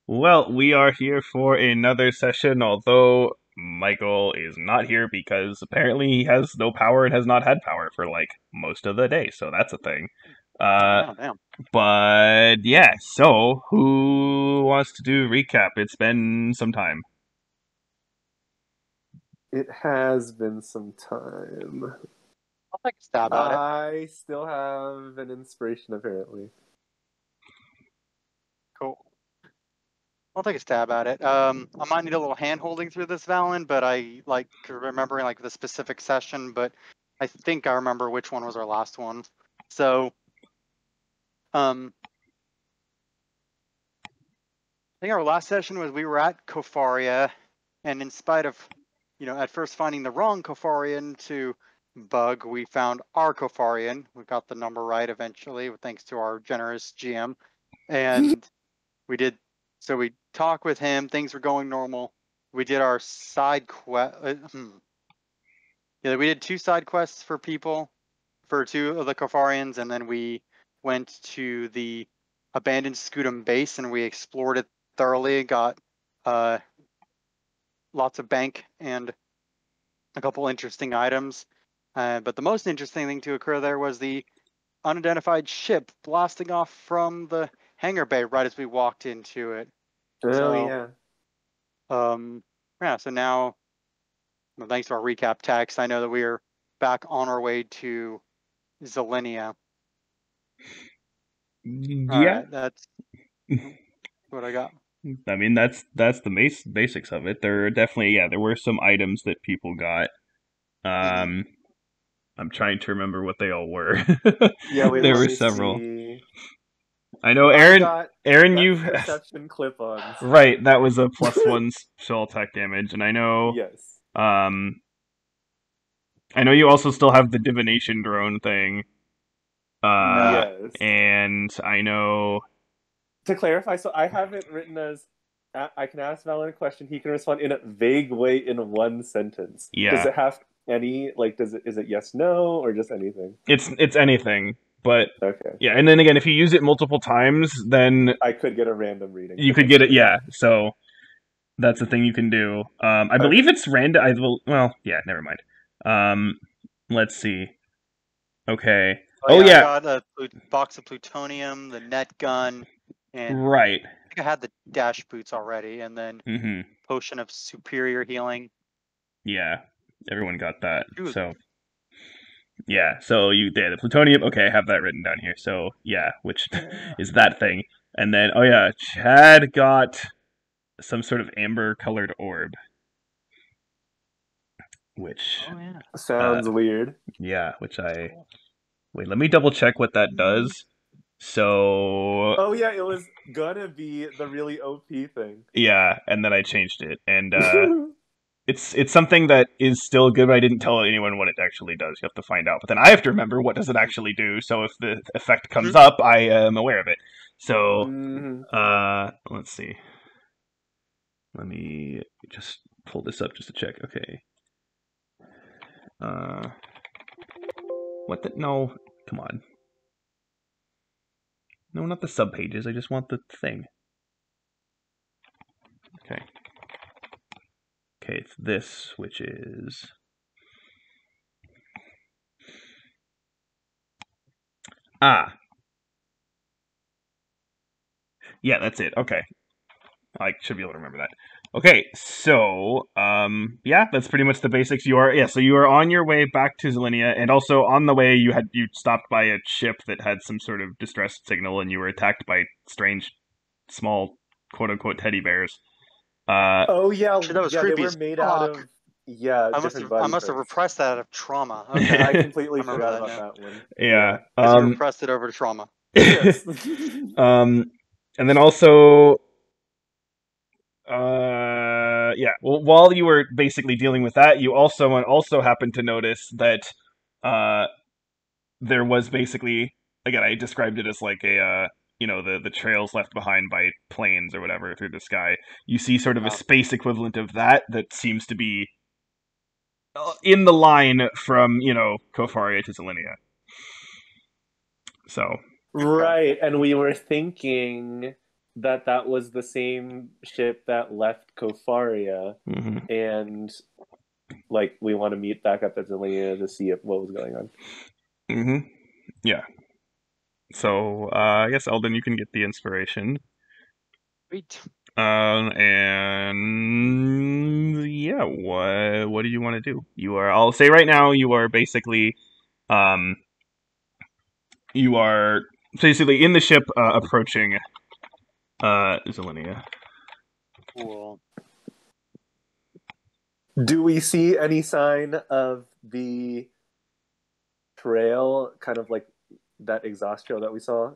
Well, we are here for another session, although Michael is not here because apparently he has no power and has not had power for like most of the day, so that's a thing. Oh, Uh, wow, damn. but yeah, so who wants to do recap? It's been some time. It has been some time. I'll take a stab at it. I still have an inspiration, apparently. Cool. I'll take a stab at it. I might need a little hand holding through this, Valon, but I like remembering like the specific session, but I think I remember which one was our last one. So, I think our last session was we were at Kofaria, and in spite of, at first finding the wrong Kofarian to bug, we found our Kofarian. We got the number right eventually, thanks to our generous GM, and we did. So we talked with him. Things were going normal. We did our side quest. Yeah, we did 2 side quests for people, for 2 of the Kofarians, and then we went to the abandoned Scutum base and we explored it thoroughly. Got lots of bank and a couple interesting items. But the most interesting thing to occur there was the unidentified ship blasting off from the hangar bay right as we walked into it. Oh, So, yeah. yeah, so now, well, thanks to our recap text, I know that we are back on our way to Zelenia. All Yeah, right, that's what I got. I mean that's the basics of it. There are definitely there were some items that people got. Mm-hmm. Um, I'm trying to remember what they all were. Yeah, wait, There let were me several. see. I know, I Aaron. got Aaron, you depth perception clip-ons. right. That was a +1 spell attack damage, and Yes. um, I know you also still have the divination drone thing. Uh, Yes. and I know, To clarify, so I have it written as I can ask Valin a question. He can respond in a vague way in one sentence. Does yeah, it have any, like, is it yes, no, or just anything? it's anything, but Okay. yeah. And then again, if you use it multiple times, then I could get a random reading, you could get it. potentially. Yeah, so that's the thing you can do. I believe Okay. it's random. I will. Well, yeah. Never mind. Um, let's see. Okay. Oh Oh yeah, I yeah. got a box of plutonium, the net gun, and Right. I think I had the dash boots already, and then Mm-hmm. potion of superior healing. Yeah. Everyone got that. Ooh, So yeah. So the plutonium. Okay, I have that written down here. So yeah, which Yeah. is that thing. And then oh yeah, Chad got some sort of amber colored orb, which oh yeah, uh Sounds weird. yeah, which that's I cool. wait, let me double check what that does. So Oh yeah, it was gonna be the really OP thing. yeah, and then I changed it, and it's something that is still good, but I didn't tell anyone what it actually does. You have to find out, but then I have to remember what does it actually do. So if the effect comes Mhm. up, I am aware of it. So Mhm. let's see. Let me just pull this up just to check. Okay. Uh, what the? No, come on. No, not the sub pages. I just want the thing. Okay. Okay, it's this, which is ah, yeah, that's it. Okay, I should be able to remember that. Okay, so yeah, that's pretty much the basics. So you are on your way back to Zelenia, and also on the way you stopped by a ship that had some sort of distress signal, and you were attacked by strange, small, quote unquote teddy bears. Uh, Oh yeah, Shit, that was yeah, they creepy were as made out fuck. of I must different have I body must have parts. repressed that out of trauma. Okay, I yeah, I completely remember forgot that about now. that one. Yeah. Because you repressed it over to trauma. Yes. um, and then also yeah. Well, while you were basically dealing with that, you also happened to notice that uh, there was basically again I described it as like a the trails left behind by planes or whatever through the sky. You see sort of a Oh, space equivalent of that seems to be in the line from Kofaria to Zelenia. So okay. Right, and we were thinking that was the same ship that left Kofaria, and like we want to meet back up at Zelenia to see what was going on. Yeah. So I guess Eldon, you can get the inspiration. Sweet. And yeah, what do you want to do? I'll say right now, you are basically you are basically in the ship approaching Zelenia. Cool. Do we see any sign of the trail, kind of like that exhaust trail that we saw?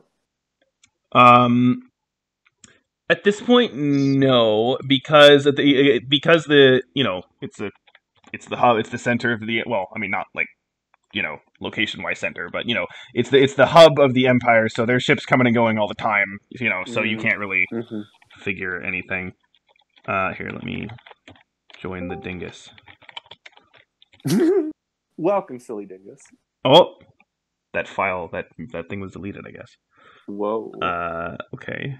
At this point, no, because the it's the hub, it's the center of the, well, I mean, not like, location-wise center, but it's the hub of the empire. So there's ships coming and going all the time, so you can't really figure anything. Here, let me join the dingus. Welcome, silly dingus. Oh, that file, that thing was deleted, I guess. Whoa. Okay.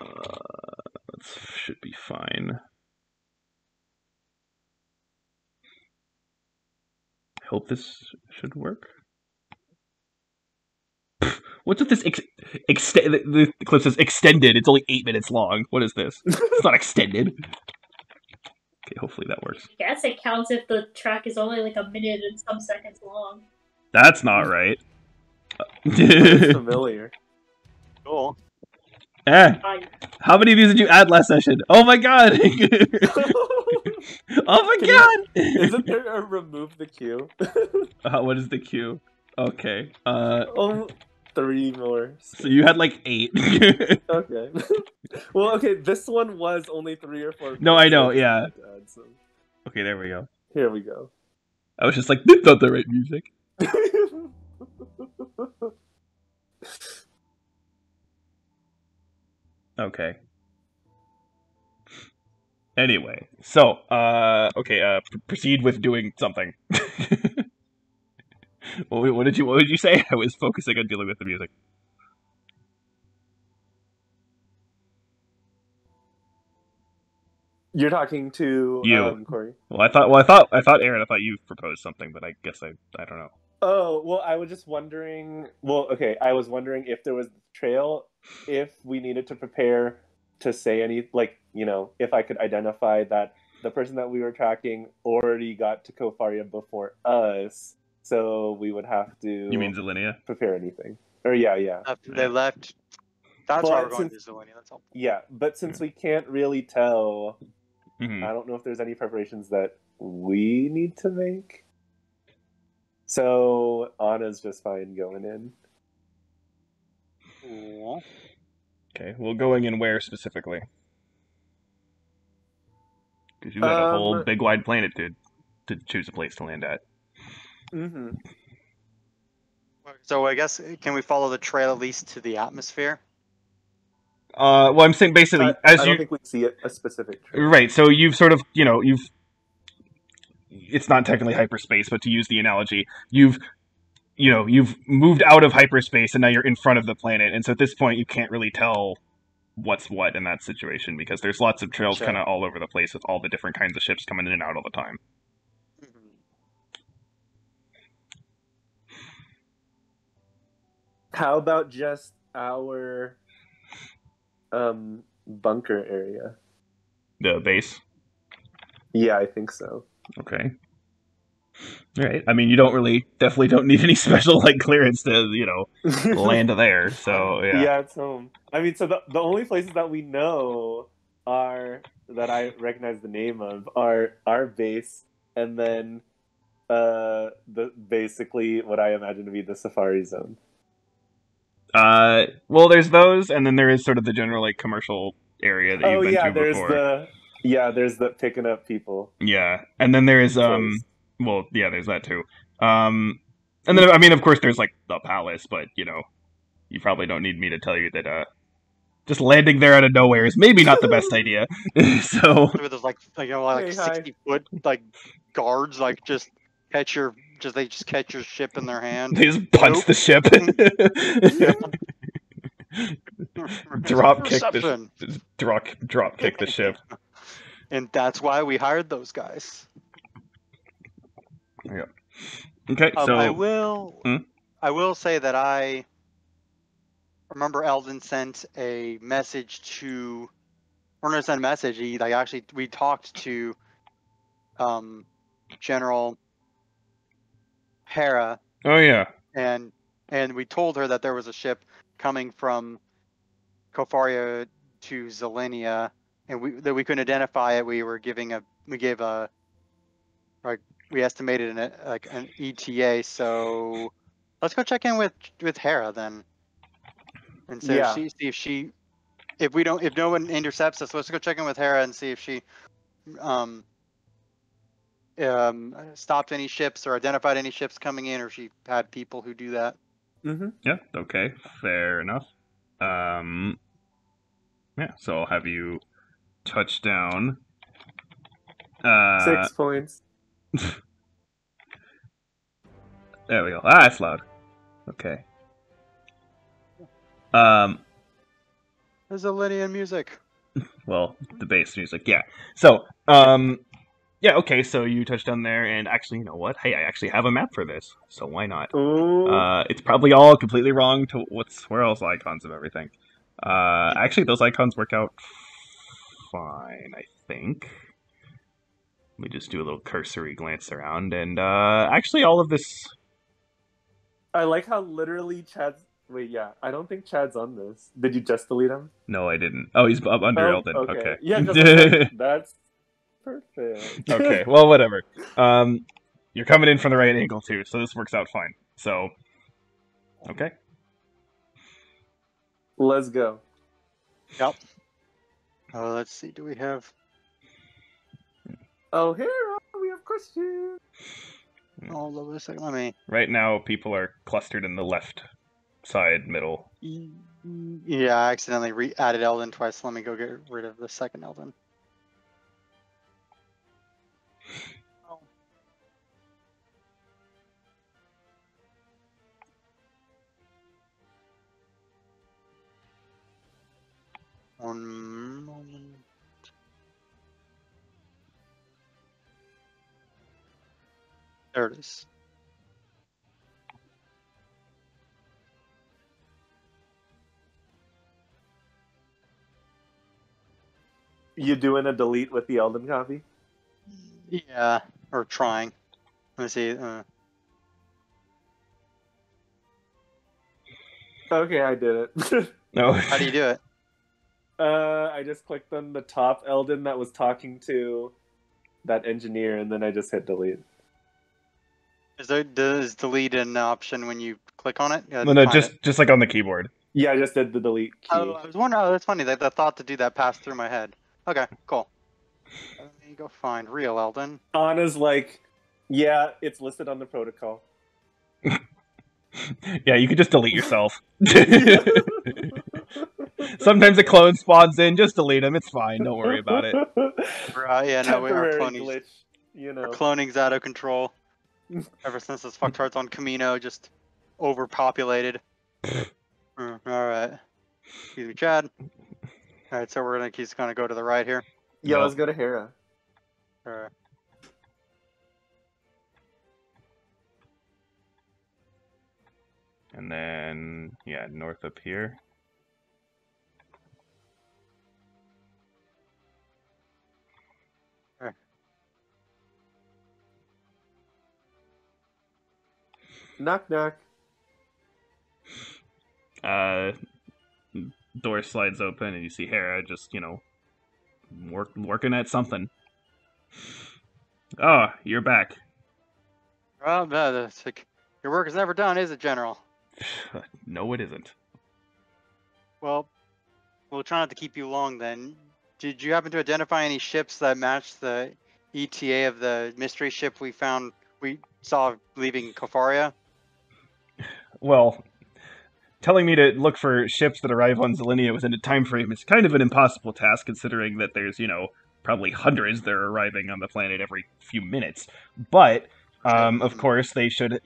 That should be fine. I hope this should work. What's with this the clip says extended. It's only 8 minutes long. What is this? It's not extended. Okay, hopefully that works. I guess it counts if the track is only like a minute and some seconds long. That's not right. It's familiar. Cool. How many of these did you add last session? Oh my god! Oh my god! Isn't there a remove the queue? What is the queue? Okay. 3 more. So you had like 8. Okay. Well, okay, this one was only 3 or 4. No, I know, yeah. Okay, there we go. Here we go. I was just like, this is not the right music. Okay. Anyway, so, proceed with doing something. What did you say? I was focusing on dealing with the music. You're talking to you, Corey. Well, I thought Aaron. I thought you proposed something, but I guess I don't know. Oh, well, I was just wondering. Well, okay, I was wondering if there was the trail, if we needed to prepare to say any, like, if I could identify that the person that we were tracking already got to Kofaria before us, so we would have to. You mean Zelenia? Prepare anything? Or yeah. After they left. That's why we're going to Zelenia. That's helpful. Yeah, but since we can't really tell, I don't know if there's any preparations that we need to make. So Anna's just fine going in. Cool. Okay, well, going in where specifically? Because you got a whole big wide planet to choose a place to land at. So I guess, can we follow the trail at least to the atmosphere? Well, I'm saying basically, I don't think we see a specific trail. Right, so you've sort of, it's not technically hyperspace, but to use the analogy, you've moved out of hyperspace and now you're in front of the planet, and so at this point you can't really tell what's what in that situation because there's lots of trails kind of all over the place with all the different kinds of ships coming in and out all the time. How about just our bunker area? The base? Yeah, I think so. Okay. All right. I mean, you definitely don't need any special clearance to, land there. So yeah. Yeah, it's home. I mean, so the only places that we know that I recognize the name of are our base, and then basically what I imagine to be the safari zone. Well, there's those, and then there is sort of the general commercial area that you've been to before. There's the picking up people. Yeah, and then there is well, yeah, there's that too. And then I mean, of course, there's the palace, but you probably don't need me to tell you that just landing there out of nowhere is maybe not the best idea. So with those 60-foot guards just catch your they just catch your ship in their hand. They just punch Nope. the ship. Drop kick Interception. drop kick the ship. And that's why we hired those guys. Yeah. Okay, so I will say that I remember Eldon sent a message to, or not sent a message. We talked to General Hera. Oh yeah. And we told her that there was a ship coming from Kofaria to Zelenia, and that we couldn't identify it. We estimated an ETA. So let's go check in with Hera then, and so if no one intercepts us, let's go check in with Hera and see if she stopped any ships or identified any ships coming in, or she had people who do that. Mm-hmm. Yeah, okay, fair enough. Yeah, so I'll have you touch down. 6 points. There we go. Ah, it's loud. Okay. There's Zelenian music. Well, the bass music, yeah. So, yeah, okay, so you touched down there, and actually, you know what? Hey, I actually have a map for this, so why not? Ooh. It's probably all completely wrong to where else icons of everything. Actually, those icons work out fine, I think. Let me just do a little cursory glance around, and actually, all of this. I like how literally Chad's. Wait, yeah, I don't think Chad's on this. Did you just delete him? No, I didn't. Oh, he's up under Oh, Eldon. Okay. Yeah, 'cause I was like, that's perfect. Okay, well, whatever. You're coming in from the right angle, too, so this works out fine. So, okay. Let's go. Yep. Let's see. Do we have? Oh, here we have questions. Hold on a second. Let me. Right now, people are clustered in the left side middle. Yeah, I accidentally added Eldon twice. Let me go get rid of the second Eldon. One moment. There it is. You doing a delete with the Elden copy? Yeah, or trying. Let me see. Okay, I did it. No. How do you do it? I just clicked on the top Elden that was talking to that engineer, and then I just hit delete. Does delete an option when you click on it? No, just like on the keyboard. Yeah, I just did the delete key. Oh, I was wondering. Oh, that's funny. The thought to do that passed through my head. Okay, cool. Let me go find real Eldon. Anna's like, yeah, it's listed on the protocol. Yeah, you could just delete yourself. Sometimes a clone spawns in, just delete him. It's fine. Don't worry about it. Right? Yeah, no, our Temporary glitch, you know. our cloning's out of control. Ever since this fucktards on Camino just overpopulated. All right. Excuse me, Chad. All right, so we're just gonna go to the right here. Yeah, Yep. let's go to Hera. All right. And then, yeah, north up here. Knock, knock. Door slides open, and you see Hera just, working at something. Oh, you're back. Well, no, your work is never done, is it, General? No, it isn't. Well, we'll try not to keep you long then. Did you happen to identify any ships that matched the ETA of the mystery ship we saw leaving Kofaria? Well, telling me to look for ships that arrive on Zelenia within a time frame is kind of an impossible task, considering that there's, probably hundreds that are arriving on the planet every few minutes. But Of course, they should,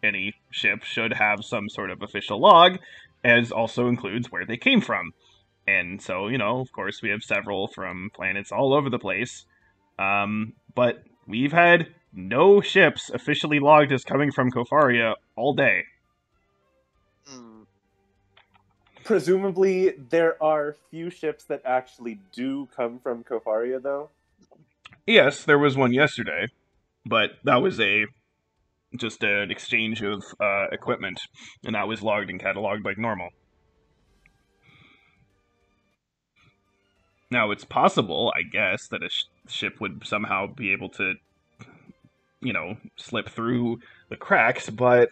any ship should have some sort of official log, as also includes where they came from. And so, of course, we have several from planets all over the place. But we've had no ships officially logged as coming from Kofaria all day. Hmm. Presumably, there are few ships that actually do come from Kofaria, though. Yes, there was one yesterday, but that was just an exchange of equipment, and that was logged and cataloged like normal. Now, it's possible, I guess, that a ship would somehow be able to, slip through the cracks, but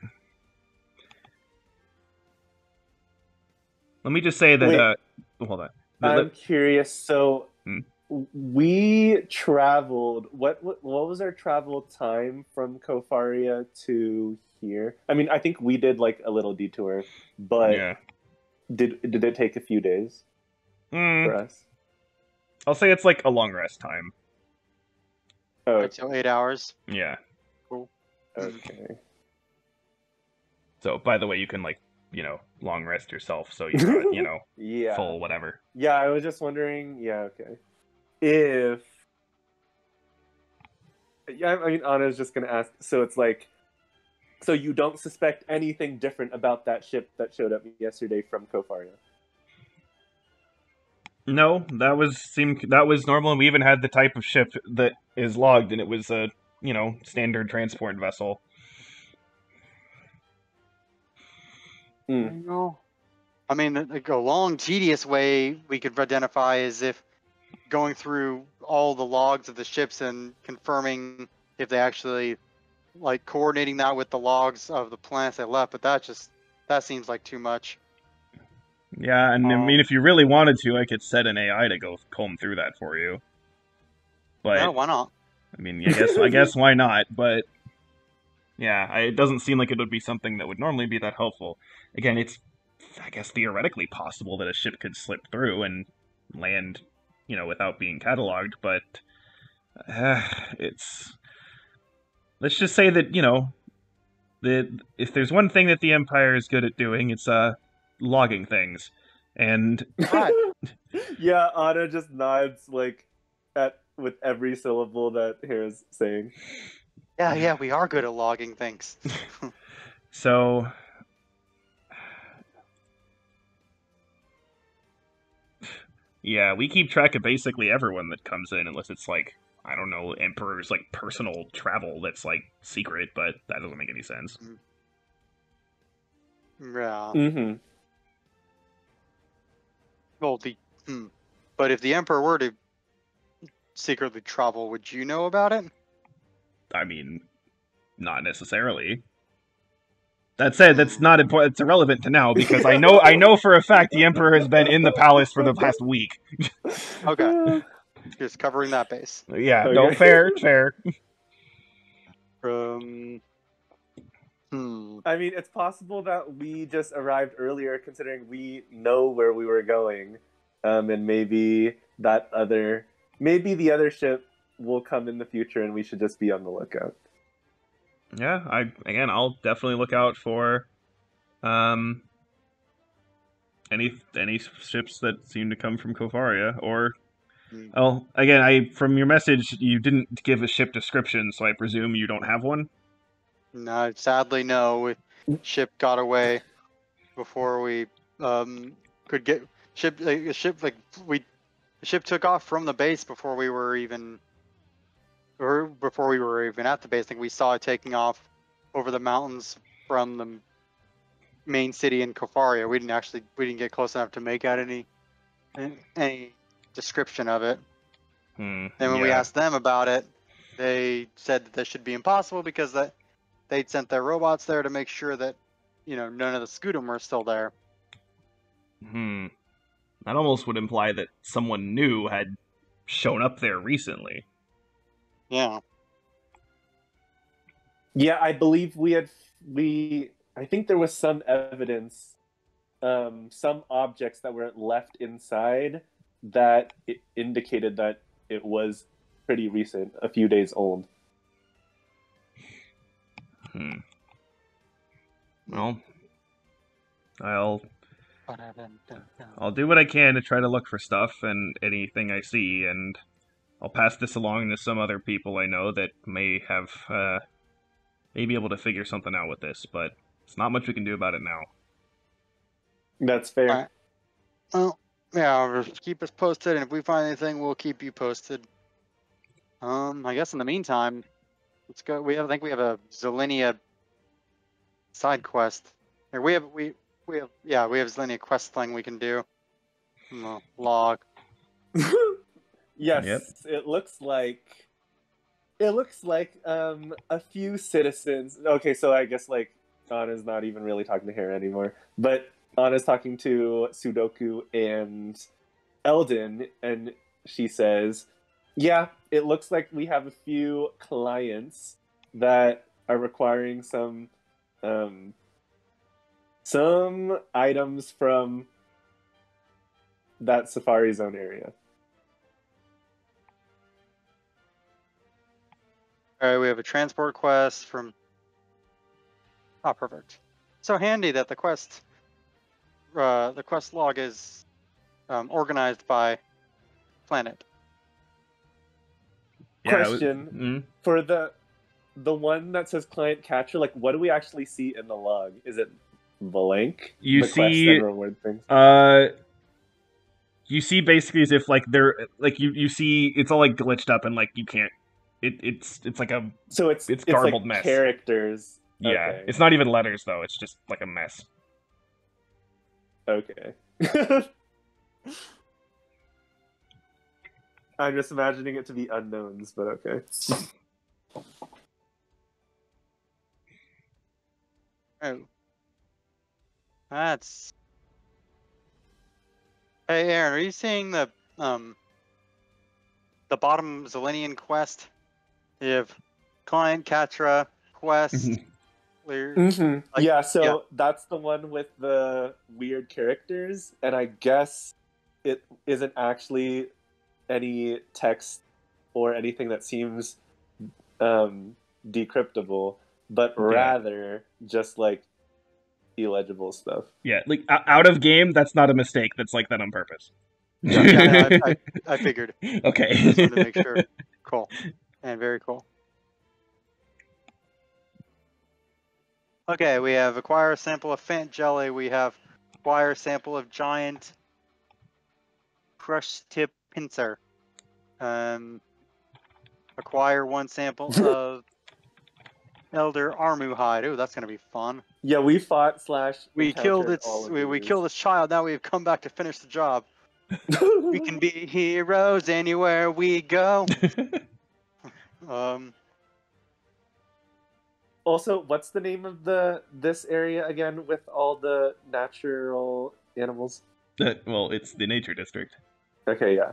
let me just say that. Wait. Hold on. I'm curious. So, Hmm? we traveled. What was our travel time from Kofaria to here? I mean, I think we did like a little detour, but Yeah. did it take a few days for us? I'll say it's like a long rest time. Oh, Like, so 8 hours. Yeah. Cool. okay. So, by the way, you can long rest yourself, so you're not, Yeah. full whatever. Yeah, I was just wondering. Yeah, okay. If I mean, Anna's just gonna ask. So it's like, so you don't suspect anything different about that ship that showed up yesterday from Kofaria? No, that was normal, and we even had the type of ship that is logged, and it was a standard transport vessel. There you go. I mean, like a long, tedious way we could identify is if going through all the logs of the ships and confirming if they actually coordinating that with the logs of the planets they left. But that seems like too much. Yeah, and I mean, if you really wanted to, I could set an AI to go comb through that for you. But Yeah, why not? I mean, I guess why not? But yeah, it doesn't seem like it would be something that would normally be that helpful. Again, it's, I guess, theoretically possible that a ship could slip through and land, without being cataloged, but it's. Let's just say that, if there's one thing that the Empire is good at doing, it's logging things. And Right. Yeah, Anna just nods with every syllable that Hera's saying. Yeah, we are good at logging things. so yeah, we keep track of basically everyone that comes in, unless it's I don't know, Emperor's personal travel that's secret, but that doesn't make any sense. Yeah. Mm-hmm. Well, but if the Emperor were to secretly travel, would you know about it? I mean, not necessarily. That said, that's not important. It's irrelevant to now because I know for a fact the Emperor has been in the palace for the past week. Okay. Just covering that base. Yeah, Okay. no, fair. I mean, it's possible that we just arrived earlier, considering we know where we were going, and maybe the other ship will come in the future, and we should just be on the lookout. Yeah, I'll definitely look out for any ships that seem to come from Kofaria, or from your message you didn't give a ship description, so I presume you don't have one. No, sadly, no. Ship got away before we could get the ship took off from the base before we were even at the base. I think we saw it taking off over the mountains from the main city in Kofaria. We didn't get close enough to make out any description of it. And when we asked them about it, they said that should be impossible because they'd sent their robots there to make sure that none of the Scutum were still there. That almost would imply that someone new had shown up there recently. Yeah. Yeah, I believe I think there was some evidence, some objects that were left inside that indicated that it was pretty recent, a few days old. Well, I'll do what I can to try to look for stuff and anything I see, and I'll pass this along to some other people I know that may have may be able to figure something out with this, but it's not much we can do about it now. That's fair. Alright. Well, yeah, just keep us posted, and if we find anything, we'll keep you posted. I guess in the meantime, let's go. I think we have a Zelinia side quest. Or we have Zelinia quest thing we can do. Log. Yes, Yep. it looks like a few citizens. Okay, so I guess like Anna's not even really talking to her anymore, but Anna's talking to Sudoku and Eldon, and she says, "Yeah, it looks like we have a few clients that are requiring some items from that Safari Zone area." All right, we have a transport quest from. Oh, perfect. So handy that the quest log is organized by planet. Yeah, Question for the one that says client catcher. Like, what do we actually see in the log? Is it blank? You the quest see, and reward things. You see basically as if like they're like you see it's all like glitched up and like you can't. It's like a So it's garbled like mess. Characters. Yeah, Okay. it's not even letters though. It's just like a mess. Okay. I'm just imagining it to be unknowns, but okay. Oh, that's. Hey, Aaron, are you seeing the bottom Zelenian quest? You have client Katra quest. Yeah, so that's the one with the weird characters, and I guess it isn't actually any text or anything that seems decryptable, but rather just like illegible stuff. Yeah, like out of game, that's not a mistake. That's like that on purpose. Yeah, I figured. Okay. Just wanted to make sure. Cool. And very cool. Okay, we have acquire a sample of Fant Jelly. We have acquire a sample of giant crush tip pincer. Acquire one sample of Elder Armu hide. Ooh, that's gonna be fun. Yeah, we fought / We killed we killed its child. Now we've come back to finish the job. We can be heroes anywhere we go. Also, what's the name of this area again with all the natural animals? Well, it's the nature district. Okay, yeah.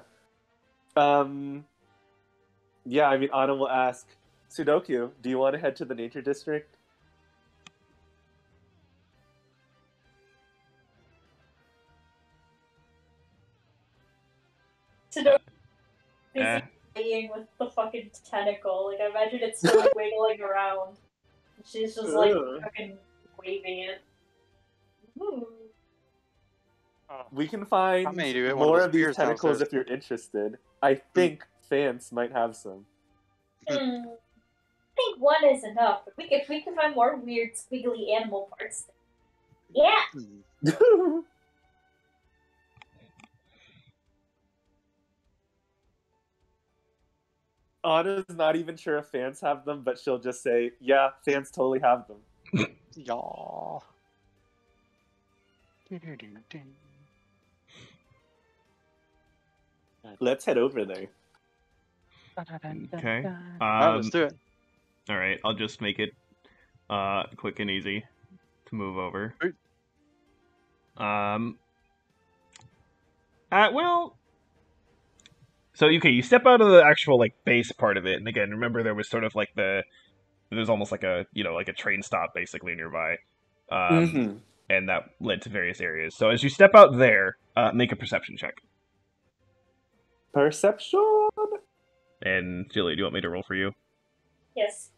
Yeah, I mean, Anna will ask, Sudoku, do you want to head to the nature district? Sudoku is playing with the fucking tentacle. Like, I imagine it's still like wiggling around. She's just like fucking waving it. Ooh. We can find one more of of these tentacles if you're interested. I think Fans might have some. I think one is enough. If we can find more weird squiggly animal parts. Yeah. Anna's not even sure if Fans have them, but she'll just say, yeah, Fans totally have them. Y'all. Let's head over there. Okay. Let's do it. All right, I'll just make it quick and easy to move over. Well, so okay, you step out of the actual like base part of it, and again, remember there was sort of like there's almost like a like a train stop basically nearby, and that led to various areas. So as you step out there, make a perception check. Perception. And Jilly, do you want me to roll for you? Yes.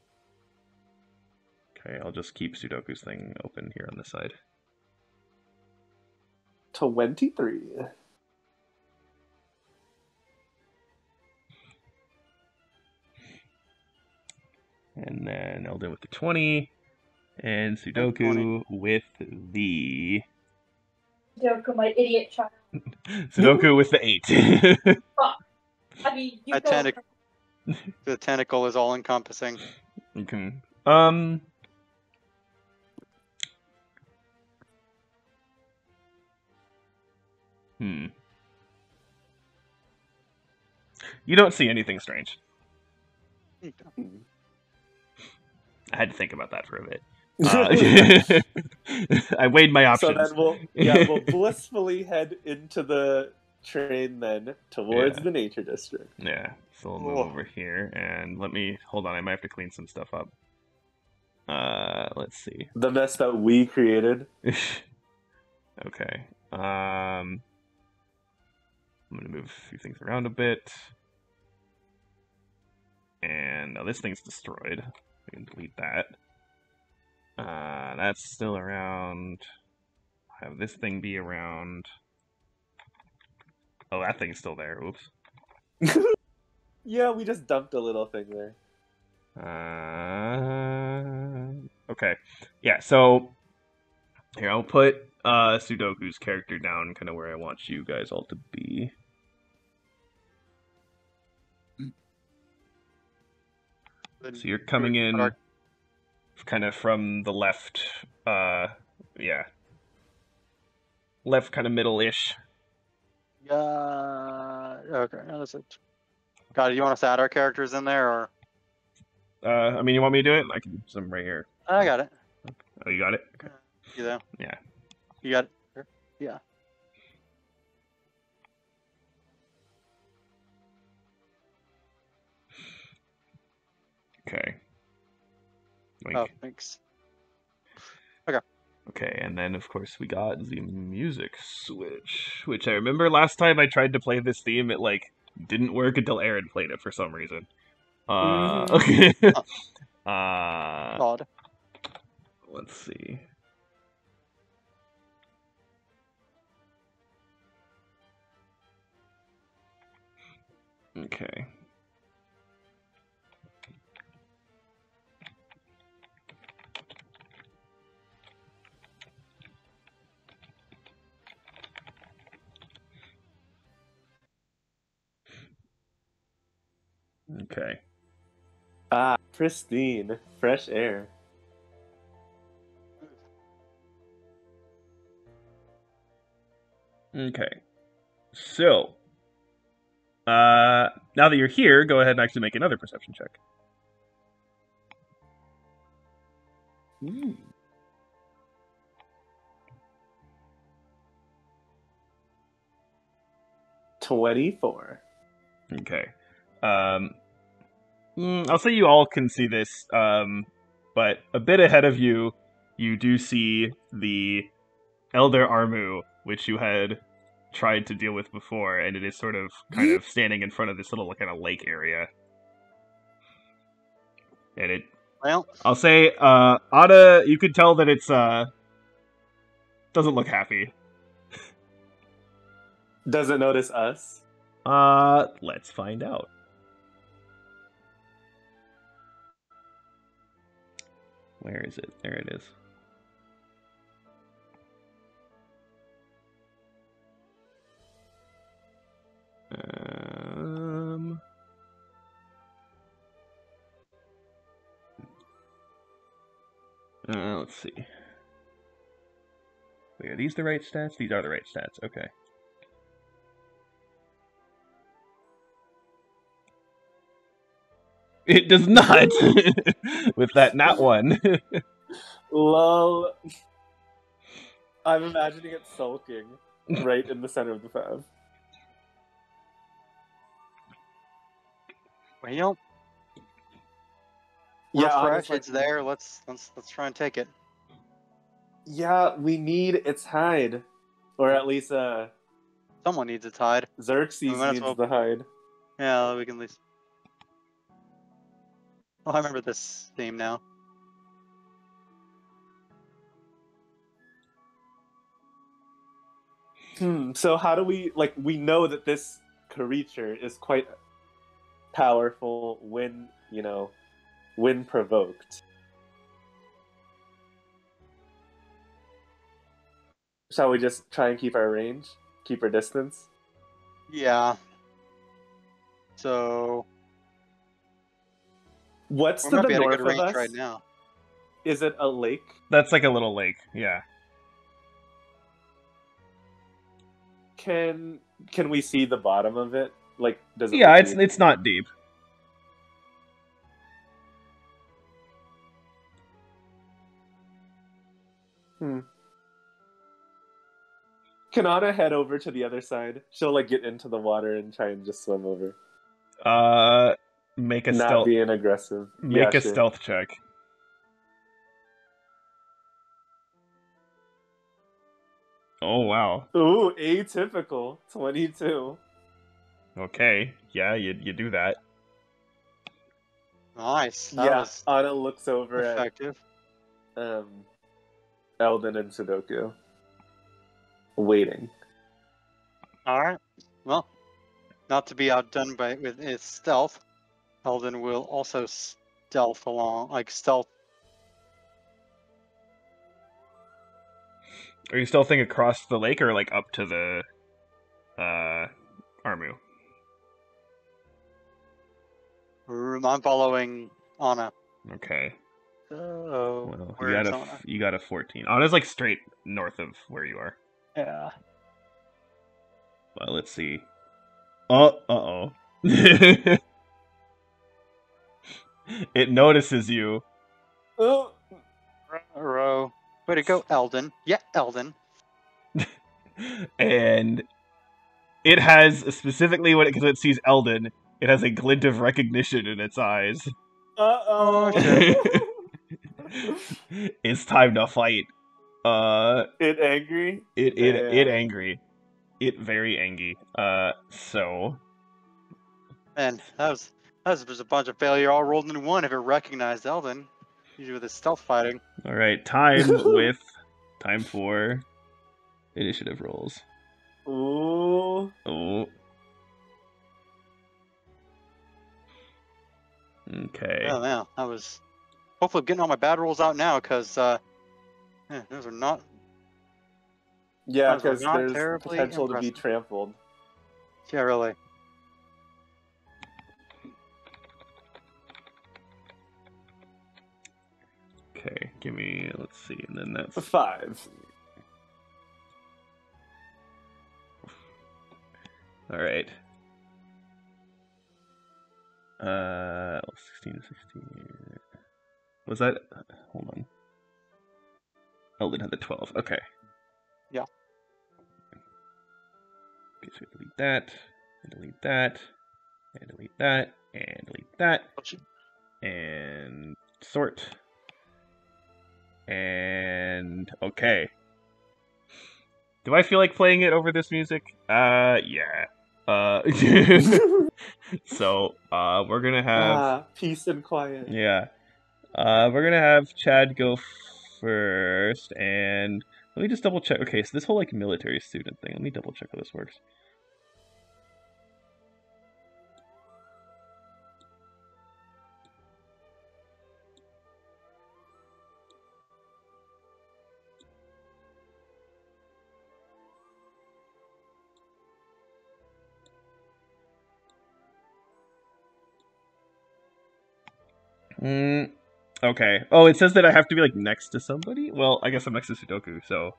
Okay, I'll just keep Sudoku's thing open here on the side. 23. And then Eldon with the 20. And 20. Sudoku with the... Joke, my idiot child. Sudoku with the 8. I mean, you A go. tentac- The tentacle is all encompassing. Okay. You don't see anything strange. I had to think about that for a bit. I weighed my options. So then we'll blissfully head into the train then towards Yeah. the nature district. Yeah, so we'll move over here, and hold on, I might have to clean some stuff up. Let's see. The mess that we created. Okay. I'm gonna move a few things around a bit. And now this thing's destroyed. We can delete that. That's still around. Have this thing be around. Oh, that thing's still there. Oops. Yeah, we just dumped a little thing there. Okay. Yeah, so here, I'll put Sudoku's character down kind of where I want you guys all to be. So you're coming in kind of from the left, yeah. Left kind of middle-ish. Yeah. Okay, now that's it. God, you want us to add our characters in there, or? I mean, you want me to do it? I can do some right here. I got it. Oh, you got it? Okay. You there? Yeah. You got it? Yeah. Okay. Wink. Oh, thanks. Okay, and then of course we got the music switch, which I remember last time I tried to play this theme, it like didn't work until Aaron played it for some reason. Okay. Odd. Let's see. Okay. Okay. Ah, pristine, fresh air. Okay. So, now that you're here, go ahead and actually make another perception check. Hmm. $24. Okay. I'll say you all can see this, but a bit ahead of you, you do see the Elder Armu, which you had tried to deal with before, and it is sort of kind of standing in front of this little kind of lake area. And it, Well, I'll say, Ada, you could tell that it's doesn't look happy. Does it notice us? Let's find out. Where is it? There it is. Let's see. Wait, are these the right stats? These are the right stats. Okay. It does not! With that nat one. Lol. I'm imagining it sulking right in the center of the fab. well, Yeah, we're fresh. honestly, It's there. Let's try and take it. yeah, we need its hide. Or at least, Someone needs its hide. Xerxes We might as needs well- the hide. Yeah, we can at least. Oh, I remember this theme now. So how do we we know that this creature is quite powerful when when provoked. Shall we just try and keep our range? Keep our distance? Yeah. So What's we to might the be at a north good of range us? right now. Is it a lake? That's like a little lake. Yeah. Can we see the bottom of it? Like, does it Yeah, look it's deep? it's not deep. Can Anna head over to the other side? She'll like get into the water and try and just swim over. Make a Not stealth. being aggressive. Make Yeah, a sure. stealth check. Oh wow. Ooh, atypical. 22. Okay. Yeah, you do that. Nice. That Yeah, was Anna looks over effective. at Eldon and Sudoku. Waiting. All right. Well, not to be outdone with its stealth, Eldon will also stealth along, like stealth. Are you stealthing across the lake or like up to the Armu? I'm following Anna. Okay. Oh, Well, where is Anna? you got a 14. Anna's like straight north of where you are. Yeah. Well, let's see. Uh-oh. It notices you. Oh, Row. Way to go, Eldon. Yeah, Eldon. And it has specifically because it sees Eldon, it has a glint of recognition in its eyes. Oh, shit. It's time to fight. it angry? It Damn. angry. It very angry. So Man, that was just a bunch of failure all rolled into one if it recognized Eldon. Usually with his stealth fighting. all right, time for initiative rolls. Ooh. Oh. Okay. Yeah, man, I was hopefully getting all my bad rolls out now because those are not. Yeah, Those were because not there's terribly potential to be impressive. trampled. Yeah, really. Okay, give me, let's see, and then that's 5. all right. 16. Was that? Hold on. Eldon had the 12. Okay. Yeah. Okay, so delete that, and delete that, and delete that, and delete that, and sort. And okay. Do I feel like playing it over this music? Yeah. So, we're gonna have peace and quiet. yeah. We're gonna have Chad go first, and let me just double check. Okay, so this whole like military student thing. Let me double check how this works. Okay. Oh, it says that I have to be like next to somebody. Well, I guess I'm next to Sudoku, so.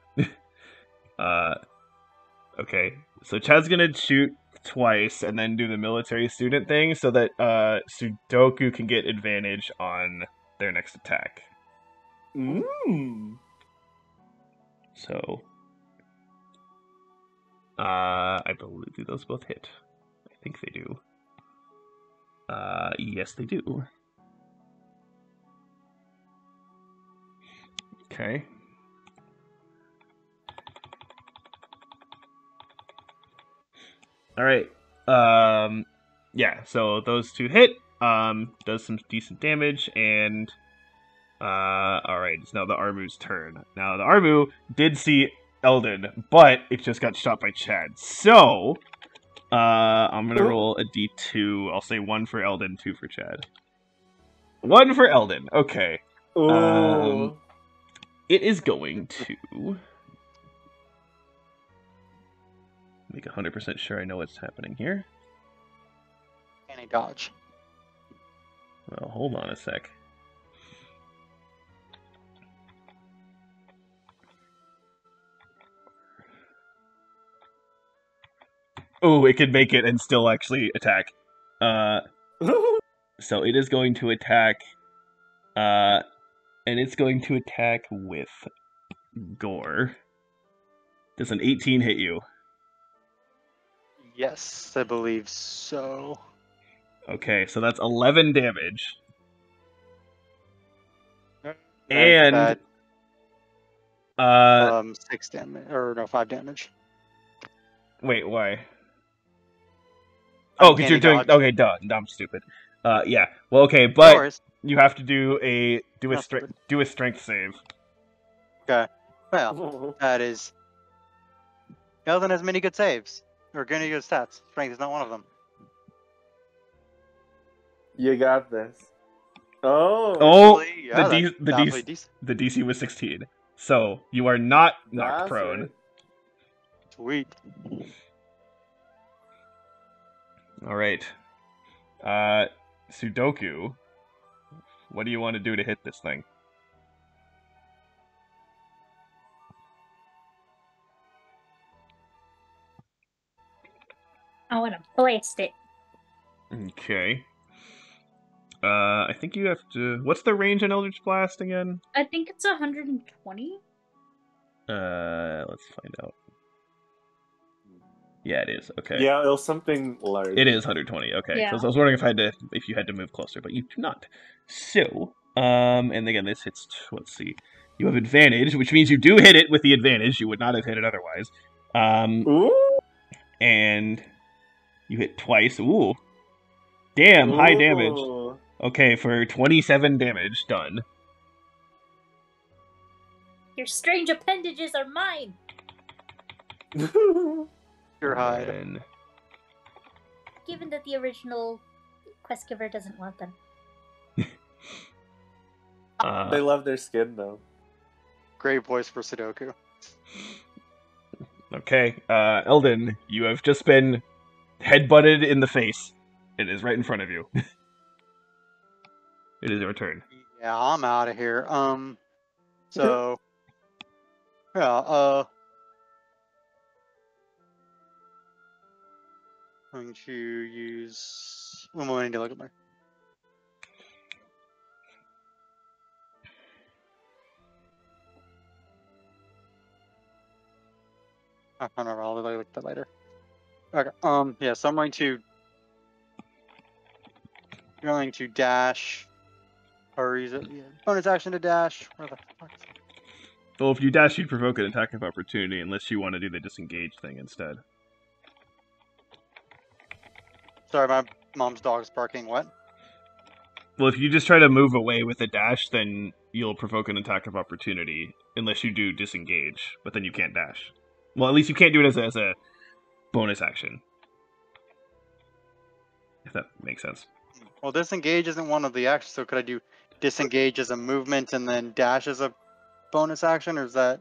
Okay. So Chad's gonna shoot twice and then do the military student thing so that Sudoku can get advantage on their next attack. So. I believe, do those both hit? I think they do. Yes, they do. Okay. All right. Yeah. So those two hit. Does some decent damage, and all right. It's now the Armu's turn. Now the Armu did see Eldon, but it just got shot by Chad. So, I'm gonna roll a d2. I'll say 1 for Eldon, 2 for Chad. 1 for Eldon. Okay. Ooh. It is going to make 100% sure I know what's happening here. Can he dodge? Well, hold on a sec. Oh, it could make it and still actually attack. So it is going to attack, and it's going to attack with Gore. Does an 18 hit you? Yes, I believe so. Okay, so that's 11 damage. And And 6 damage, or no, 5 damage. wait, why? Oh, because you're doing dodge. okay. Duh, I'm stupid. Yeah. Well, okay, No but worries. you have to do a Not stupid. strength save. Okay. Well, that is. Eldon has many good saves. Or many good stats. Strength is not one of them. You got this. Oh. Oh, Actually, yeah, that's definitely decent. the DC was 16, so you are not knocked prone. Bastard. Sweet. All right. Sudoku, what do you want to do to hit this thing? I want to blast it. Okay. I think you have to. What's the range in Eldritch Blast again? I think it's 120. Let's find out. Yeah, it is. Okay. Yeah, it was something large. It is 120. Okay. Yeah. So I was wondering if you had to move closer, but you do not. So, and again, this hits. Let's see. You have advantage, which means you do hit it with the advantage. You would not have hit it otherwise. Ooh. And you hit twice. Ooh. Damn, high damage. Ooh. Okay, for 27 damage done. Your strange appendages are mine. Your hide. And Given that the original quest giver doesn't want them. They love their skin, though. Great voice for Sudoku. Okay, Eldon, you have just been headbutted in the face. It is right in front of you. It is your turn. Yeah, I'm out of here. So, yeah, I'm going to use. One moment to look at my. I don't remember. I'll look at that later. Okay. Yeah. So I'm going to dash, or use it. Yeah, bonus action to dash. Where the fuck? Well, if you dash, you'd provoke an attack of opportunity, unless you want to do the disengage thing instead. Sorry, my mom's dog's barking. What? Well, if you just try to move away with a dash, then you'll provoke an attack of opportunity, unless you do disengage, but then you can't dash. Well, at least you can't do it as a bonus action. If that makes sense. Well, disengage isn't one of the actions, so could I do disengage as a movement and then dash as a bonus action, or is that?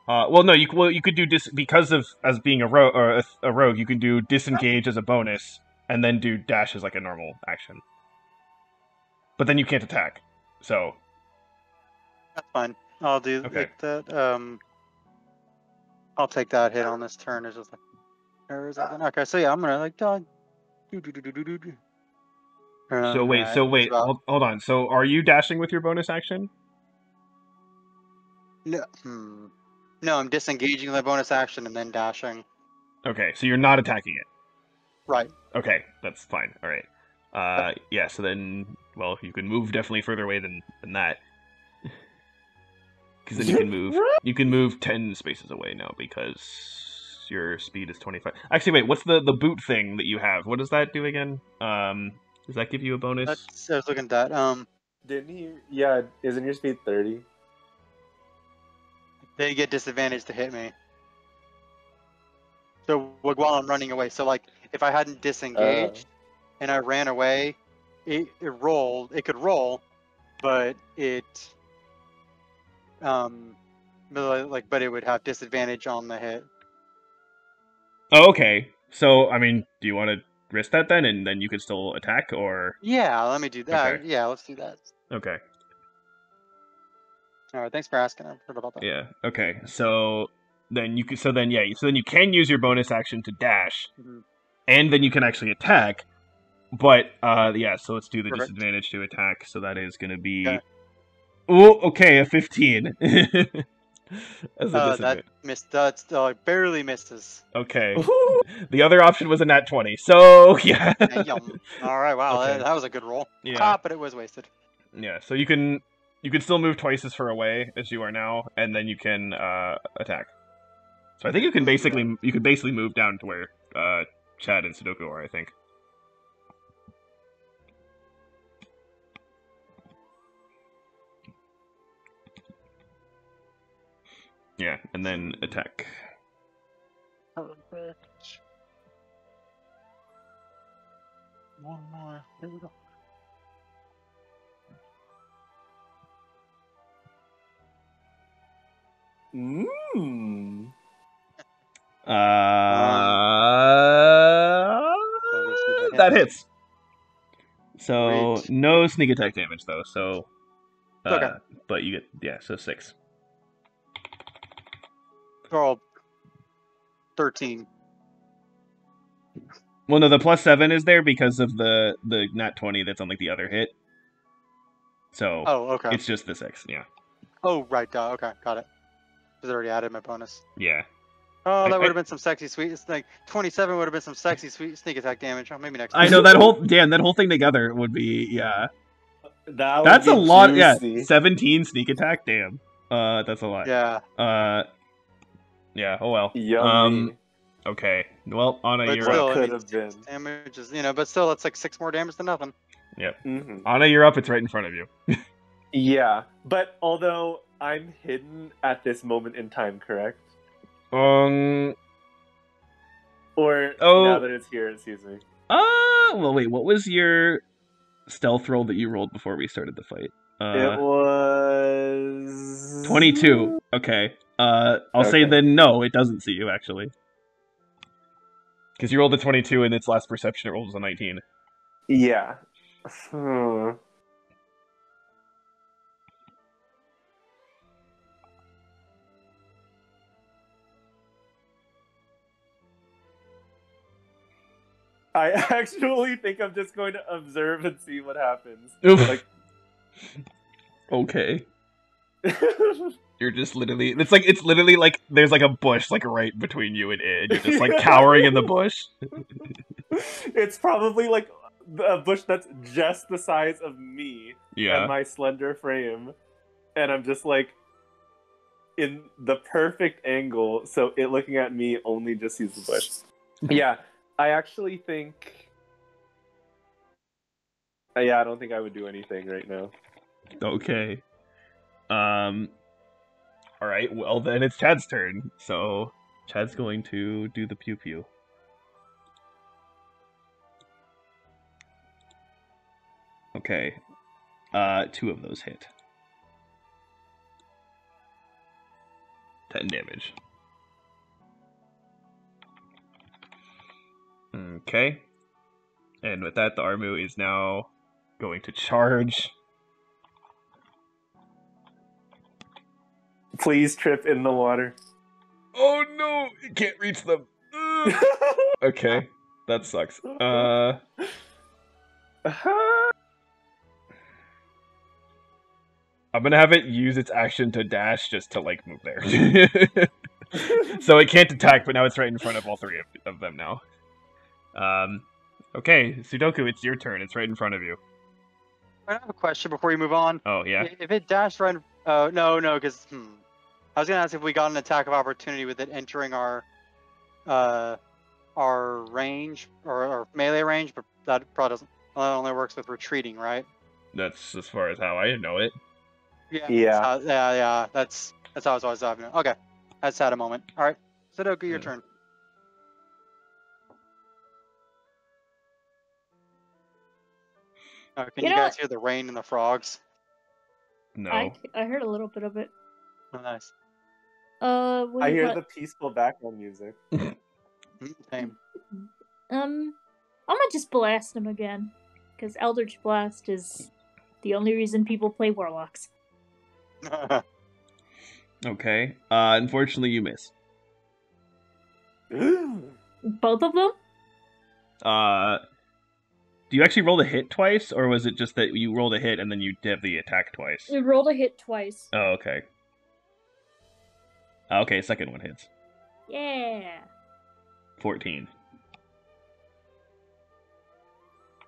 Well, no, you could do because of as being a rogue or a rogue, you can do disengage as a bonus, and then do dash as like a normal action. But then you can't attack, so That's fine. I'll do that. I'll take that hit on this turn. It's just like, where is it? Okay, so yeah, I'm gonna like dog. So wait, hold on. So are you dashing with your bonus action? No, no, I'm disengaging the bonus action and then dashing. Okay, so you're not attacking it. Right. Okay, that's fine. All right. Yeah. So then, well, you can move definitely further away than that, because then you can move 10 spaces away now because your speed is 25. Actually, wait. What's the boot thing that you have? What does that do again? Does that give you a bonus? I was looking at that. Didn't he? Yeah, isn't your speed 30? I they get disadvantage to hit me. So while I'm running away, so like if I hadn't disengaged and I ran away, it rolled. It could roll, but it but it would have disadvantage on the hit. Oh, okay. So, I mean, do you want to risk that then, and then you could still attack, or? Yeah, let me do that. Okay. Yeah, let's do that. Okay. All right, thanks for asking. I forgot about that. Yeah. Okay. So then you can. So then you can use your bonus action to dash, and then you can actually attack. But yeah. So let's do the Perfect. disadvantage to attack. So that is going to be. Okay. Oh, okay, a 15. That missed. That barely misses. Okay. The other option was a nat 20. So yeah. All right. Wow, Okay. that was a good roll. Yeah. But it was wasted. Yeah. So you can still move twice as far away as you are now, and then you can attack. So I think you can basically move down to where Chad and Sudoku are. I think. Yeah, and then attack. Perfect. One more. Here we go. That hits. So Great. no sneak attack damage though. So Okay. But you get so 6. Oh, 13. Well, no, the +7 is there because of the nat 20 that's on like the other hit. So okay. it's just the 6. Yeah. Oh, right. Okay, got it. Because I already added my bonus. Yeah. Oh, that would have been some sexy sweet. It's like 27 would have been some sexy sweet sneak attack damage. Oh, maybe next time. I know that whole thing together would be That's a lot. Juicy. Yeah, 17 sneak attack. Damn. That's a lot. Yeah. Yeah. Oh well. Yummy. Okay. Well, Anna, But you're still, up. Could have been. Damage is, but still, it's like 6 more damage than nothing. Yep. Mm-hmm. Anna, you're up. It's right in front of you. Yeah, but although I'm hidden at this moment in time, correct? Or now that it's here, excuse me. Well, wait. What was your stealth roll that you rolled before we started the fight? It was 22. Okay. I'll say then no, it doesn't see you actually, because you rolled a 22 and its last perception it rolls a 19. Yeah. I actually think I'm just going to observe and see what happens. Like, okay. You're just literally. It's literally like there's like a bush like right between you and it. You're just like cowering in the bush. It's probably like a bush that's just the size of me and my slender frame, and I'm just like in the perfect angle, so it looking at me only just sees the bush. Yeah. I actually think... yeah, I don't think I would do anything right now. Okay. Alright, well then it's Chad's turn. So, Chad's going to do the pew-pew. Okay. 2 of those hit. 10 damage. Okay. And with that, the Armu is now going to charge. Please trip in the water. Oh no! It can't reach them. Okay. That sucks. I'm gonna have it use its action to dash just to, like, move there. So it can't attack, but now it's right in front of all 3 of them now. Okay, Sudoku, it's your turn. It's right in front of you. I have a question before you move on. Oh, yeah? If it dashed right... Oh, no, because... I was going to ask if we got an attack of opportunity with it entering our range, or melee range, but that probably doesn't... Well, that only works with retreating, right? That's as far as how I know it. Yeah. Yeah. Yeah, that's... That's how I was happening. Okay, that's had a moment. All right, Sudoku, your Yeah. turn. Can You you know guys what? hear the rain and the frogs? No. I heard a little bit of it. Oh, nice. What I do you hear got? the peaceful background music. Same. I'm gonna just blast him again, because Eldritch Blast is the only reason people play Warlocks. Okay. Unfortunately, you miss. Both of them? Do you actually roll a hit twice, or was it just that you rolled a hit and then you did the attack twice? We rolled a hit twice. Oh, okay. Okay, second one hits. Yeah. 14.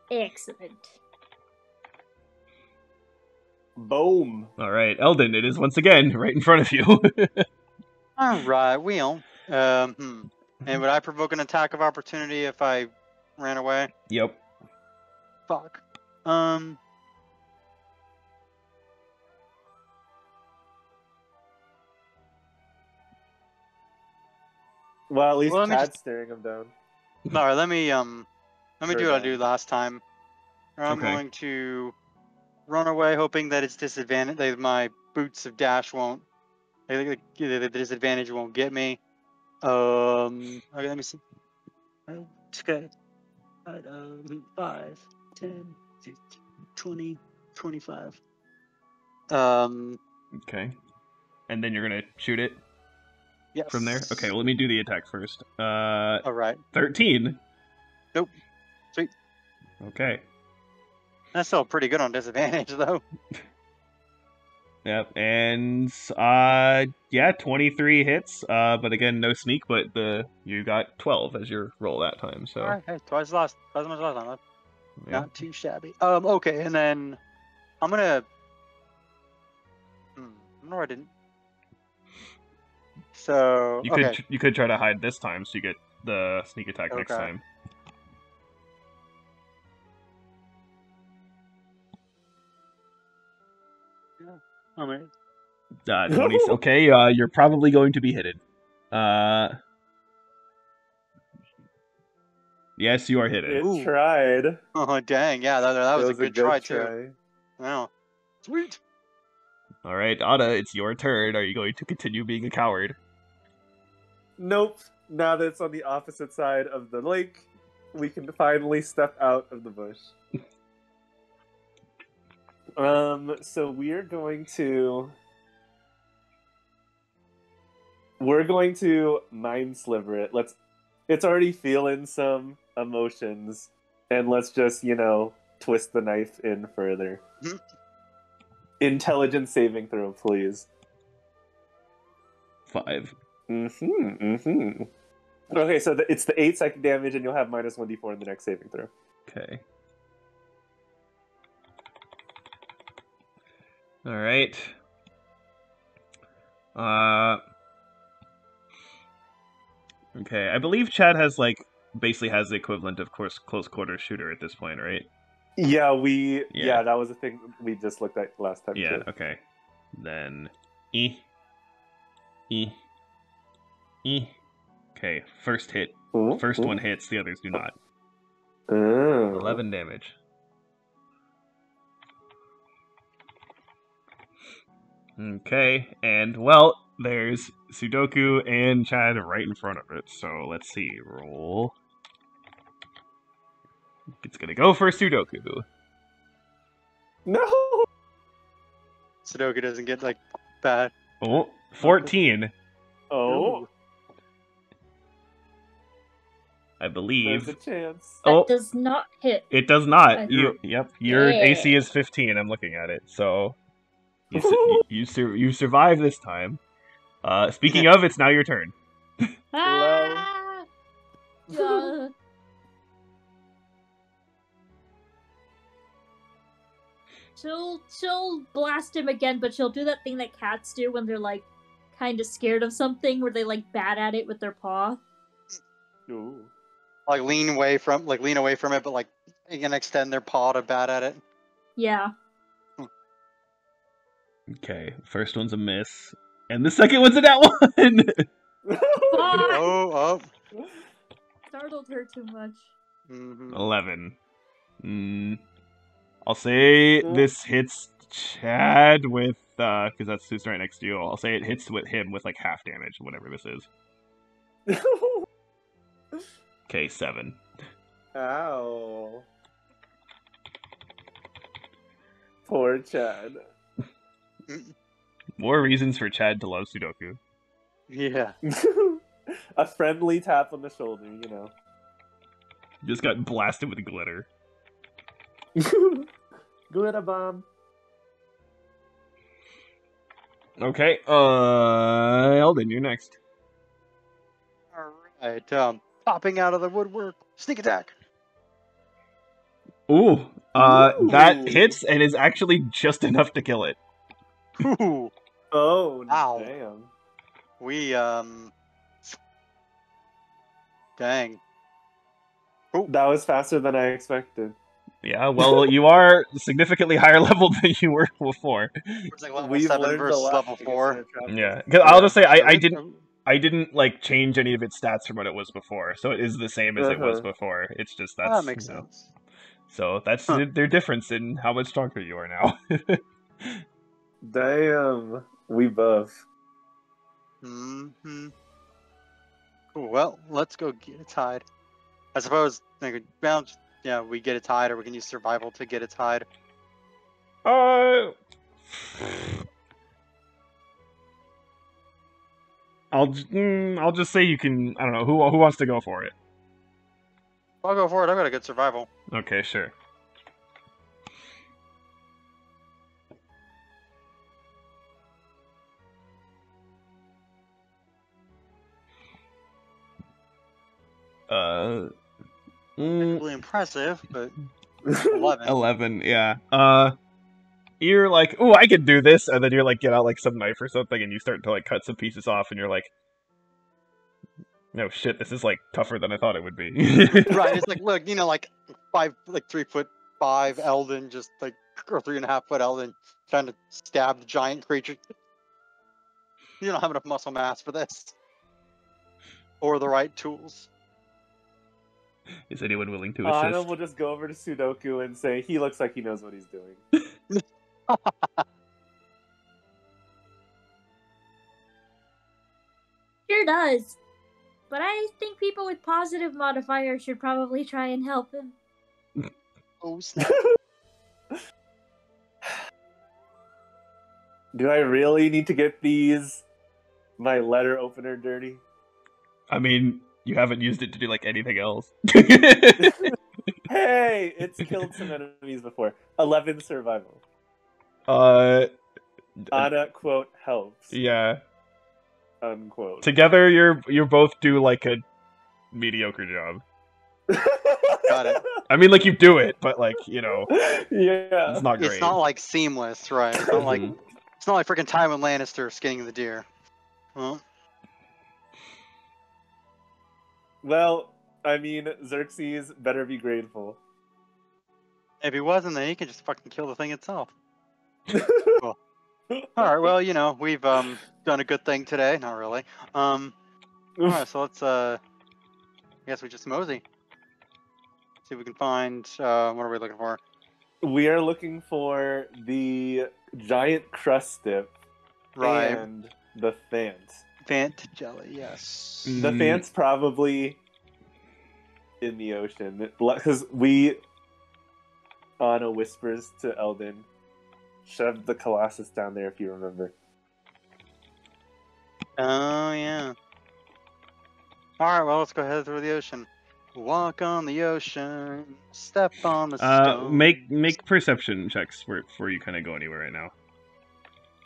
Excellent. Boom. All right, Eldon, it is once again right in front of you. All right, Wheel. And would I provoke an attack of opportunity if I ran away? Yep. Fuck. Well, at least Well, let me Chad's staring him down. All right, let me do Or what I down. did last time. I'm Okay. going to run away, hoping that it's disadvantage. That my boots of dash won't. The disadvantage won't get me. Okay, let me see. Okay. 5, 10, 15, 20, 25. Okay. And then you're gonna shoot it Yes. from there? Okay, well, let me do the attack first. All right. 13. Nope. Sweet. Okay. That's still pretty good on disadvantage, though. Yep, and yeah, 23 hits. But again, no sneak. But you got 12 as your roll that time. So All right. Hey, twice as much last time. yeah. Not too shabby. Okay, and then I'm gonna. No, I didn't. So You okay. could try to hide this time, so you get the sneak attack next Okay. time. I'm gonna 20. Okay, you're probably going to be hidden. Yes, you are hidden. It Ooh. tried. Oh dang! Yeah, that was, It a good try too. Wow. Sweet. All right, Ada, it's your turn. Are you going to continue being a coward? Nope. Now that it's on the opposite side of the lake, we can finally step out of the bush. So we're going to mind sliver it. It's already feeling some emotions, and let's just, twist the knife in further. Mhm. Intelligence saving throw, please. 5. Okay, so it's the 8 psychic damage, and you'll have minus 1d4 in the next saving throw. Okay. All right. Okay, I believe Chad basically has the equivalent of close quarter shooter at this point, right? Yeah, Yeah. that was a thing we just looked at last time. Yeah. too. Okay. Then E. Okay, first hit. Ooh, First ooh. one hits, the others do not. Oh. 11 damage. Okay, and well, there's Sudoku and Chad right in front of it. So let's see. Roll. It's gonna go for Sudoku. No. Sudoku doesn't get bad. Oh, 14. Oh, Ooh. I believe. there's a chance. That does not hit. It does not. I- Your Yeah. AC is 15. I'm looking at it. So you survive this time. Speaking of, it's now your turn. Ah! She'll blast him again, but she'll do that thing that cats do when they're kind of scared of something, where they bat at it with their paw. Ooh. Lean away from it, but you can extend their paw to bat at it. Yeah. Okay, first one's a miss. And the second one's a nat 1! Fuck! Oh, Startled her too much. Mm-hmm. 11. I'll say this hits Chad with, because that's who's right next to you. I'll say it hits with him with like half damage, whatever this is. Okay, 7. Ow. Poor Chad. More reasons for Chad to love Sudoku. Yeah. A friendly tap on the shoulder, you know. Just got blasted with glitter. Glitter bomb. Okay, Eldon, you're next. All right. Popping out of the woodwork. Sneak attack. Ooh, that Ooh. hits and is actually just enough to kill it. Ooh. Oh, Ow. damn. We Dang. That was faster than I expected. Yeah, well, you are significantly higher level than you were before. It's like level We've 7 learned a versus lot level against 4. Intertraptors. Yeah, because I'll just say Sure, I didn't like change any of its stats from what it was before, so it is the same as it was before. It's just that's that makes sense. So that's Huh. their difference in how much stronger you are now. Damn. We buff. Mm-hmm. Cool. Well, let's go get its hide. I suppose we get its hide, or we can use survival to get its hide. I'll just say you can. I don't know who wants to go for it. I'll go for it. I've got a good survival. Okay, sure. Really impressive, but 11. 11, yeah. You're like, oh, I can do this, and then you're like, get out like some knife or something, and you start to like cut some pieces off, and you're like, no shit, this is like tougher than I thought it would be. Right. It's like, look, like 3'5" Eldon, just like, or 3.5 foot Eldon, trying to stab the giant creature. You don't have enough muscle mass for this, or the right tools. Is anyone willing to Anna assist? will just go over to Sudoku and say, he looks like he knows what he's doing. Sure does. But I think people with positive modifiers should probably try and help him. Oh snap! Do I really need to get my letter opener dirty? I mean, you haven't used it to do like anything else. Hey, it's killed some enemies before. 11 survival. Anna, quote, helps. Yeah. Unquote. Together, you're both do like a mediocre job. Got it. I mean, like you do it, but like Yeah. it's not great. It's not like seamless, right? It's not like freaking Tywin Lannister skinning the deer. Well, Well, I mean, Xerxes better be grateful. if he wasn't, then he could just fucking kill the thing itself. Cool. All right. Well, we've done a good thing today. Not really. All right. So let's I guess we just mosey. See if we can find. What are we looking for? We are looking for the giant crust dip Right. and the Thant. Fant jelly. Yes. The Thant's probably in the ocean because Anna whispers to Eldon, "Shove the Colossus down there if you remember." Oh yeah. All right. Well, let's go head through the ocean. Walk on the ocean. Step on the stone. Make perception checks before you kind of go anywhere right now.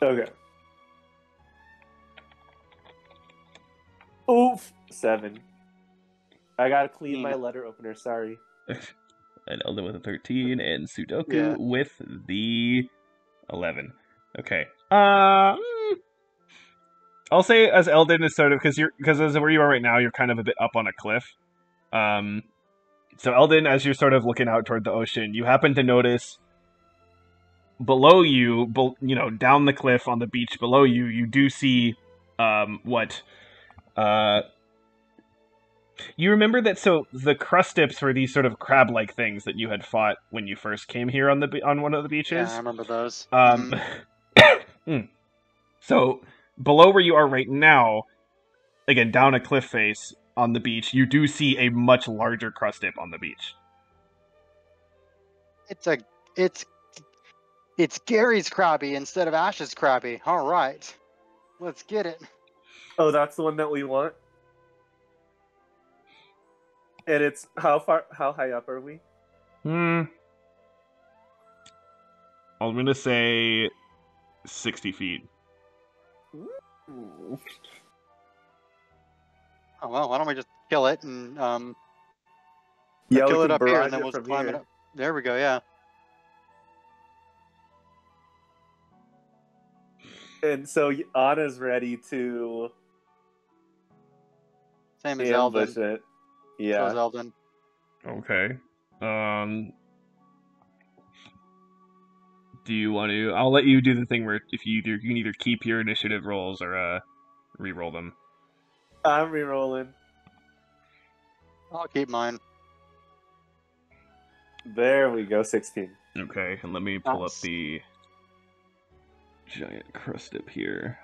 Okay. Oof. 7. I gotta clean my letter opener. Sorry. And Eldon with a 13, and Sudoku Yeah. with the 11. Okay. I'll say as Eldon is sort of because as where you are right now, you're kind of a bit up on a cliff. So Eldon, as you're sort of looking out toward the ocean, you happen to notice below you, down the cliff on the beach below you, you do see what you remember that. So the crustips were these sort of crab-like things that you had fought when you first came here on one of the beaches. Yeah, I remember those. So below where you are right now, again down a cliff face on the beach, you do see a much larger crustip on the beach. It's Gary's Krabby instead of Ash's Krabby. All right, let's get it. Oh, that's the one that we want. And it's how high up are we? I'm gonna say 60 feet. Ooh. Oh well, why don't we just kill it and Yeah, kill we it can up here, barrage and then it we'll from climb it here. up. There we go. Yeah. And so Anna's ready to Same as ambush Eldon. it. So Yeah. is Eldon. Okay. Do you want to? I'll let you do the thing where if you can either keep your initiative rolls or re-roll them. I'm re-rolling. I'll keep mine. There we go, 16. Okay, and let me pull up Nice. the giant crustip here.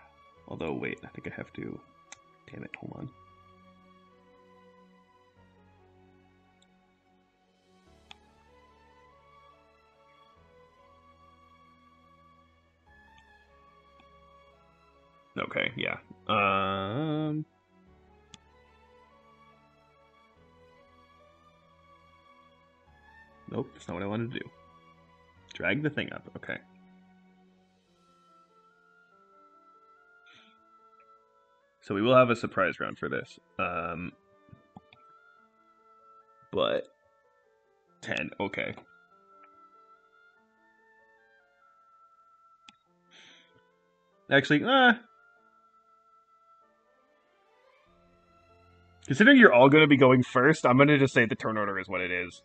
Although, wait, I think I have to. Damn it! Hold on. Okay, yeah. Nope, that's not what I wanted to do. Drag the thing up. Okay. So we will have a surprise round for this. But 10. Okay. Actually, considering you're all going to be going first, I'm going to just say the turn order is what it is.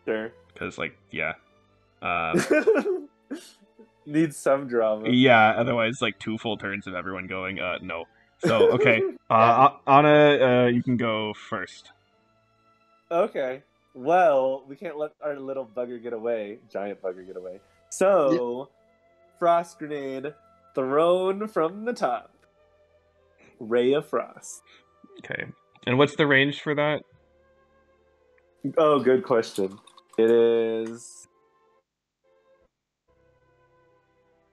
Sure. Because, yeah. Needs some drama. Yeah, otherwise, 2 full turns of everyone going, no. So, okay. Yeah. Anna, you can go first. Okay. Well, we can't let our little bugger get away. Giant bugger get away. So, frost grenade thrown from the top. Ray of frost. Okay. And what's the range for that? Oh, good question. It is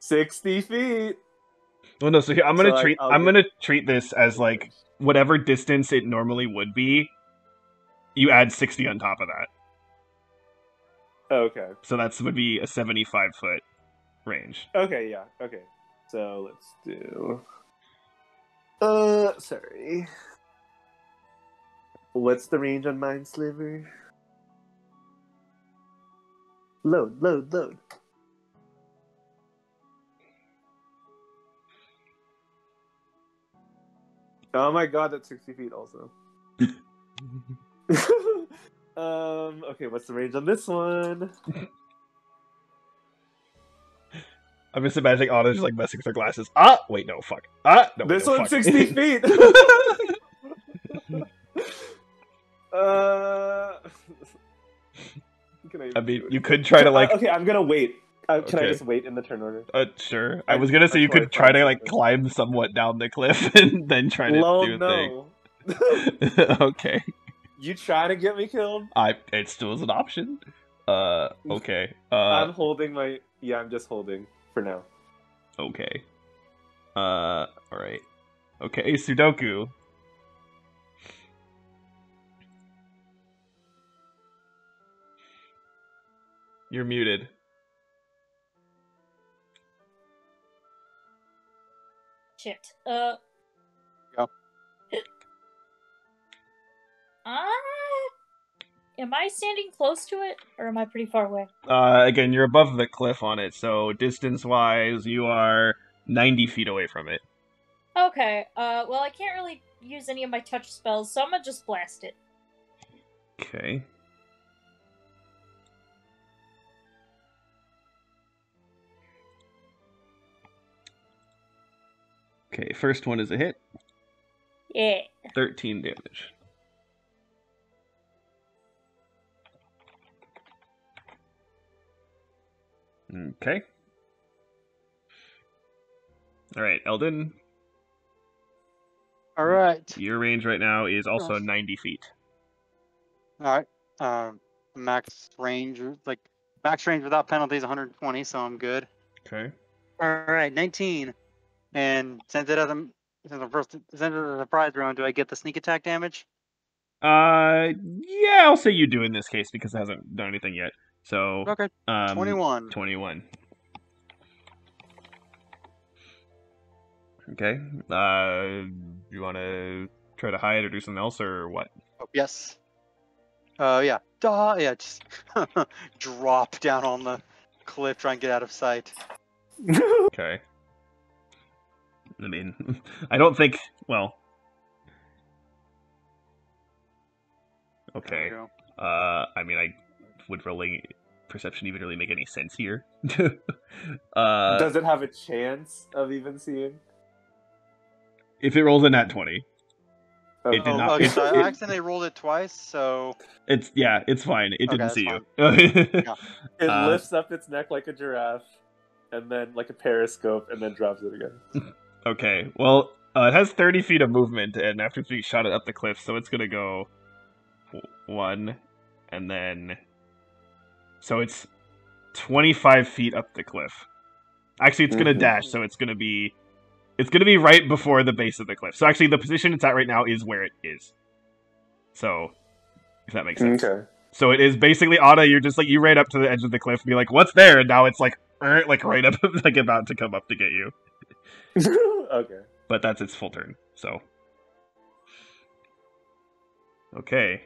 60 feet. Well, no. So here, I'm gonna So treat. I'll I'm get- gonna treat this as whatever distance it normally would be. You add 60 on top of that, Okay. so that would be a 75-foot range. Okay, yeah. Okay. So let's do. Sorry. What's the range on Mindsliver? Load. Oh my god, that's 60 feet also. Okay, what's the range on this one? I'm just imagining Anna just messing with her glasses. Ah, wait, no, fuck. Ah, no, This wait, no, one's fuck. 60 feet! I mean, you could try to okay, I'm gonna wait. Can I Okay. just wait in the turn order? Sure. I was gonna say you could try to climb somewhat down the cliff and then try to do a no. thing. Okay. You trying to get me killed? It still is an option. Okay. I'm holding my. Yeah, I'm just holding for now. Okay. Alright. Okay, Sudoku. You're muted. Shit. Go. Am I standing close to it, or am I pretty far away? Again, you're above the cliff on it, so distance-wise, you are 90 feet away from it. Okay. Well, I can't really use any of my touch spells, so I'm gonna just blast it. Okay. Okay, first one is a hit. Yeah. 13 damage. Okay. All right, Eldon. All right. Your range right now is also Yes. 90 feet. All right. Max range, max range without penalties, 120, so I'm good. Okay. All right, 19. And since it's a surprise round, do I get the sneak attack damage? Yeah, I'll say you do in this case because it hasn't done anything yet. So, Okay, 21. 21. Okay. You want to try to hide or do something else or what? Oh, yes. Yeah. Yeah, just drop down on the cliff, try and get out of sight. Okay. I mean, I don't think. Well. Okay. There we go. I mean, I would rolling perception even really make any sense here? Does it have a chance of even seeing? If it rolls a nat 20, Okay. It did not- Okay, it- so it- I accidentally rolled it twice, so it's fine. It Okay, didn't that's see fine. you. It lifts up its neck like a giraffe, and then like a periscope, and then drops it again. Okay, well, it has 30 feet of movement, and after being shot it up the cliff, so it's gonna go 1, and then so it's 25 feet up the cliff. Actually, it's gonna Mhm. dash, so it's gonna be right before the base of the cliff. So actually, the position it's at right now is where it is. So, if that makes sense. Okay. So it is basically Ada. You're just like you right up to the edge of the cliff, and be like, "What's there?" And now it's like right up, like about to come up to get you. Okay. But that's its full turn. So, okay,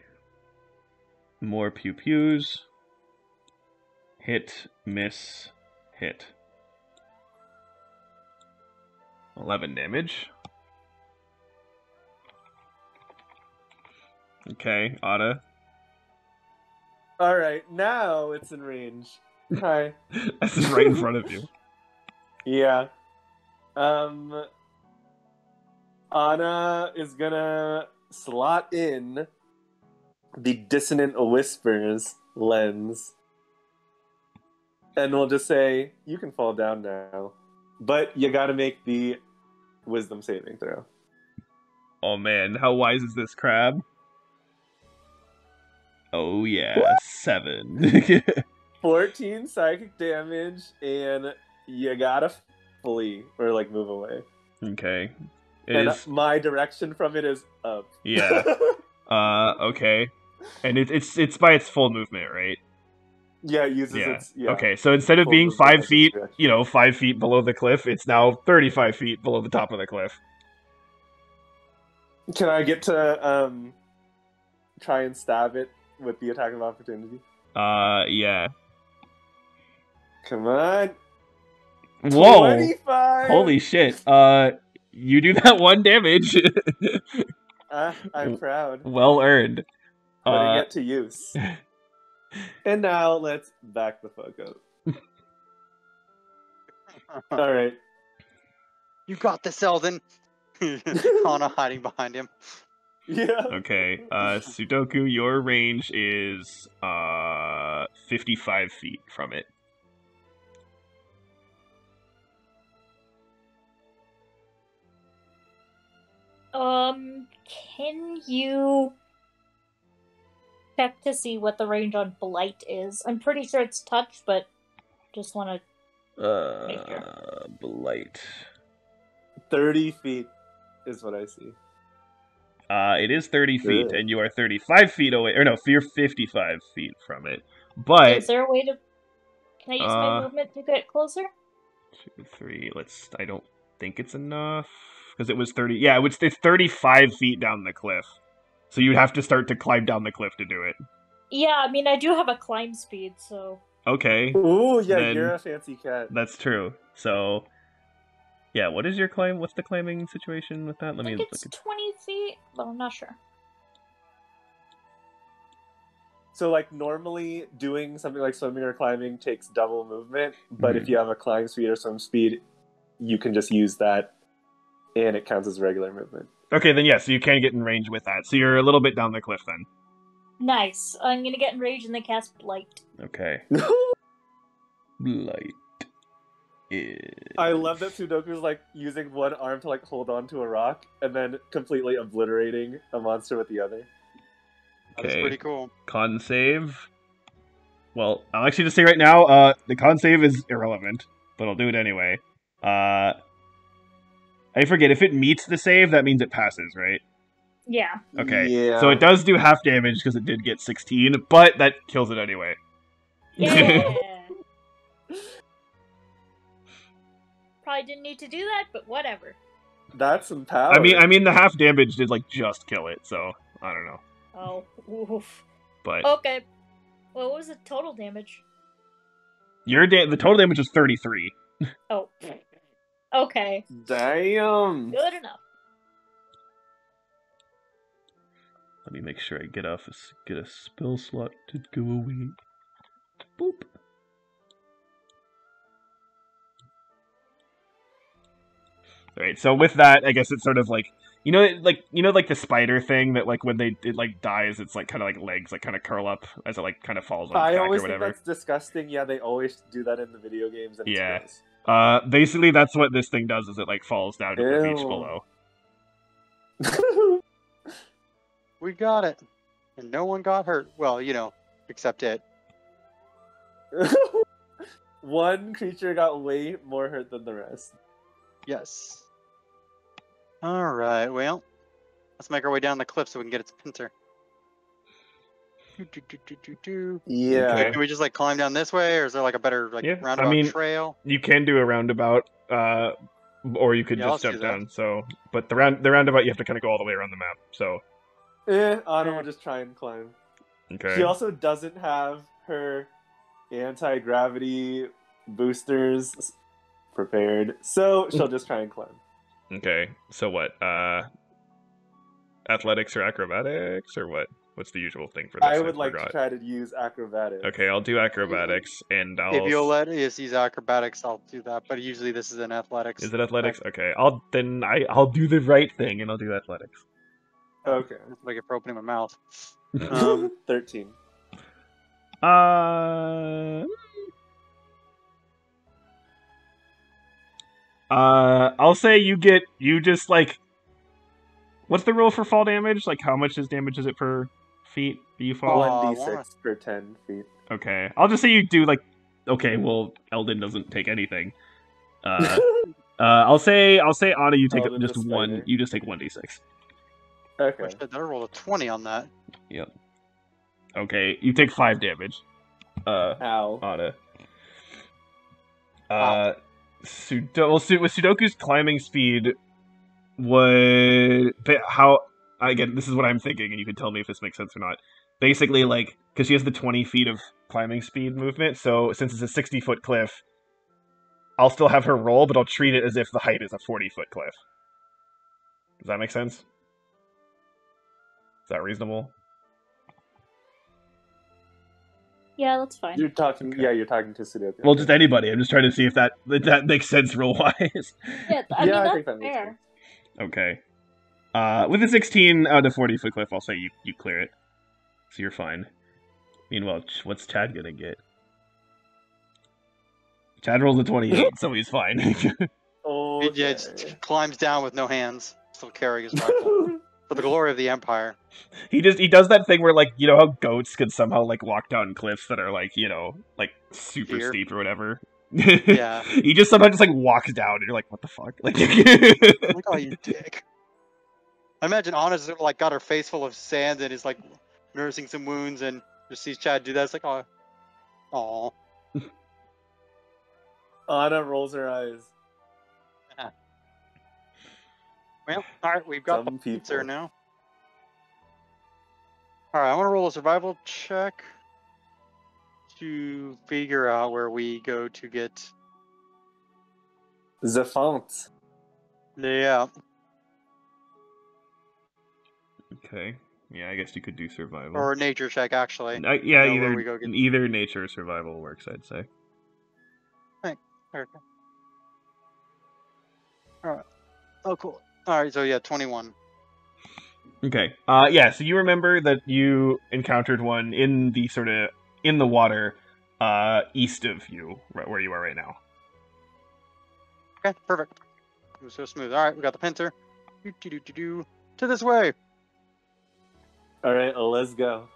more pew pews. Hit, miss, hit. 11 damage. Okay, Ada. All right. Now it's in range. Hi. This is right in front of you. Yeah. Anna is gonna slot in the Dissonant Whispers lens. And we'll just say, you can fall down now. But you gotta make the wisdom saving throw. Oh man, how wise is this crab? Oh yeah, 7. 14 psychic damage, and you gotta flee or like move away. Okay. It And is. my direction from it is up. Yeah. Okay. And it's by its full movement, right? Yeah, it uses Yeah. its Okay, so instead of full being movement 5 as its feet, reaction. 5 feet below the cliff, it's now 35 feet below the top of the cliff. Can I get to try and stab it with the attack of opportunity? Yeah. Come on. Whoa! 25! Holy shit. You do that 1 damage. I'm proud. Well earned. Putting it to use. And now let's back the fuck up. Alright. You got this, Eldon. Anna hiding behind him. Yeah. Okay, Sudoku, your range is 55 feet from it. Can you check to see what the range on Blight is? I'm pretty sure it's touch, but just want to make sure. Blight. 30 feet is what I see. It is 30 feet, Good. and you are 35 feet away. Or no, you're 55 feet from it. But Is there a way to... Can I use my movement to get closer? 2, 3. I don't think it's enough because it was 30. Yeah, it's 35 feet down the cliff, so you'd have to start to climb down the cliff to do it. Yeah, I mean, I do have a climb speed, so... Okay, Ooh, yeah, Then- you're a fancy cat. that's true. So, yeah, what is your climb? What's the climbing situation with that? I Let me think look it's at. 20 feet, but I'm not sure. So, like, normally doing something like swimming or climbing takes double movement, but Mhm. if you have a climb speed or swim speed, you can just use that And it counts as regular movement. Okay, then yes, you can get in range with that. So you're a little bit down the cliff then. Nice. I'm gonna get enraged and then cast Blight. Okay. Blight. I love that Sudoku's like using one arm to like hold on to a rock and then completely obliterating a monster with the other. That's Okay. pretty cool. Con save. Well, I'll actually just say right now, the con save is irrelevant, but I'll do it anyway. I forget, if it meets the save, that means it passes, right? Yeah. Okay. Yeah. So it does do half damage because it did get 16, but that kills it anyway. Yeah. Probably didn't need to do that, but whatever. That's some power. I mean, the half damage did like just kill it, so I don't know. Oh, oof. But Okay. Well, what was the total damage? the total damage was 33. Oh. Okay. Damn. Good enough. Let me make sure I get a spell slot to go away. Boop. All right. So with that, I guess it's sort of like like the spider thing that like when it like dies, it's like kind of like legs like kind of curl up as it like kind of falls on its I back always or think whatever. that's disgusting. Yeah, they always do that in the video games. And Yeah. It's gross. Basically that's what this thing does is it like falls down to the beach Ew. below. We got it. And no one got hurt. Well, except it. One creature got way more hurt than the rest. Yes. Alright, well. Let's make our way down the cliff so we can get its pincer. Yeah. Okay. Can we just climb down this way, or is there a better Yeah, I roundabout mean, trail? You can do a roundabout, or you could Yeah, just let's jump do that. down. So, but the roundabout you have to kind of go all the way around the map. So, Anna will just try and climb. okay. She also doesn't have her anti-gravity boosters prepared, so she'll just try and climb. Okay. So what? Athletics or acrobatics or what? What's the usual thing for this? I would like to forgot. try to use acrobatics. Okay, I'll do acrobatics, and I'll. If you'll let us use acrobatics, I'll do that. But usually this is in athletics. Is it athletics? Okay, I'll do the right thing, and I'll do athletics. Okay. Like it for opening my mouth. 13. I'll say you just like. What's the rule for fall damage? Like, how much damage is it per feet that you fall? 1d6 per 10 feet. Okay, I'll just say you do like. Okay, well, Eldon doesn't take anything. I'll say Anna, you take Eldon just the one. spider. You just take 1d6. Okay. Wish I rolled a 20 on that. Yep. Okay, you take 5 damage. Ow. Anna. Wow. With Sudoku's climbing speed, again, this is what I'm thinking, and you can tell me if this makes sense or not. Basically, like, because she has the 20 feet of climbing speed movement, so since it's a 60-foot cliff, I'll still have her roll, but I'll treat it as if the height is a 40-foot cliff. Does that make sense? Is that reasonable? Yeah, that's fine. You're talking. Okay. Yeah, you're talking to Sudoku. Well, just anybody. I'm just trying to see if that makes sense rule-wise. Yeah, I Yeah, mean, I that's think that makes fair. sense. Okay. With a 16 out of 40-foot cliff, I'll say you clear it. So you're fine. Meanwhile, what's Chad gonna get? Chad rolls a 28, so he's fine. Oh, He just climbs down with no hands, still carrying his rifle. For the glory of the Empire. He does that thing where, like, you know how goats could somehow, like, walk down cliffs that are, like, like, super Here. steep or whatever? Yeah. He just somehow just, like, walks down, and you're like, what the fuck? Like, Look, oh, you dick. I imagine Anna's, got her face full of sand and is, nursing some wounds and just sees Chad do that. It's like, oh. Aw. Anna rolls her eyes. Well, alright, we've got Some the pincer people. now. Alright, I want to roll a survival check to figure out where we go to get. The font. Yeah. Okay. Yeah, I guess you could do survival. Or a nature check, actually. Yeah, know where we go get- either nature or survival works, I'd say. Okay. Alright. Oh, cool. All right, so yeah, 21. Okay. Yeah. So you remember that you encountered one in the sort of in the water, east of you, right where you are right now. Okay, perfect. It was so smooth. All right, we got the pincer. Do to this way. All right, let's go.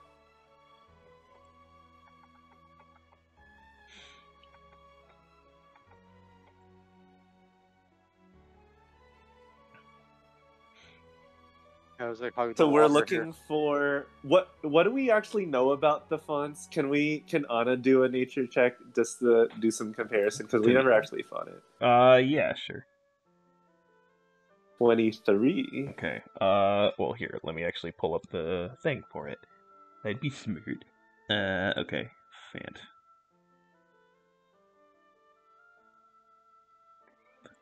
I was like, how the So we're water looking here. for what do we actually know about the fonts? Can Anna do a nature check just to do some comparison because we never actually fought it. Yeah, sure. 23. Okay. Well, here, let me actually pull up the thing for it. That'd be smooth. Okay. Fant.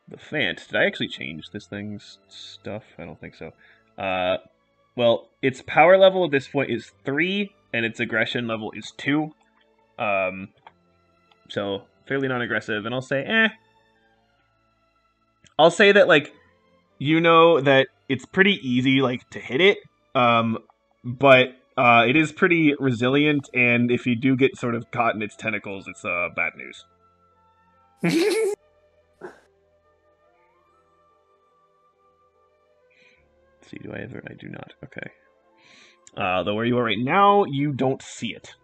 The Fant. Did I actually change this thing's stuff? I don't think so. Well, its power level at this point is 3, and its aggression level is 2. So fairly non-aggressive, and I'll say, I'll say that, like, you know that it's pretty easy, like, to hit it, but it is pretty resilient, and if you do get sort of caught in its tentacles, it's bad news. Let's see, do I ever? I do not. Okay. Though where you are right now, you don't see it.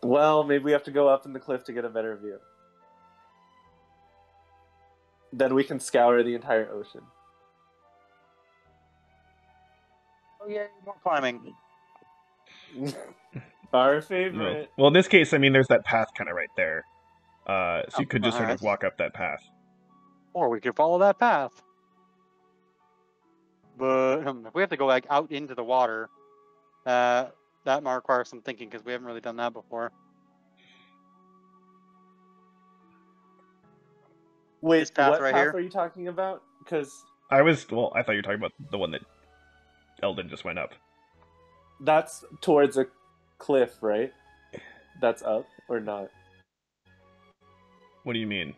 Well, maybe we have to go up in the cliff to get a better view. Then we can scour the entire ocean. Oh yeah, more climbing. Our favorite. Well, in this case, I mean, there's that path kind of right there. So you could just sort of walk up that path. Or we could follow that path. But if we have to go like out into the water, that might require some thinking because we haven't really done that before. Wait, This path what right path here? are you talking about? Because I thought you were talking about the one that Eldon just went up. that's towards a cliff, right? That's up or not? What do you mean?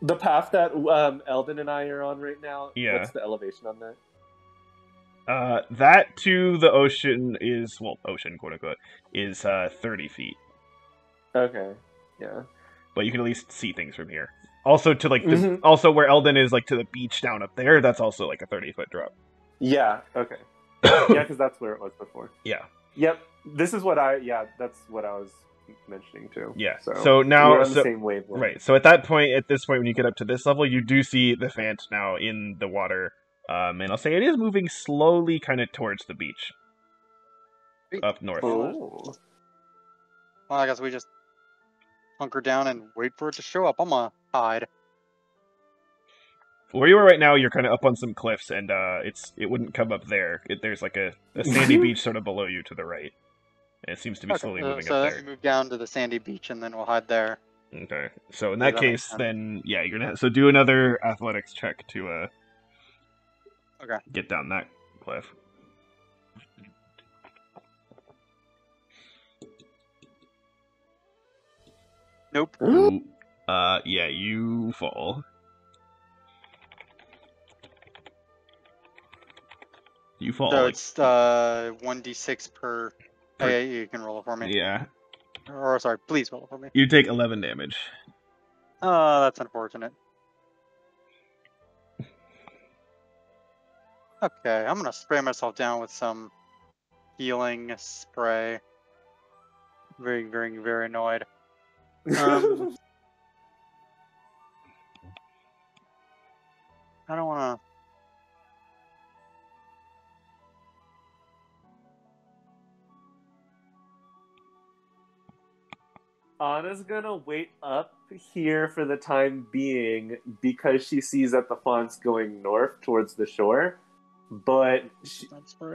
The path that Eldon and I are on right now. Yeah. What's the elevation on that? That to the ocean is, well, ocean, quote unquote, is 30 feet. Okay. Yeah. But you can at least see things from here. Also to like the also where Eldon is, like to the beach down up there, that's also like a 30-foot drop. Yeah. Okay. Yeah, because that's where it was before. Yeah. Yep. This is what that's what I was mentioning too. Yeah. So now we're on the same wavelength. Right. So at this point, when you get up to this level, you do see the Fant now in the water. And I'll say it is moving slowly, kind of towards the beach, up north. Oh. Well, I guess we just hunker down and wait for it to show up. I'm gonna hide. Where you are right now, you're kind of up on some cliffs, and it wouldn't come up there. There's like a sandy beach sort of below you to the right. And it seems to be slowly moving so up there. move down to the sandy beach and then we'll hide there. Okay. So in that that case, makes sense. then yeah, you're gonna do another athletics check to Okay. get down that cliff. Nope. Ooh. Yeah, you fall. You fall. So like, it's 1d6 per. Yeah, you can roll it for me. yeah. Or sorry, please roll it for me. You take 11 damage. Oh, that's unfortunate. Okay, I'm gonna spray myself down with some healing spray. Very, very, very annoyed. I don't wanna. Anna's gonna wait up here for the time being because she sees that the font's going north towards the shore. But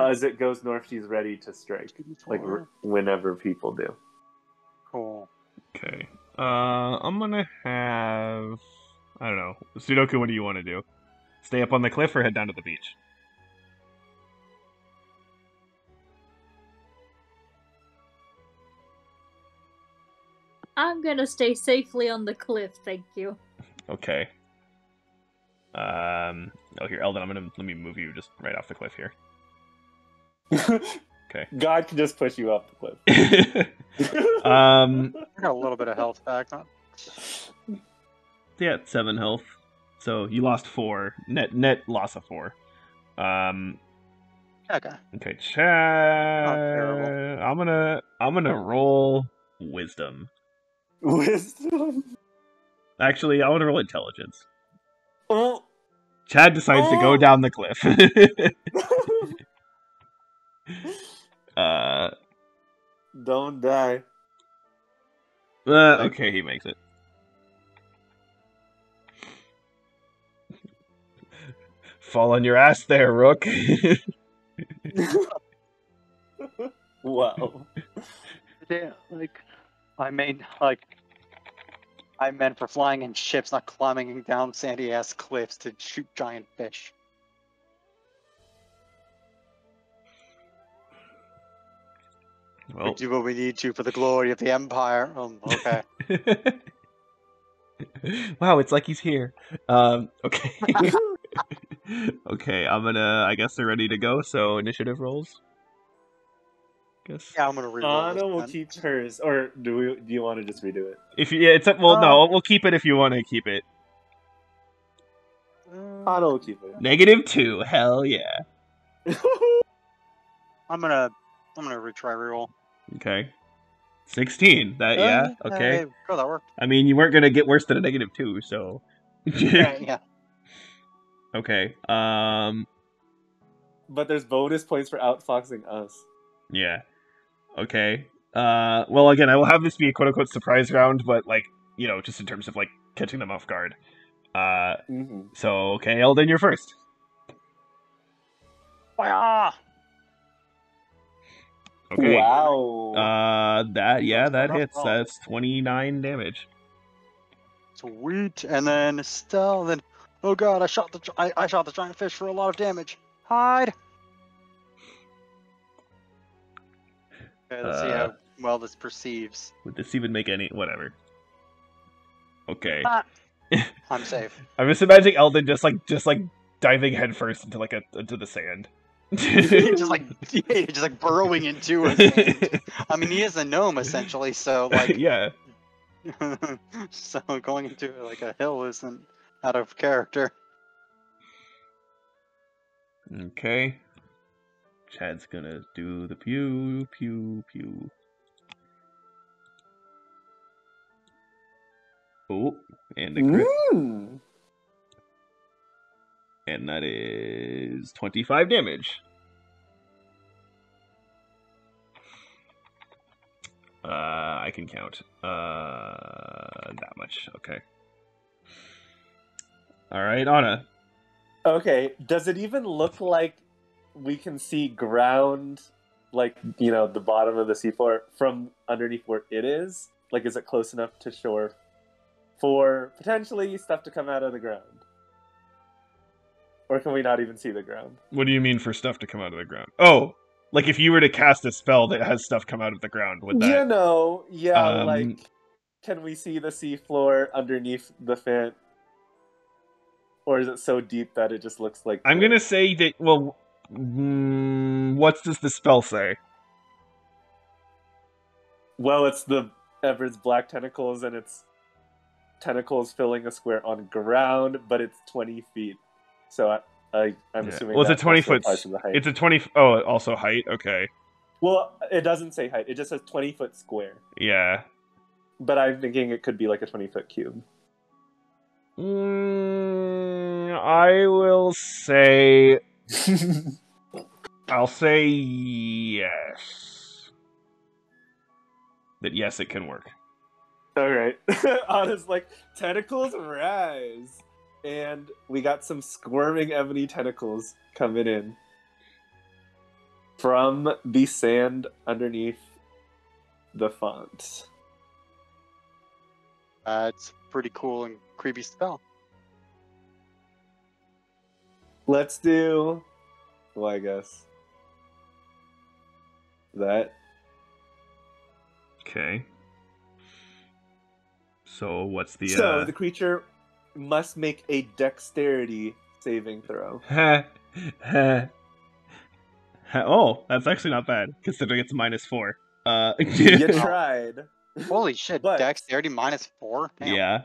as it goes north, she's ready to strike, like whenever people do. Cool. Okay. I'm gonna have. I don't know. Sudoku, what do you want to do? Stay up on the cliff or head down to the beach? I'm gonna stay safely on the cliff, thank you. Okay. Oh, here, Eldon, let me move you just right off the cliff here. Okay. God can just push you off the cliff. I got a little bit of health back. Not... Yeah, 7 health. So you lost 4. Net loss of 4. Okay. Okay, Not Chad. terrible. I'm gonna roll wisdom. Wisdom. Actually, I want to roll intelligence. Oh. Chad decides to go down the cliff. Don't die. Okay, he makes it. Fall on your ass there, Rook. Wow. Yeah, I meant for flying in ships, not climbing down sandy ass cliffs to shoot giant fish. Well, We do what we need to for the glory of the Empire. Okay. wow, it's like he's here. Okay. Okay, I guess they're ready to go, so initiative rolls. Guess. Yeah, I'm gonna reroll Anna will this. keep hers, or do you want to just redo it? If you, yeah, it's no, we'll keep it if you want to keep it. Anna will keep it. -2, hell yeah. I'm gonna retry reroll. Okay. 16. Yeah, okay. Hey, oh, that worked. I mean, you weren't gonna get worse than a -2, so. Yeah. Okay. But there's bonus points for outfoxing us. Yeah. Okay. Well, again, I will have this be a quote-unquote surprise round, but, like, you know, just in terms of, like, catching them off guard. So, okay, Eldon, you're first. Fire! Okay. Wow. That Not hits. wrong. That's 29 damage. Sweet. And then Stell, then oh god, I shot the giant fish for a lot of damage. Hide. Okay, let's see how well this perceives. Would this even make any... Whatever. Okay. I'm safe. I'm just imagining Eldon just like diving headfirst into into the sand. just like burrowing into it. I mean, he is a gnome essentially, so like yeah. so going into like a hill isn't out of character. Okay. Chad's gonna do the pew, pew, pew. Oh, and a crit. And that is 25 damage. I can count. That much. Okay. Alright, Anna. Okay, does it even look like we can see ground, like, you know, the bottom of the seafloor from underneath where it is? Like, is it close enough to shore for potentially stuff to come out of the ground? Or can we not even see the ground? What do you mean for stuff to come out of the ground? Oh, like if you were to cast a spell that has stuff come out of the ground, would that... You know, yeah, like, can we see the seafloor underneath the fan? Or is it so deep that it just looks like... I'm gonna say that, well, what does the spell say? Well, it's the Everett's black tentacles, and it's tentacles filling a square on ground, but it's 20 feet. So I'm assuming well, it's a 20 foot. The height. It's a 20. Oh, also height. Okay. Well, it doesn't say height. It just says 20-foot square. Yeah. But I'm thinking it could be like a 20-foot cube. I will say. I'll say yes. That yes, it can work. All right. Anna's like, tentacles rise. And we got some squirming ebony tentacles coming in from the sand underneath the font. It's a pretty cool and creepy spell. Let's do, well, I guess that. Okay. So what's the So the creature must make a dexterity saving throw. Oh, that's actually not bad considering it's -4. You tried. Holy shit, But- dexterity -4? Damn. Yeah.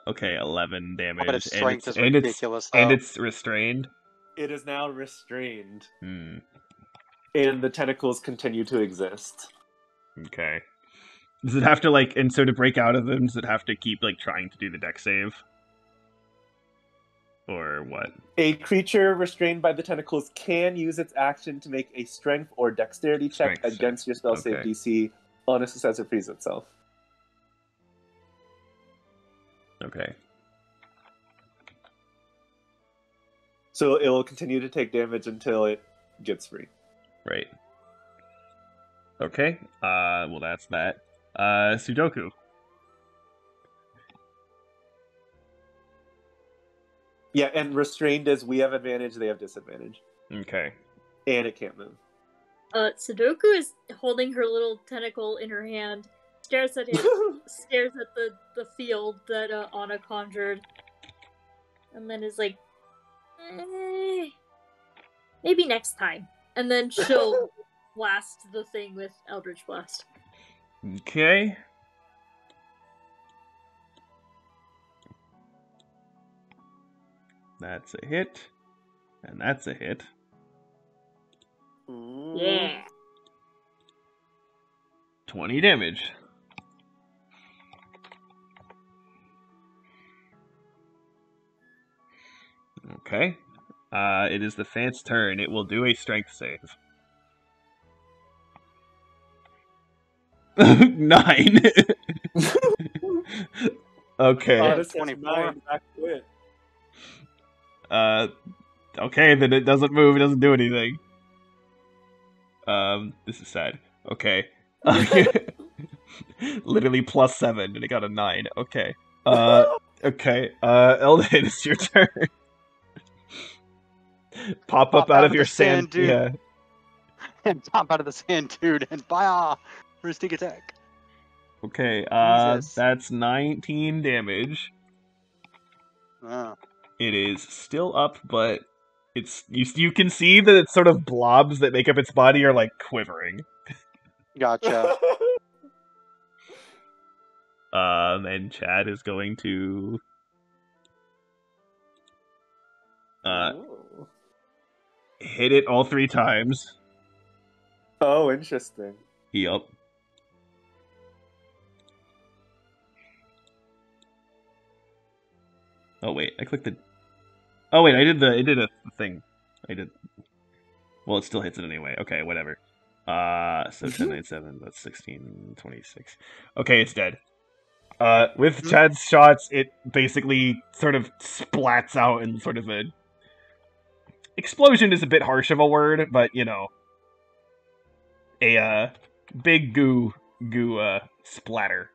Okay, 11 damage. But its strength is and ridiculous, and though. it's restrained. It is now restrained, Hmm. and the tentacles continue to exist. Okay. Does it have to and so to break out of them, does it have to keep trying to do the deck save? Or what? A creature restrained by the tentacles can use its action to make a strength or dexterity check Strength against save. your spell save Okay. DC on a success it frees itself. Okay. So it will continue to take damage until it gets free. Right. Okay. Well that's that. Sudoku. Yeah, and restrained is we have advantage, they have disadvantage. Okay. And it can't move. Sudoku is holding her little tentacle in her hand, stares at stares at the field that Anna conjured, and then is like, maybe next time. And then she'll blast the thing with Eldritch Blast. Okay. That's a hit. And that's a hit. Yeah. 20 damage. Okay. It is the Fant's turn. It will do a strength save. 9. Okay. Honest 24. 9, back to it. Okay, then it doesn't move, it doesn't do anything. This is sad. Okay. Literally +7, and it got a 9. Okay. Okay. Eldon, it's your turn. Pop up out of your sand, dude. yeah. And pop out of the sand, dude, and fire for a sneak attack. Okay, Jesus. that's 19 damage. Oh. It is still up, but it's you can see that it's sort of blobs that make up its body are quivering. Gotcha. And Chad is going to Ooh. hit it all 3 times. Oh, interesting. Yup. Oh wait, I clicked the. Oh wait, I did a thing. I did. Well, it still hits it anyway. Okay, whatever. So 10, 9, 7, that's 16, 26. Okay, it's dead. With Chad's shots, it basically sort of splats out in sort of a. Explosion is a bit harsh of a word, but a big goo splatter.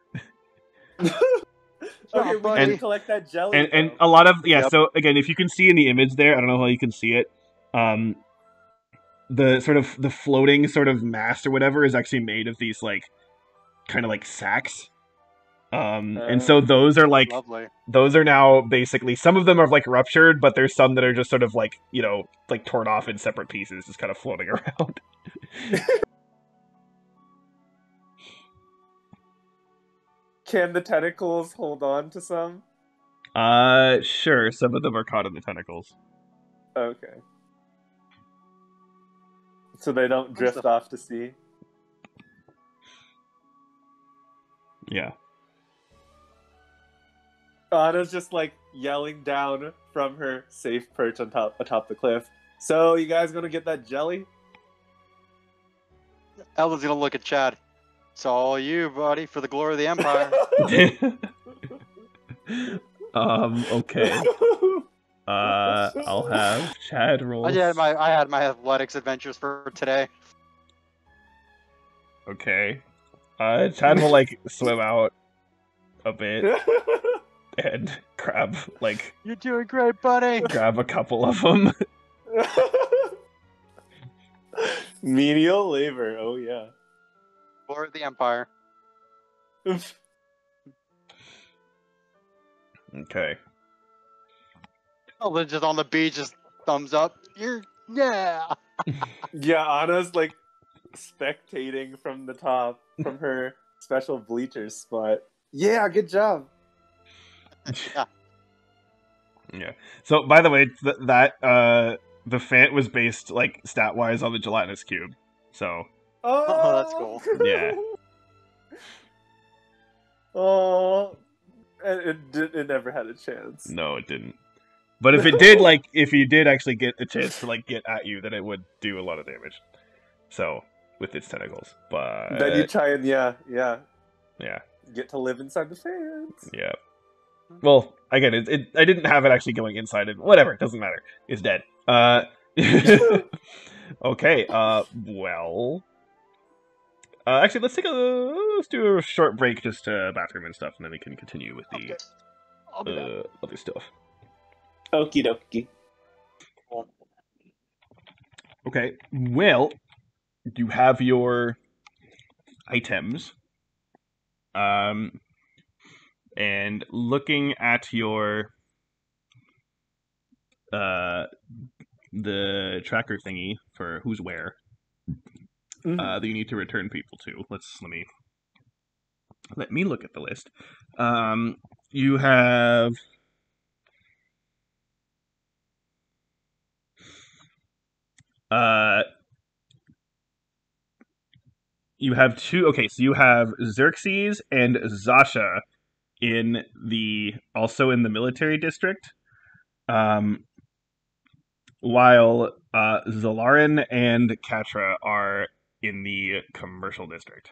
Okay, we buddy. need to collect that jelly. And though. a lot of Yep. So again, if you can see in the image there, I don't know how you can see it. The sort of the floating sort of mass or whatever is actually made of these kind of sacks. And so those are Lovely. those are now basically, some of them are ruptured, but there's some that are just sort of torn off in separate pieces, just kind of floating around. Can the tentacles hold on to some? Sure. Some of them are caught in the tentacles. Okay. So they don't drift off to sea? Yeah. Anna's just yelling down from her safe perch atop the cliff. So you guys gonna get that jelly? Eldon's gonna look at Chad. It's all you, buddy, for the glory of the Empire. Okay. I'll have Chad roll. I had my athletics adventures for today. Okay. Chad will swim out a bit and grab You're doing great, buddy. grab a couple of them. Menial labor, oh yeah. Glory of the Empire. Okay. Oh, they're just on the beach, just thumbs up. Yeah. Yeah, Anna's like spectating from the top from her special bleachers spot. Yeah, good job. Yeah. Yeah. So, by the way, the Fant was based like stat wise on the gelatinous cube. So, Oh, that's cool. yeah. Oh, it never had a chance. No, it didn't. But if it did, like, if you did actually get a chance to like get at you, then it would do a lot of damage. So, with its tentacles, but Then you try and yeah, get to live inside the fans. yeah. Well, again, I didn't have it actually going inside it. Whatever, it doesn't matter. It's dead. Okay. Well. Actually, let's do a short break, just bathroom and stuff, and then we can continue with Okay. I'll be back. the other stuff. Okie dokie. Okay. Well, you have your items. And looking at your the tracker thingy for who's where, that you need to return people to. Let me look at the list. You have you have two. Okay, so you have Xerxes and Zasha also in the military district, while Zalarin and Katra are in the commercial district.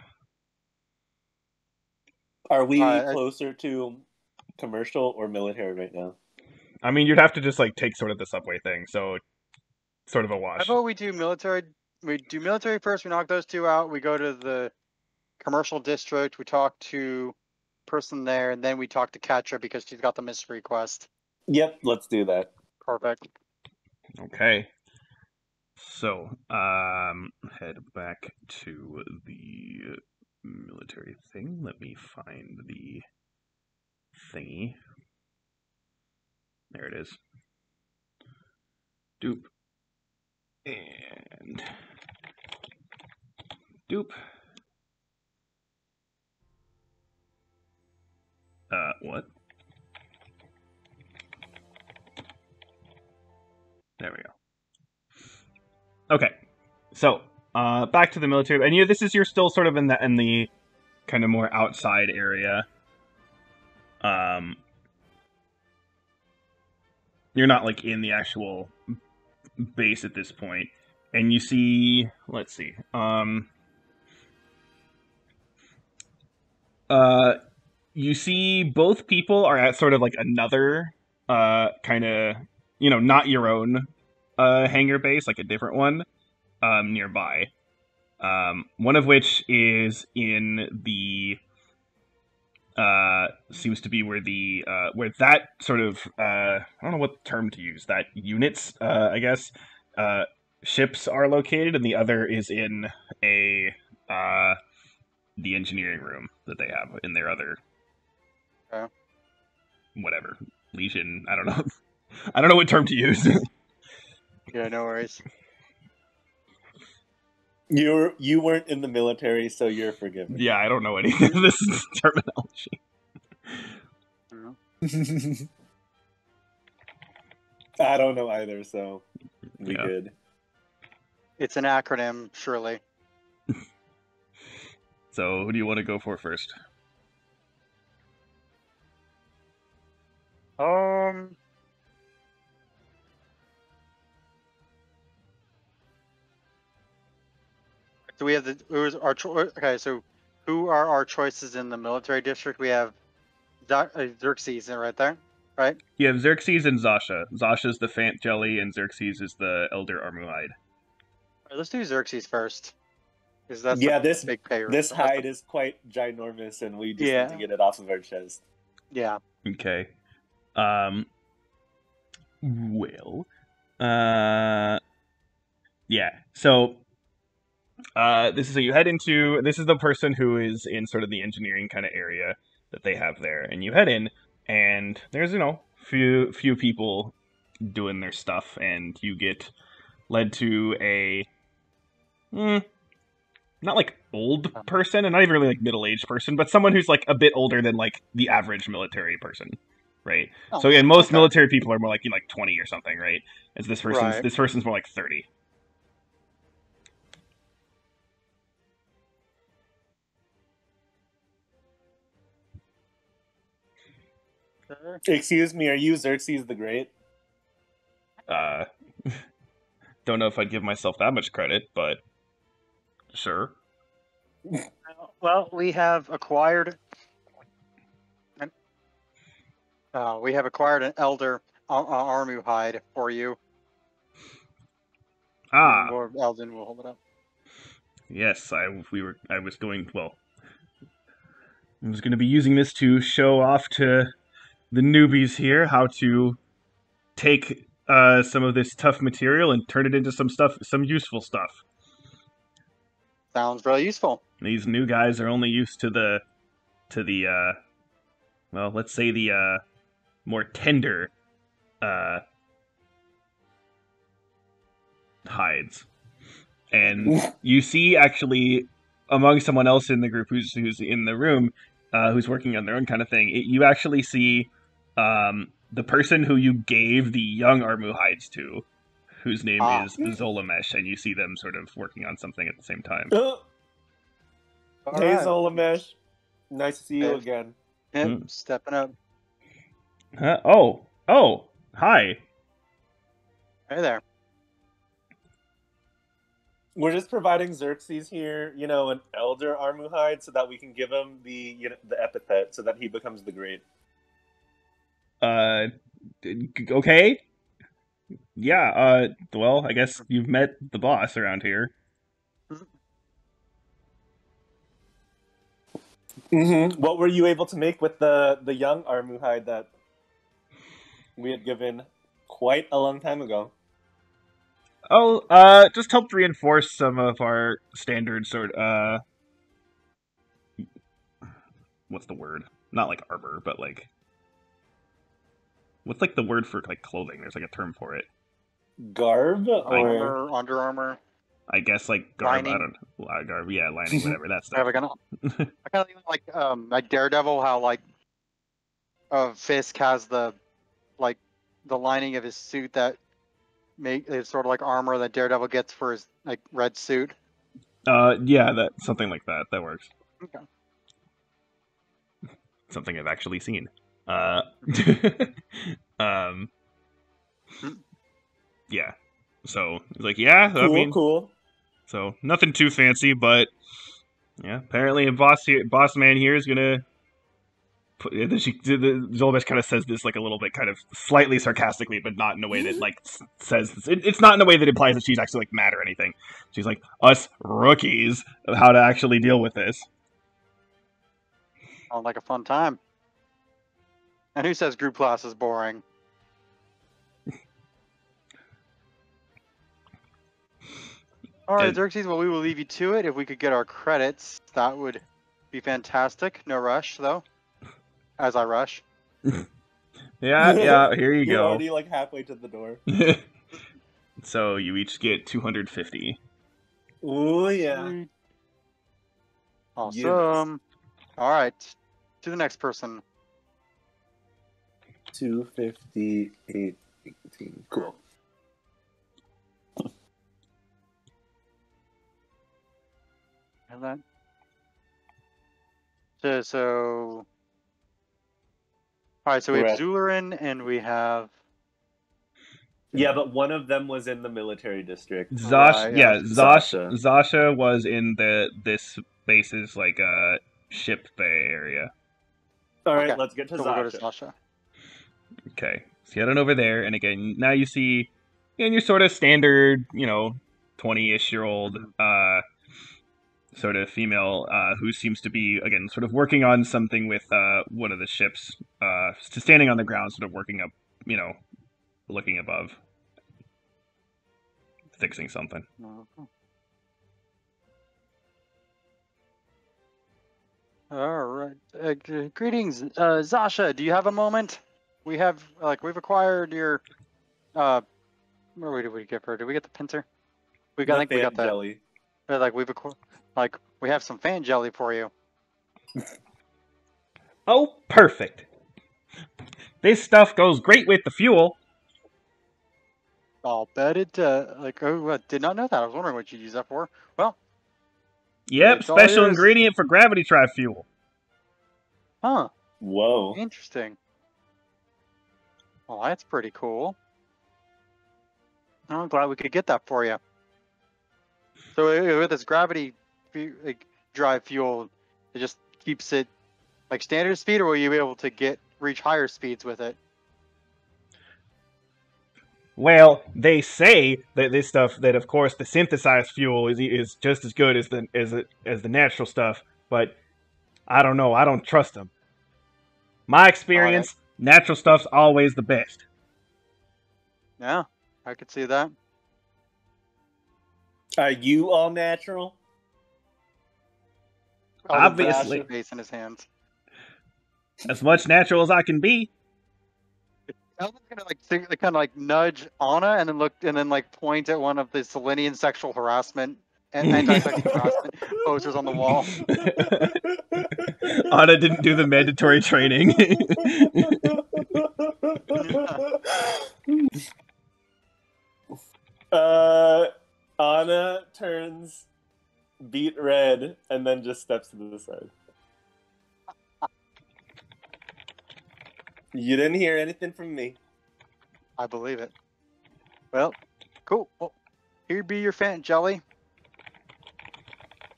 Are we closer to commercial or military right now? I mean, you'd have to just like take sort of the subway thing, so sort of a wash. How about we do military? We do military first. We knock those two out. We go to the commercial district. We talk to person there, and then we talk to Katra because she's got the mystery quest. Yep, let's do that. Perfect. Okay. So, head back to the military thing. Let me find the thingy. There it is. Doop. And doop. What? There we go. Okay. So, back to the military, and this is you're still sort of in the kind of more outside area. You're not like in the actual base at this point, and you see, let's see, you see both people are at sort of like another kind of not your own hangar base, like a different one nearby. One of which is in the seems to be where the where that sort of I don't know what term to use, that units I guess ships are located, and the other is in a the engineering room that they have in their other whatever legion. I don't know. I don't know what term to use. Yeah, no worries. You weren't in the military, so you're forgiven. Yeah, I don't know any of this terminology. I don't know either, so we good. It's an acronym, surely. So, who do you want to go for first? So we have okay, so who are our choices in the military district? We have Xerxes right there, right? You have Xerxes and Zasha. Zasha's the Fant Jelly, and Xerxes is the Elder Armuhide. Right, let's do Xerxes first. That's this big pay. This hide is quite ginormous, and we just need to get it off of our chest. Yeah. Okay. Well. Yeah. So. This is you head into. This is the person who is in sort of the engineering kind of area that they have there, and you head in, and there's few people doing their stuff, and you get led to a not like old person, and not even really like middle-aged person, but someone who's like a bit older than like the average military person, right? Oh, So again, most okay. military people are more like 20 or something, right? As this Right. person's more like 30. Excuse me, are you Xerxes the Great? Uh, don't know if I'd give myself that much credit, but sure. Well, we have acquired an elder Armu hide for you. Ah, Or Eldon will hold it up. yes, I was going to be using this to show off to the newbies here how to take some of this tough material and turn it into some useful stuff. Sounds really useful. These new guys are only used to the well, let's say the more tender hides. And you see actually among someone else in the group who's in the room, who's working on their own kind of thing, you actually see the person who you gave the young Armu hides to, whose name is Zolamesh, and you see them sort of working on something at the same time. Hey, Zolamesh. Nice to see you again. Stepping up. Oh, hi. Hey there. We're just providing Xerxes here, an elder Armu hide, so that we can give him the epithet, so that he becomes the Great. Okay. Yeah, well, I guess you've met the boss around here. Mm-hmm. What were you able to make with the young Armu hide that we had given quite a long time ago? Oh, just helped reinforce some of our standard what's the word? Not like armor, but like, what's like the word for like clothing? There's like a term for it. Garb or Armor, Under Armour. I guess like garb. Lining. I don't know. Garb, yeah, lining, whatever. That stuff. I kind of like Daredevil, how like Fisk has the lining of his suit that is sort of like armor that Daredevil gets for his like red suit. Yeah, that something like that. That works. Okay. Something I've actually seen. Yeah. So he's like, yeah, cool, I mean, cool. So nothing too fancy, but yeah, apparently a boss man here is gonna. Zolbesh kind of says this like a little bit, kind of slightly sarcastically, but not in a way that like says it's not in a way that implies that she's actually like mad or anything. She's like, us rookies of how to actually deal with this. Sounds like a fun time. And who says group class is boring? All right, Xerxes, well, we will leave you to it. If we could get our credits, that would be fantastic. No rush, though. As I rush. Yeah, here you You're go. already like halfway to the door. So you each get 250. Oh, yeah. Awesome. All right, to the next person. 258, 18. Cool. And that. So. All right, so we have Zularin and we have. Yeah, but one of them was in the military district. Zasha was in this base's like ship bay area. All right, let's get to Zasha. We'll go to Zasha. Okay, so you head on over there, and again, now you see, and your sort of standard, 20-ish-year-old sort of female who seems to be again sort of working on something with one of the ships, standing on the ground, sort of working up, looking above, fixing something. All right. Greetings, Zasha. Do you have a moment? We've acquired your where did we get her? Did we get the pincer? I The think we got fan the jelly. we have some fan jelly for you. Oh, perfect. This stuff goes great with the fuel. I'll bet it. Did not know that. I was wondering what you'd use that for. Well, Yep, it's all special yours. ingredient for gravity drive fuel. Huh. Whoa. Interesting. Well, that's pretty cool. I'm glad we could get that for you. So with this gravity drive fuel, it just keeps it like standard speed, or will you be able to reach higher speeds with it? Well, they say that this stuff, that of course the synthesized fuel is just as good as the natural stuff, but I don't know. I don't trust them. My experience, natural stuff's always the best. Yeah, I could see that. Are you all natural? Obviously. Face in his hands. As much natural as I can be. Elvin's gonna kind of nudge Anna and then point at one of the Selenian sexual harassment and anti-sexual harassment posters on the wall. Anna didn't do the mandatory training. Anna turns beet red and then just steps to the side. You didn't hear anything from me. I believe it. Well, cool. Well, here be your fan jelly.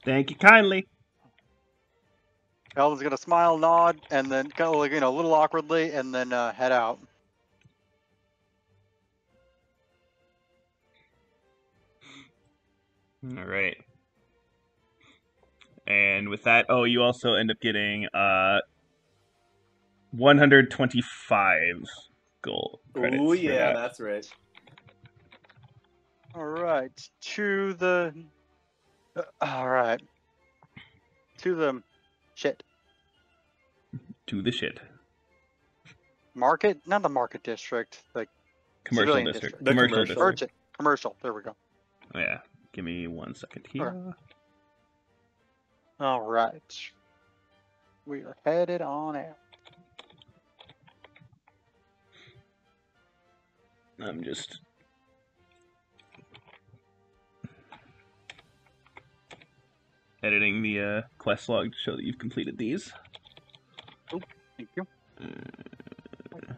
Thank you kindly. Elvin's gonna smile, nod, and then kind of a little awkwardly, and then head out. All right. And with that, you also end up getting 125 gold credits. Oh yeah, that's right. All right, to the shit. To the shit. Market, not the market district, like Commercial civilian district. The Commercial commercial. district. Commercial. There we go. Oh, yeah. Give me 1 second here. Sure. All right, we are headed on out. I'm just editing the quest log to show that you've completed these. Oh, thank you.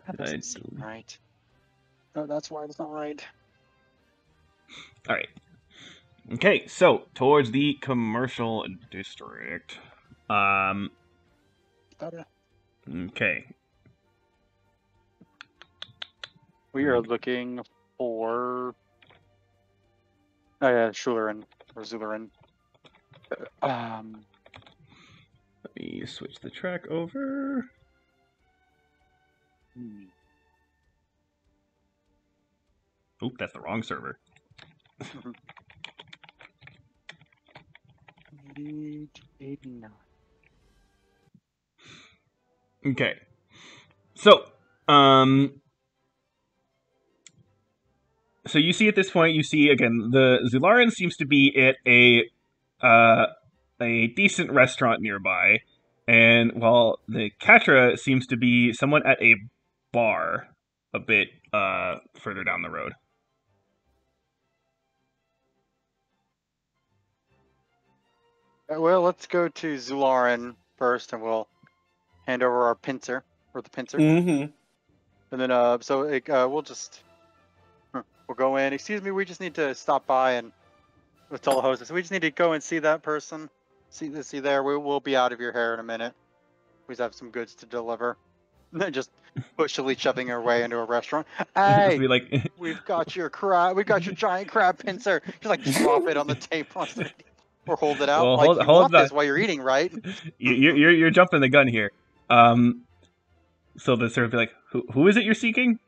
That doesn't seem right. No, that's why it's not right. All right. Okay, so towards the commercial district. Okay. We are looking for Schulerin or Zulerin. Let me switch the track over. Oop, that's the wrong server. 89. Okay. So, so you see at this point, again, the Zularan seems to be at a decent restaurant nearby, and while the Katra seems to be someone at a bar a bit further down the road. Well, let's go to Zularin first, and we'll hand over our pincer, or the pincer. Mm-hmm. And then, we'll just... We'll go in. Excuse me, we just need to stop by and... We'll tell the hostess. We just need to go and see that person. See there. We'll be out of your hair in a minute. We just have some goods to deliver. And then just pushily shoving her way into a restaurant. Hey, Be like, we've got your crab. We got your giant crab pincer. Just drop it on the table. Or hold it out. Well, you want this while you're eating, right? You're jumping the gun here. So the server be like, who is it you're seeking?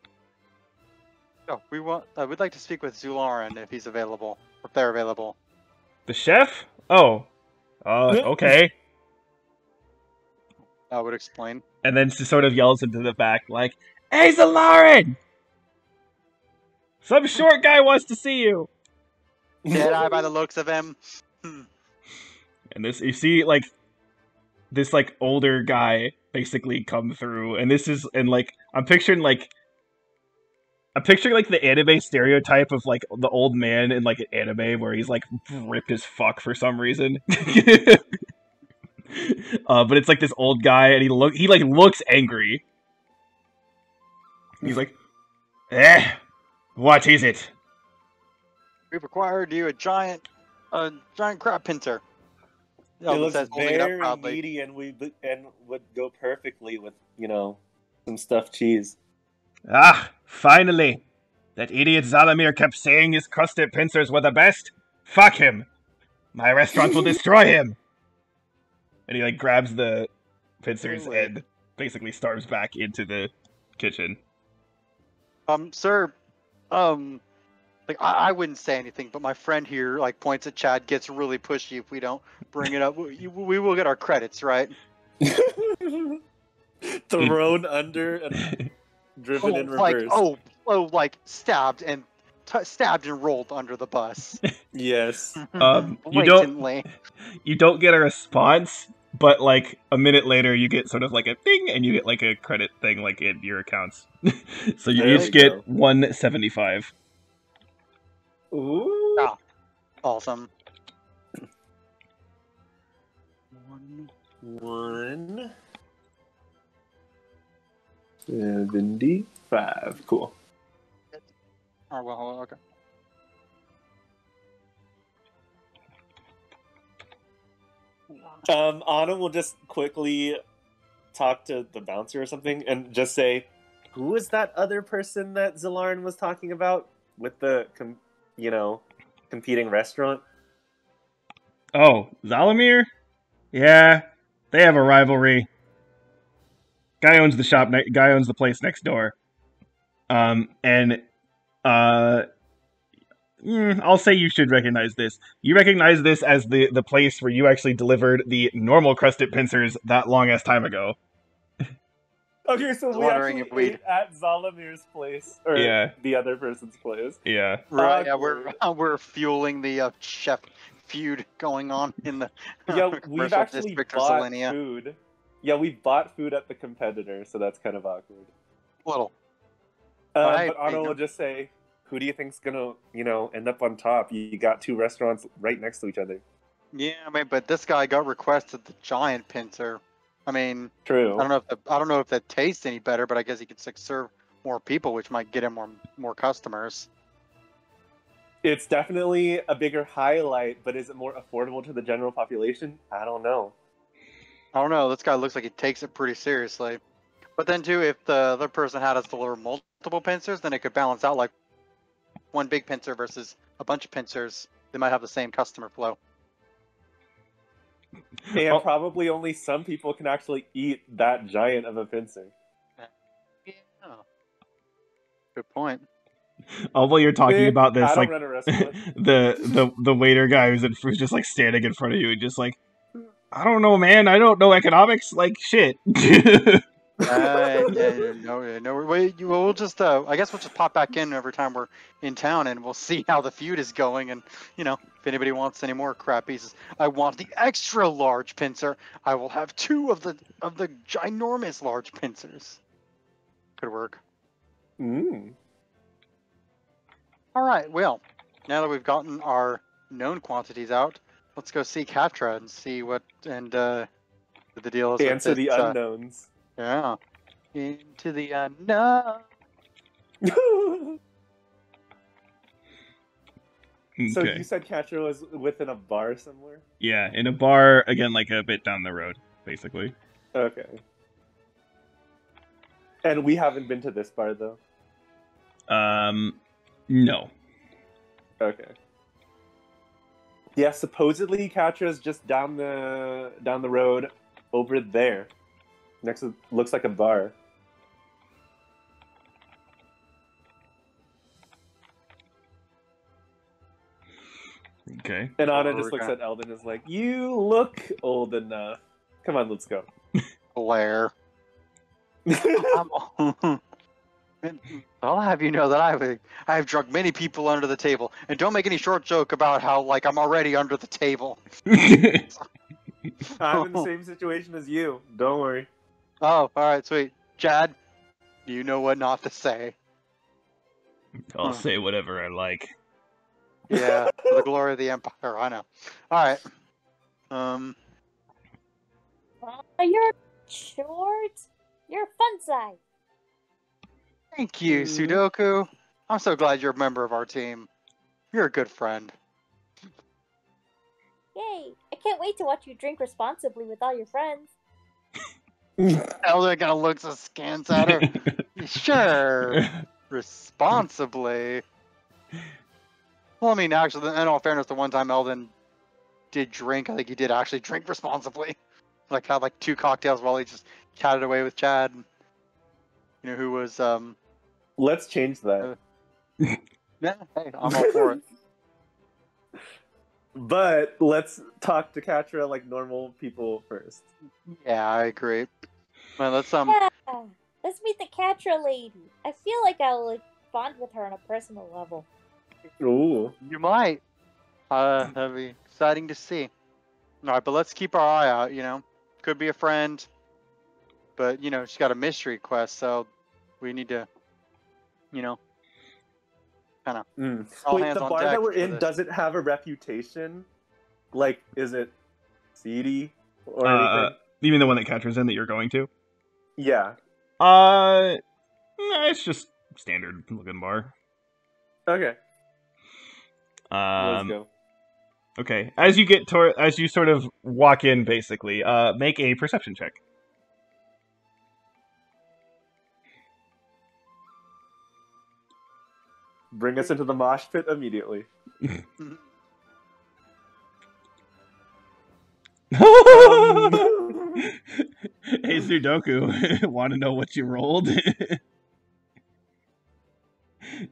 No, we'd like to speak with Zularin if he's available. If they're available. The chef? Oh. Okay. I would explain. And then she sort of yells into the back, like, "Hey, Zalarin! Some short guy wants to see you!" Dead-eye by the looks of him. And this, you see, like, this, like, older guy basically come through, and this is, and, like, I'm picturing, like, the anime stereotype of, like, the old man in, like, an anime where he's, like, ripped as fuck for some reason. But it's, like, this old guy, and he looks angry. He's like, what is it? We've acquired you a giant crab pincer. It Elvin looks says, holding it up very proudly. meaty and would go perfectly with, some stuffed cheese. Ah, finally! That idiot Zalamir kept saying his crusted pincers were the best. Fuck him! My restaurant will destroy him! And he, like, grabs the pincers and basically storms back into the kitchen. Sir, like, I wouldn't say anything, but my friend here, like, points at Chad, gets really pushy if we don't bring it up. We will get our credits, right? Thrown under and driven in reverse. Like, stabbed and rolled under the bus. Yes. Blatantly. You don't get a response, but, like, a minute later you get sort of like a ding, and you get, like, a credit thing, like, in your accounts. So you each get 175. Ooh. Ah, awesome. 175. Cool. Oh, well, okay. Anna will just quickly talk to the bouncer or something and just say, "Who was that other person that Zalarin was talking about with the, competing restaurant?" Oh, Zalamir? Yeah, they have a rivalry. Guy owns the shop. Guy owns the place next door. I'll say you should recognize this. You recognize this as the place where you actually delivered the normal crusted pincers that long ass time ago. Okay, so we Wondering actually if we'd- ate at Zalamir's place, or Yeah. the other person's place. Yeah. Right, yeah, we're fueling the chef feud going on in the Yeah, we've commercial actually district of bought Selenia. food. Yeah, we bought food at the competitor, so that's kind of awkward. Little. Right, But Anna you know. will just say, "Who do you think's gonna, end up on top? You got two restaurants right next to each other." Yeah, I mean, but this guy got requested the giant pincer. I mean, True. I don't know if that tastes any better, but I guess he could serve more people, which might get him more customers. It's definitely a bigger highlight, but is it more affordable to the general population? I don't know. I don't know. This guy looks like he takes it pretty seriously. But then too, if the other person had us deliver multiple pincers, then it could balance out, like one big pincer versus a bunch of pincers. They might have the same customer flow. And probably only some people can actually eat that giant of a pincer. Yeah. Good point. Although you're talking about this, I don't like run a restaurant. the waiter guy who's just like standing in front of you and just like, I don't know, man. I don't know economics. Like shit. We'll just I guess we'll just pop back in every time we're in town, and we'll see how the feud is going, and if anybody wants any more crap pieces. I want the extra large pincer. I will have 2 of the ginormous large pincers. Could work. All right, well, now that we've gotten our known quantities out, let's go see Katra and see what the deal is. Answer with the this, unknowns. Yeah. Into the unknown. So Okay. you said Catra was within a bar somewhere? Yeah, in a bar, again, like a bit down the road, basically. Okay. And we haven't been to this bar, though? No. Okay. Yeah, supposedly Catra's just down the road over there. Next to, looks like a bar. Okay. And Anna just looks at Eldon and is like, "You look old enough. Come on, let's go." Blair. I'll have you know that I have drugged many people under the table, and don't make any short joke about how like I'm already under the table. I'm in the same situation as you. Don't worry. Oh, all right, sweet. Chad, you know what not to say. I'll say whatever I like. Yeah, for the glory of the Empire. I know. All right. You're short. You're fun size. Thank you, Sudoku. I'm so glad you're a member of our team. You're a good friend. Yay! I can't wait to watch you drink responsibly with all your friends. Elder kind of looks askance at her. Sure, responsibly. Well, I mean, actually, in all fairness, the one time Eldon did drink, I think he did actually drink responsibly. Like, had like 2 cocktails while he just chatted away with Chad. You know, who was, Let's change that. yeah, hey, I'm all for it. But let's talk to Katra like normal people first. Yeah, I agree. Well, let's, Yeah, let's meet the Catra lady. I feel like I'll like bond with her on a personal level. Ooh. you might. That'd be exciting to see. All right, but let's keep our eye out, you know. Could be a friend, but, you know, she's got a mystery quest, so we need to, you know, kind of all Wait, hands the on bar deck that we're for in, this. does it have a reputation? Like, is it seedy or anything? You mean the one that Catra's in that you're going to? Yeah. Nah, it's just standard looking bar. Okay. Let's Um, go. okay. As you sort of walk in, basically, make a perception check. Bring us into the mosh pit immediately. Hey, Sudoku, want to know what you rolled?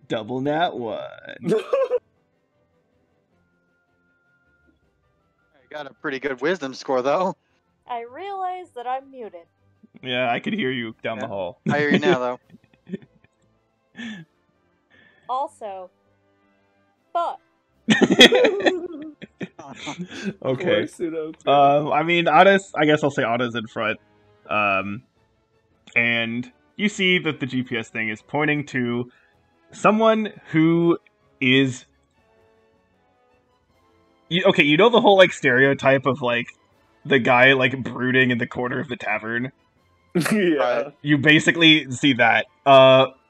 Double nat 1. You got a pretty good wisdom score, though. I realize that I'm muted. Yeah, I could hear you down the Yeah. hall. I hear you now, though. Also, fuck. Okay. Sudoku. I mean, Ada's, I guess I'll say Ada's in front. And you see that the GPS thing is pointing to someone who is... you know the whole, like, stereotype of, like, the guy, like, brooding in the corner of the tavern? Yeah. Right. You basically see that.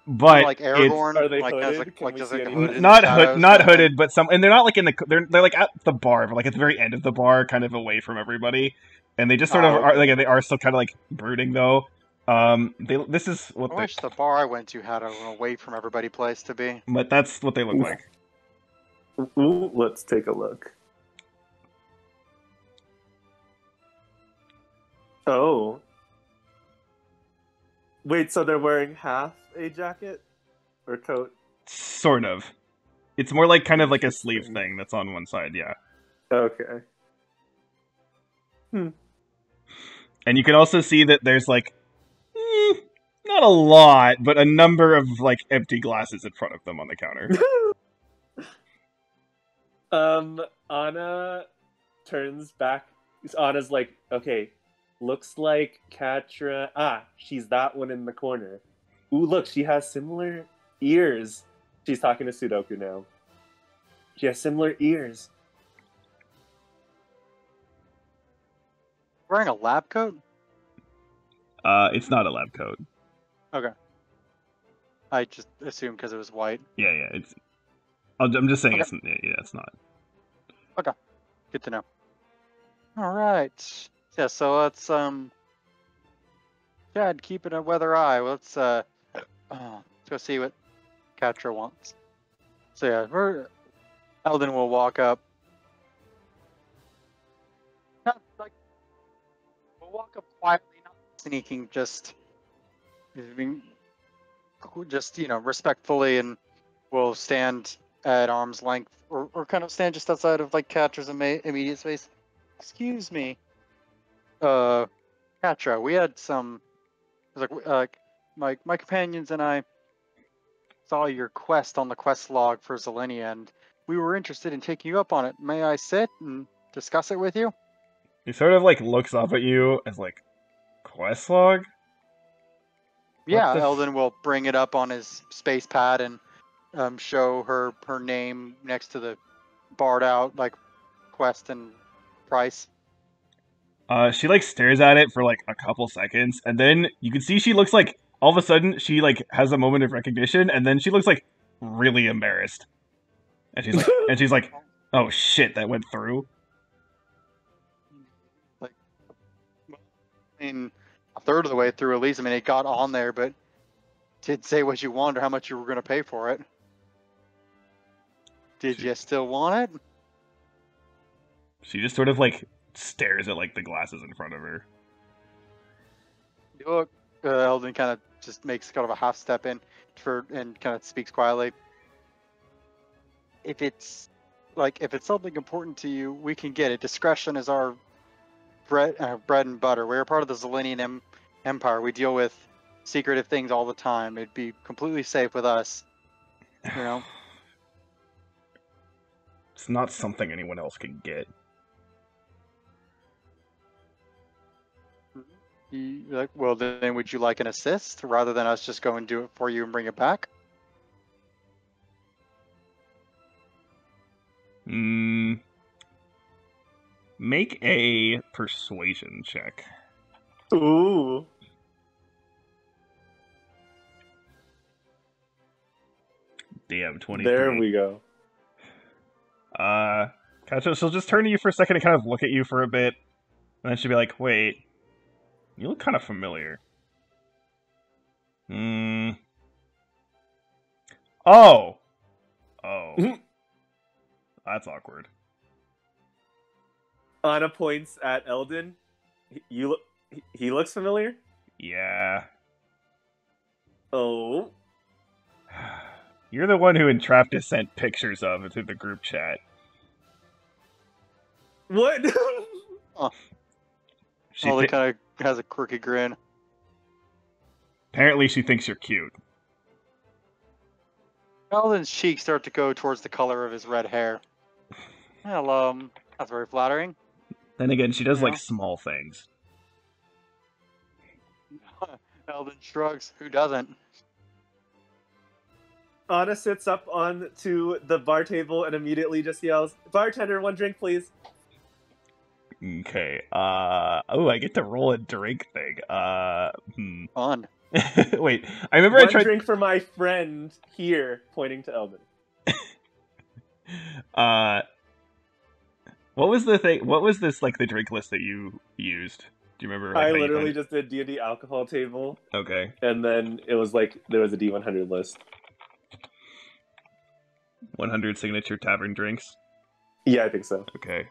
But like it's... Aragorn, Are they like hooded? has like, Can like we just see like a any hood hood? in not the shadows, not kind of hooded, but some, and they're not like in the, they're like at the bar, but like at the very end of the bar, kind of away from everybody, and they just sort of Oh, are like, they are still kind of like brooding though. This is what I they, wish the bar I went to had an away from everybody place to be. but that's what they look like. Ooh, let's take a look. Oh. Wait, so they're wearing half a jacket or coat? Sort of. It's more like kind of like a sleeve thing that's on one side, yeah. Okay. And you can also see that there's like, not a lot, but a number of like empty glasses in front of them on the counter. Anna turns back. Anna's like, okay, looks like Katra. Ah, she's that one in the corner. Ooh, look, she has similar ears. She's talking to Sudoku now. She has similar ears. Wearing a lab coat? It's not a lab coat. Okay. I just assumed because it was white. Yeah, it's. I'm just saying Okay. it's not. Good to know. All right. Yeah. So let's Chad, keeping a weather eye. Let's go see what Katra wants. So yeah, Eldon will walk up. Not like we'll walk up quietly, not sneaking, just you know, respectfully, and we'll stand at arm's length, or kind of stand just outside of like Catra's immediate space. Excuse me, Katra, Catra, we had some. It was my companions and I saw your quest on the quest log for Zelenia, and we were interested in taking you up on it. May I sit and discuss it with you? He sort of like looks up at you as like, quest log? Yeah, the f- Eldon will bring it up on his space pad and show her name next to the barred out like quest and price. She like stares at it for like a couple seconds, and then you can see she looks like all of a sudden she like has a moment of recognition, and then she looks like really embarrassed, and she's like, oh shit, that went through. Like, I mean, a third of the way through at least. I mean, it got on there, but didn't say what you wanted or how much you were going to pay for it. Did you still want it? She just sort of like stares at like the glasses in front of her. You look, Eldon kind of just makes kind of a half step in and kind of speaks quietly. If it's something important to you, we can get it. Discretion is our bread and butter. We're part of the Zelenian Empire. We deal with secretive things all the time. It'd be completely safe with us. You know. It's not something anyone else can get. Well, then would you like an assist rather than us just go and do it for you and bring it back? Make a persuasion check. Ooh. Damn, 23. There we go. Katja, she'll just turn to you for a second and kind of look at you for a bit, and then she'll be like, wait, you look kind of familiar. Oh! That's awkward. Anna points at Eldon. He looks familiar? Yeah. Oh. You're the one who Entraptus sent pictures of into the group chat. What? Ollie kind of has a quirky grin. Apparently she thinks you're cute. Eldon's cheeks start to go towards the color of his red hair. Well, that's very flattering. Then again, she does Yeah. like small things. Eldon shrugs. Who doesn't? Anna sits up onto the bar table and immediately just yells, "Bartender, one drink, please." Okay. Oh, I get to roll a drink thing. Fun. Wait, I remember One I tried. drink for my friend here, pointing to Eldon. What was the thing? What was this like the drink list that you used? Do you remember? Like, I how you literally found just did D&D alcohol table, it? Okay. and then it was like there was a D100 list. 100 signature tavern drinks. Yeah, I think so. Okay.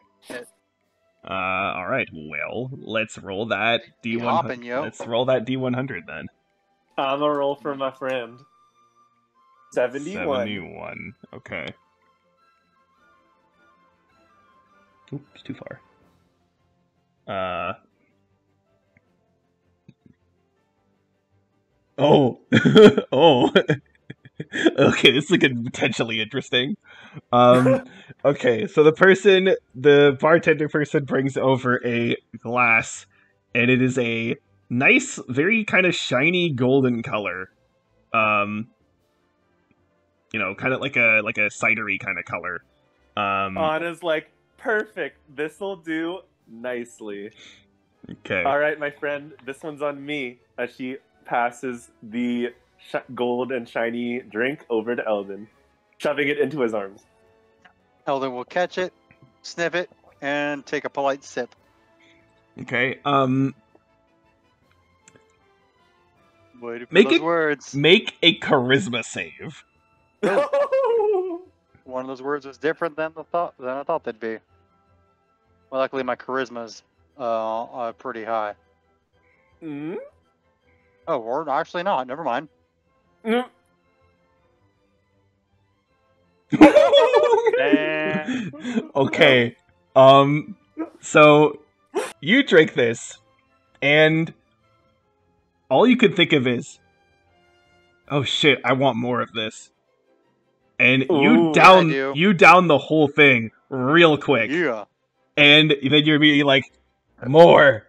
All right. Well, let's roll that You D100. hopping, yo. Let's roll that D100 then. I'm a roll for my friend. 71. 71. Okay. Oops, too far. Oh. Oh. Okay, this is getting potentially interesting. Okay, so the bartender person brings over a glass, and it is a nice, very kind of shiny golden color. Kind of like a cidery kind of color. Anna's like, perfect. This'll do nicely. Okay. All right, my friend. This one's on me. As she passes the gold and shiny drink over to Eldon, shoving it into his arms. Eldon will catch it, sniff it, and take a polite sip. Okay. Way to put Make those it- words. Make a charisma save. One of those words was different than I thought they'd be. Well, luckily my charisma's pretty high. Mm? Oh, or actually not. Never mind. Mm. Okay. So you drink this, and all you could think of is, oh shit, I want more of this. And Ooh. I do. you down the whole thing real quick. Yeah. And then you're immediately like, more.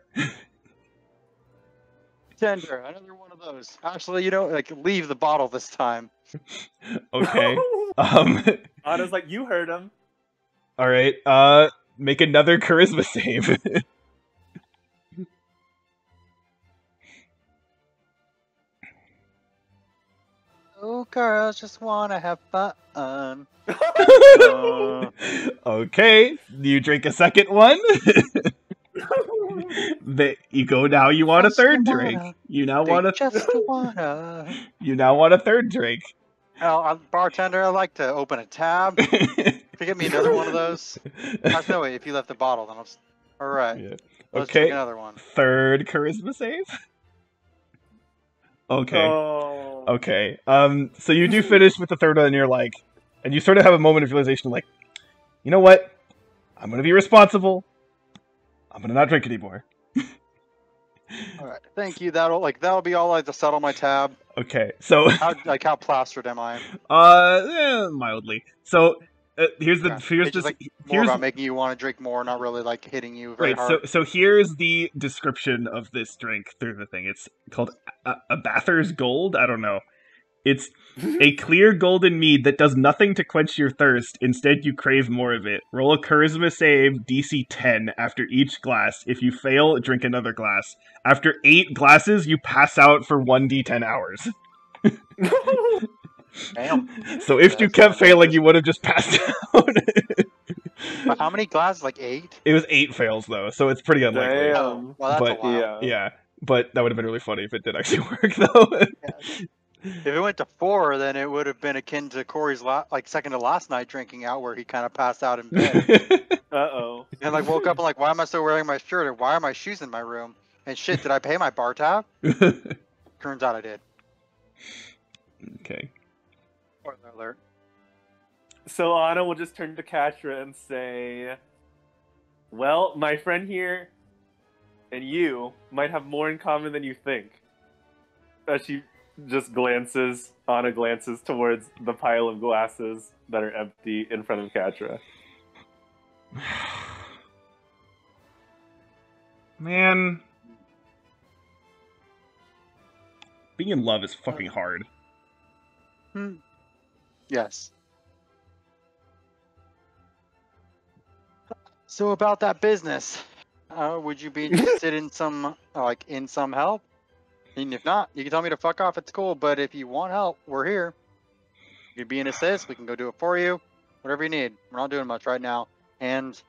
Tender, another one of those. Actually, like leave the bottle this time. Okay. Anna's like, you heard him. All right. Make another charisma save. Oh, girls just wanna have fun. Okay. You drink a second one. You go now. You want a third drink. You now want a just wanna. You now want a third drink. Oh, bartender, I'd like to open a tab. Could you get me another one of those? No, wait, if you left the bottle, then I'll just... Alright. Yeah. Let's Okay. drink another one. Third charisma save. Okay. Oh. Okay. So you do finish with the third one, and you're like, and you sort of have a moment of realization, like, you know what? I'm gonna be responsible. I'm gonna not drink anymore. Alright, thank you. That'll be all I have to settle my tab. Okay. So. How plastered am I? Mildly. So. Here's It's just, more about making you want to drink more, not really like hitting you very hard. So here's the description of this drink through the thing. It's called a Bather's Gold. I don't know. It's a clear golden mead that does nothing to quench your thirst. Instead, you crave more of it. Roll a charisma save DC 10 after each glass. If you fail, drink another glass. After 8 glasses, you pass out for 1d10 hours. Damn. So if you kept failing, you would have just passed out. But how many glasses? Like 8? It was 8 fails though, so it's pretty unlikely. Damn. Well, that's a lot. Yeah, but that would have been really funny if it did actually work though. Yeah. If it went to 4, then it would have been akin to Corey's second to last night drinking out, where he kind of passed out in bed Uh-oh. and woke up and why am I still wearing my shirt and why are my shoes in my room? And shit, did I pay my bar tab? Turns out I did. Okay. Spoiler alert. So Anna will just turn to Katra and say, well, my friend here and you might have more in common than you think. As she just Anna glances towards the pile of glasses that are empty in front of Katra. Man. Being in love is fucking hard. Yes. So about that business, would you be interested in some help? And if not, you can tell me to fuck off. It's cool. But if you want help, we're here. You can be an assist. We can go do it for you. Whatever you need. We're not doing much right now, and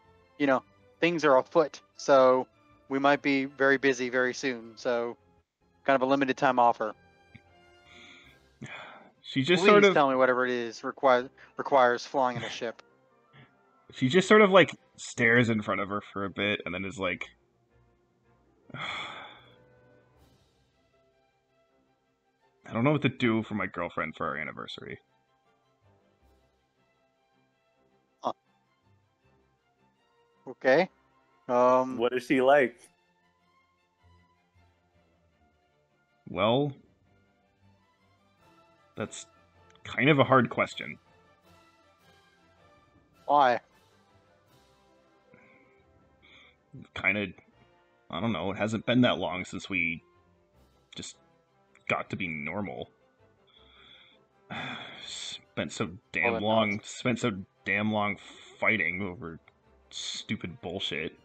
things are afoot. So we might be very busy very soon. So kind of a limited time offer. She just Please tell me whatever it is requires flying in a ship. She just sort of stares in front of her for a bit and then is like, I don't know what to do for my girlfriend for our anniversary. Okay. What is she like? Well, that's kind of a hard question. Why? Kind of, I don't know, it hasn't been that long since we just got to be normal. Spent so damn long fighting over stupid bullshit.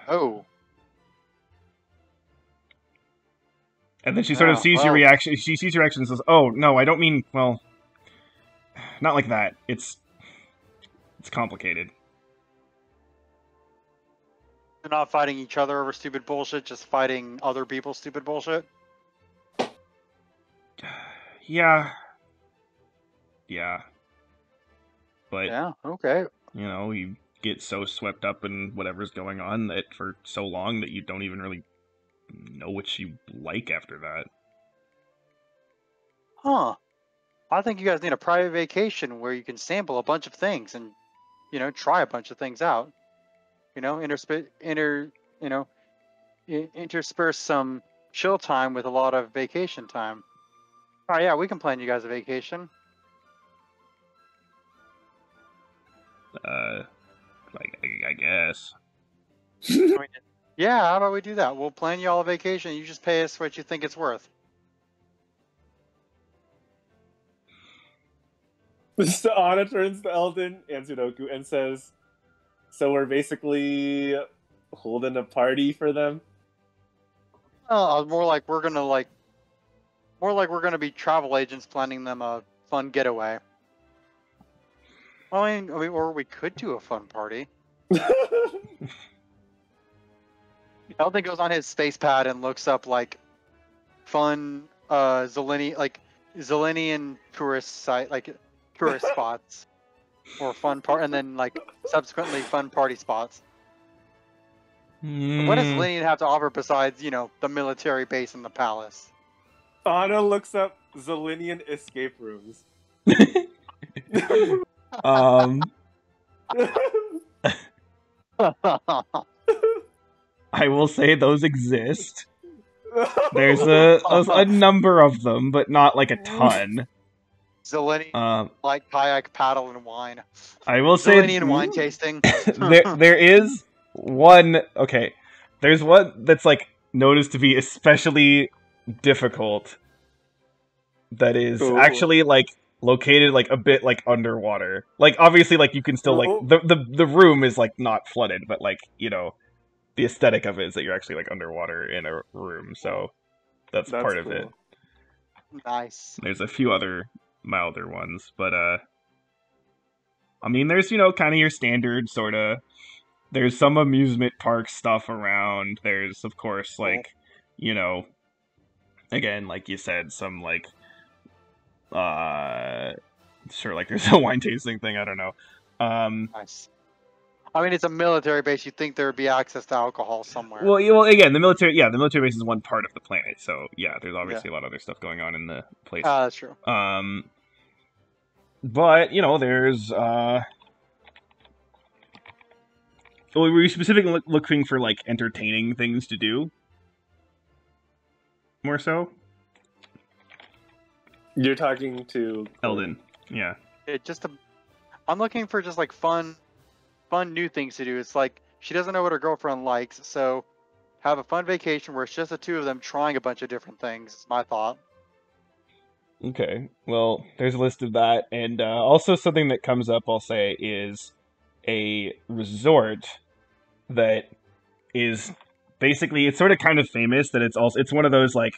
Oh. And then she sort of sees your reaction. She sees your reaction and says, "Oh no, I don't mean well, not like that. It's complicated." They're not fighting each other over stupid bullshit, just fighting other people's stupid bullshit. Yeah. But yeah, okay. You get so swept up in whatever's going on that for so long that you don't even really know what you like after that. Huh. I think you guys need a private vacation where you can sample a bunch of things and, try a bunch of things out. intersperse some chill time with a lot of vacation time. Oh yeah, we can plan you guys a vacation. I guess. Yeah, how about we do that? We'll plan you all a vacation. You just pay us what you think it's worth. So Anna turns to Eldon and Sudoku and says, "So we're basically holding a party for them." More like we're gonna be travel agents planning them a fun getaway. I mean, or we could do a fun party. Eldon goes on his space pad and looks up like fun Zelenian tourist site, like tourist spots, or fun part, and then like subsequently fun party spots. What does Zelenian have to offer besides, the military base and the palace? Anna looks up Zelenian escape rooms. I will say those exist. There's a number of them, but not like a ton. Zelenian like kayak, paddle, and wine. I will say Zelenian wine tasting. there is one. Okay, there's one that's like noticed to be especially difficult. That is actually like located like a bit like underwater. Like obviously like you can still like the room is like not flooded, but like the aesthetic of it is that you're actually like underwater in a room. So that's part of it. Nice. There's a few other milder ones, but I mean there's kind of your standard sort of. There's some amusement park stuff around. There's of course like again like you said some like sure like there's a wine tasting thing. I don't know. Nice. I mean, it's a military base. You'd think there would be access to alcohol somewhere. Well, again, the military base is one part of the planet, so yeah, there's obviously a lot of other stuff going on in the place. That's true. But there's well, were you specifically looking for like entertaining things to do? More so. You're talking to Eldon, yeah. I'm looking for just like fun new things to do. It's like she doesn't know what her girlfriend likes, so have a fun vacation where it's just the two of them trying a bunch of different things. Is my thought. Okay, well, there's a list of that, and also something that comes up, I'll say, is a resort that is basically it's sort of kind of famous that it's one of those like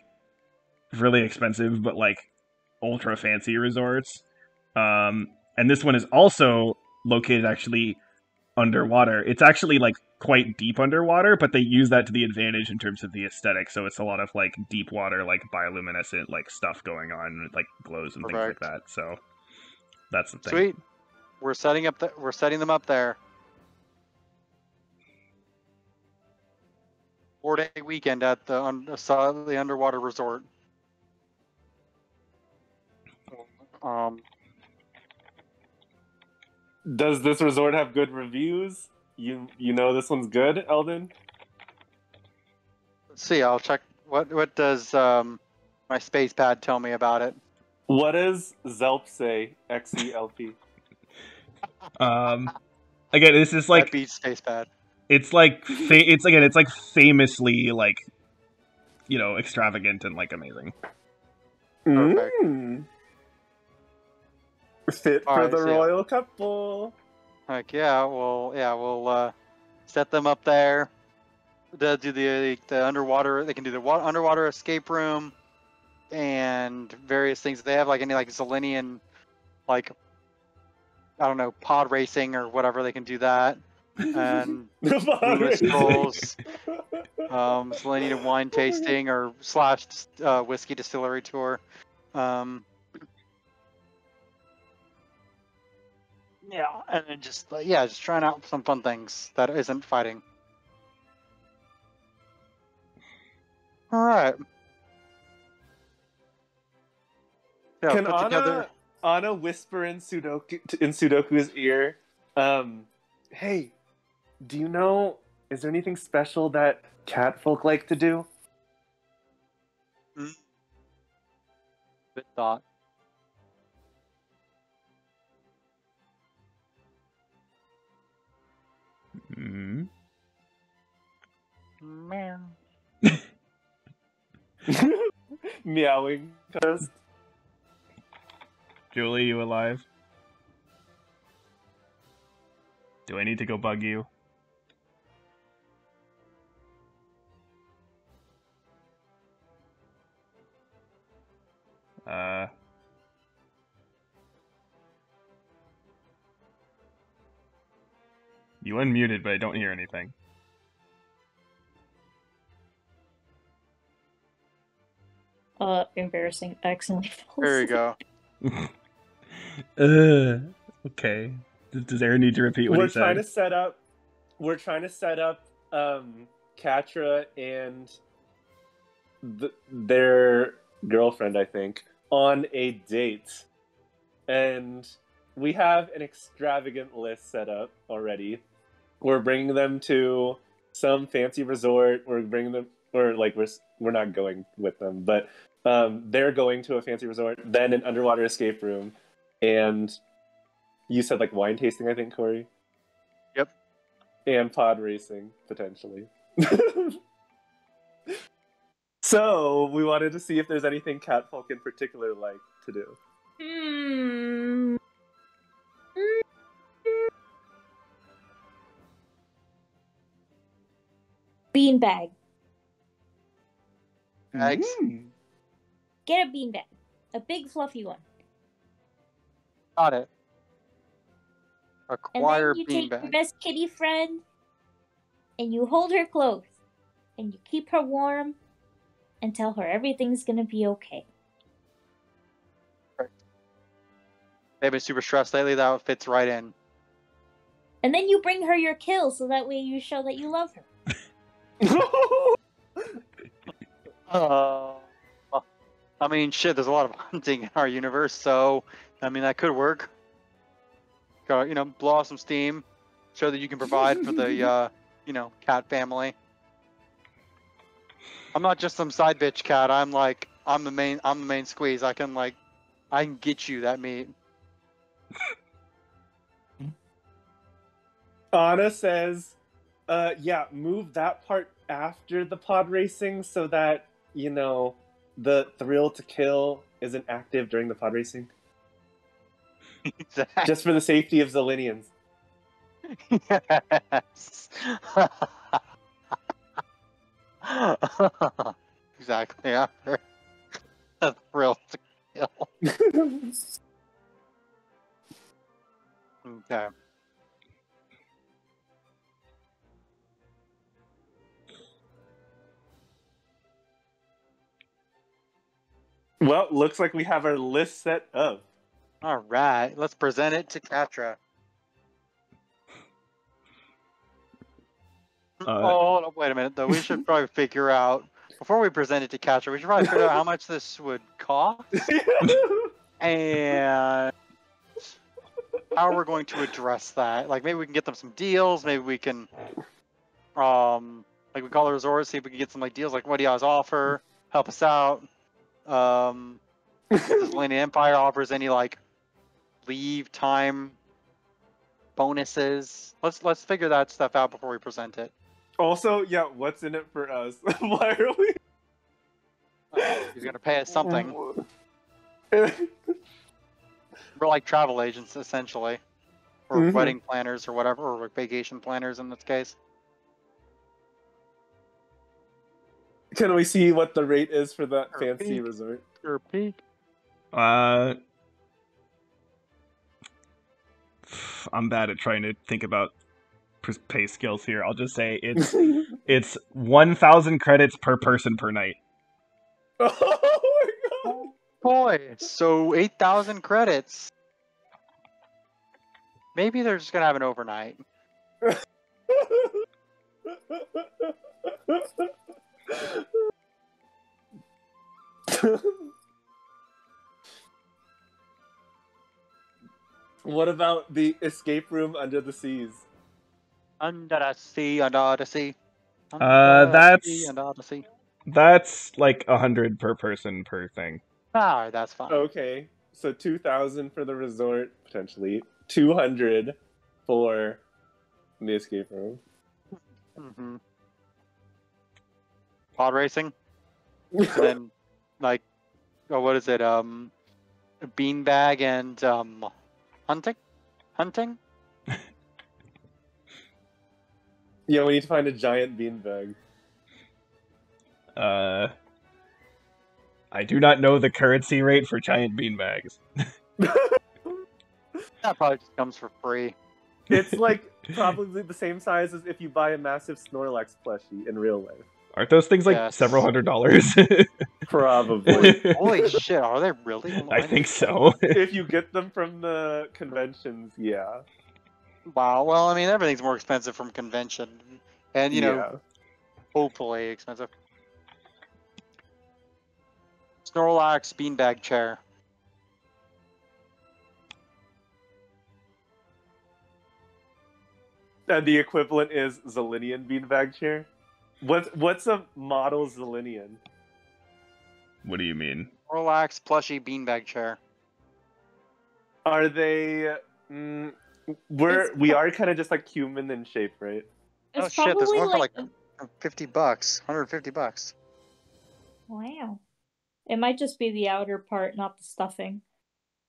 really expensive but like ultra fancy resorts. And this one is also located actually underwater. It's actually like quite deep underwater, but they use that to the advantage in terms of the aesthetic. So it's a lot of like deep water, like bioluminescent like stuff going on, like glows and things like that. So that's the thing. Sweet. We're setting them up there. 4-day weekend at the underwater resort. Does this resort have good reviews? You know this one's good, Eldon? Let's see. I'll check. What does my space pad tell me about it? What does Zelp say? XELP. Again, this is like that beats space pad. It's like it's like famously like extravagant and like amazing. Perfect. Fit for the royal couple. Heck yeah, we'll set them up there. They'll do the underwater. They can do the underwater escape room and various things. They have like any like Zelenian, like I don't know, pod racing or whatever. They can do that. And Lewis Scrolls, Zelenian wine tasting or / whiskey distillery tour. Yeah, and then just trying out some fun things that isn't fighting. All right. Yeah, Can Anna whisper in Sudoku's ear, "Hey, do you know Is there anything special that cat folk like to do? Good thought. Hmm. Meow. Meowing contest. Julie, you alive? Do I need to go bug you? You unmuted, but I don't hear anything. Embarrassing. Accidentally fell There you asleep. go. Okay. Does Aaron need to repeat what We're he trying to said? set up. We're trying to set up Katra and their girlfriend, I think, on a date, and we have an extravagant list set up already. We're bringing them to some fancy resort. We're bringing them, or like we're not going with them, but they're going to a fancy resort, then an underwater escape room, and you said like wine tasting, I think, Corey. Yep. And pod racing potentially. So we wanted to see if there's anything catfolk in particular like to do. Hmm. Beanbag. Eggs. Get a beanbag. A big fluffy one. Got it. And Acquire then you take your beanbag. best kitty friend and you hold her close and you keep her warm and tell her everything's gonna be okay. They've been super stressed lately. That fits right in. And then you bring her your kill so that way you show that you love her. I mean, shit. There's a lot of hunting in our universe, so I mean that could work. Go, blow off some steam, show that you can provide for the, cat family. I'm not just some side bitch cat. I'm the main squeeze. I can get you that meat. Anna says, yeah, move that part after the pod racing so that, the thrill to kill isn't active during the pod racing. Just for the safety of Zilinians. Yes. Exactly after the thrill to kill. Okay. Well, looks like we have our list set up. All right, let's present it to Katra. Hold on, wait a minute though. We should probably figure out before we present it to Katra. We should probably figure out how much this would cost and how we're going to address that. Like maybe we can get them some deals. Maybe we can, we call the resort, see if we can get some deals. Like what do you guys offer? Help us out. If the Zelenian Empire offers any leave time bonuses, let's figure that stuff out before we present it. Also, yeah, what's in it for us? Why are we? He's gonna pay us something. We're like travel agents essentially, or wedding planners or whatever, or vacation planners in this case. Can we see what the rate is for that fancy resort? Sure, peek. I'm bad at trying to think about pay skills here. I'll just say it's 1,000 credits per person per night. Oh my god! Boy, so 8,000 credits. Maybe they're just gonna have an overnight. What about the escape room under the seas? Under the sea, under the sea. That's Under the sea. that's like 100 per person per thing. Alright, that's fine. Okay, so 2,000 for the resort, potentially. 200 for the escape room. Mm-hmm. Pod racing, and then like, oh, what is it? Beanbag and hunting. Yeah, we need to find a giant beanbag. I do not know the currency rate for giant beanbags. That probably just comes for free. It's like probably the same size as if you buy a massive Snorlax plushie in real life. Aren't those things like Yes. several $100s? Probably. Holy shit, are they really? I think so. If you get them from the conventions, yeah. Wow. Well, I mean, everything's more expensive from convention, and Yeah. hopefully expensive. Snorlax beanbag chair. And the equivalent is Zilinian beanbag chair. What's a model Zilinian? What do you mean? Snorlax plushie beanbag chair. Are they? We are kind of just like human in shape, right? Oh It's shit, there's probably one for like like $50, $150. wow. It might just be the outer part, not the stuffing.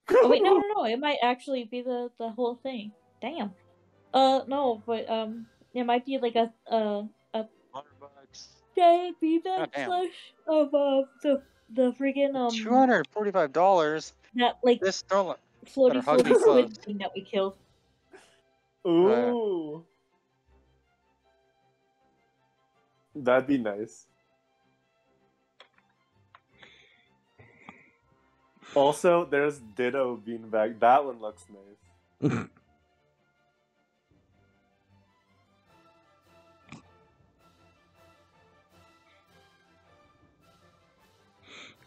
Oh wait, no. It might actually be the whole thing. Damn. No, but it might be like a $100. giant beanbag Goddamn. slush of the friggin' $245. that like This Snorlax. floaty hug me squid close. thing that we killed. Ooh, that'd be nice. Also, there's Ditto beanbag. That one looks nice.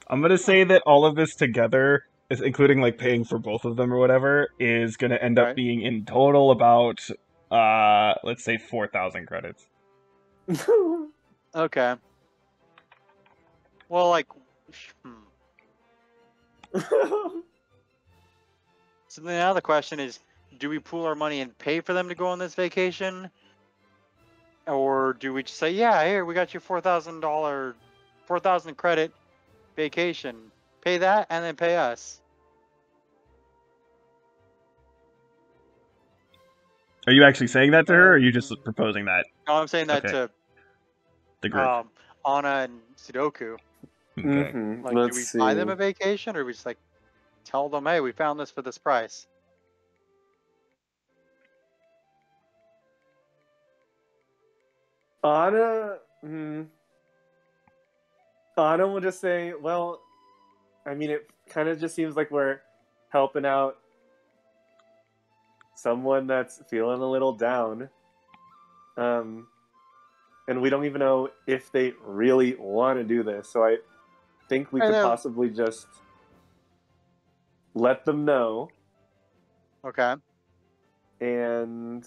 I'm gonna say that all of this together, including like paying for both of them or whatever, is gonna end up Right. being in total about let's say 4,000 credits. Okay. Well, like, so now the question is, do we pool our money and pay for them to go on this vacation? Or do we just say, yeah, here, we got you $4,000, 4,000 credit vacation. Pay that and then pay us. Are you actually saying that to her, or are you just proposing that? No, I'm saying that Okay. The group. to Anna and Sudoku. Okay. Mhm. Like, Let's do we see. buy them a vacation, or we just like tell them, hey, we found this for this price? Anna, Anna will just say, well, I mean, it kind of just seems like we're helping out someone that's feeling a little down. And we don't even know if they really want to do this. So I think we I could know. possibly just let them know Okay. and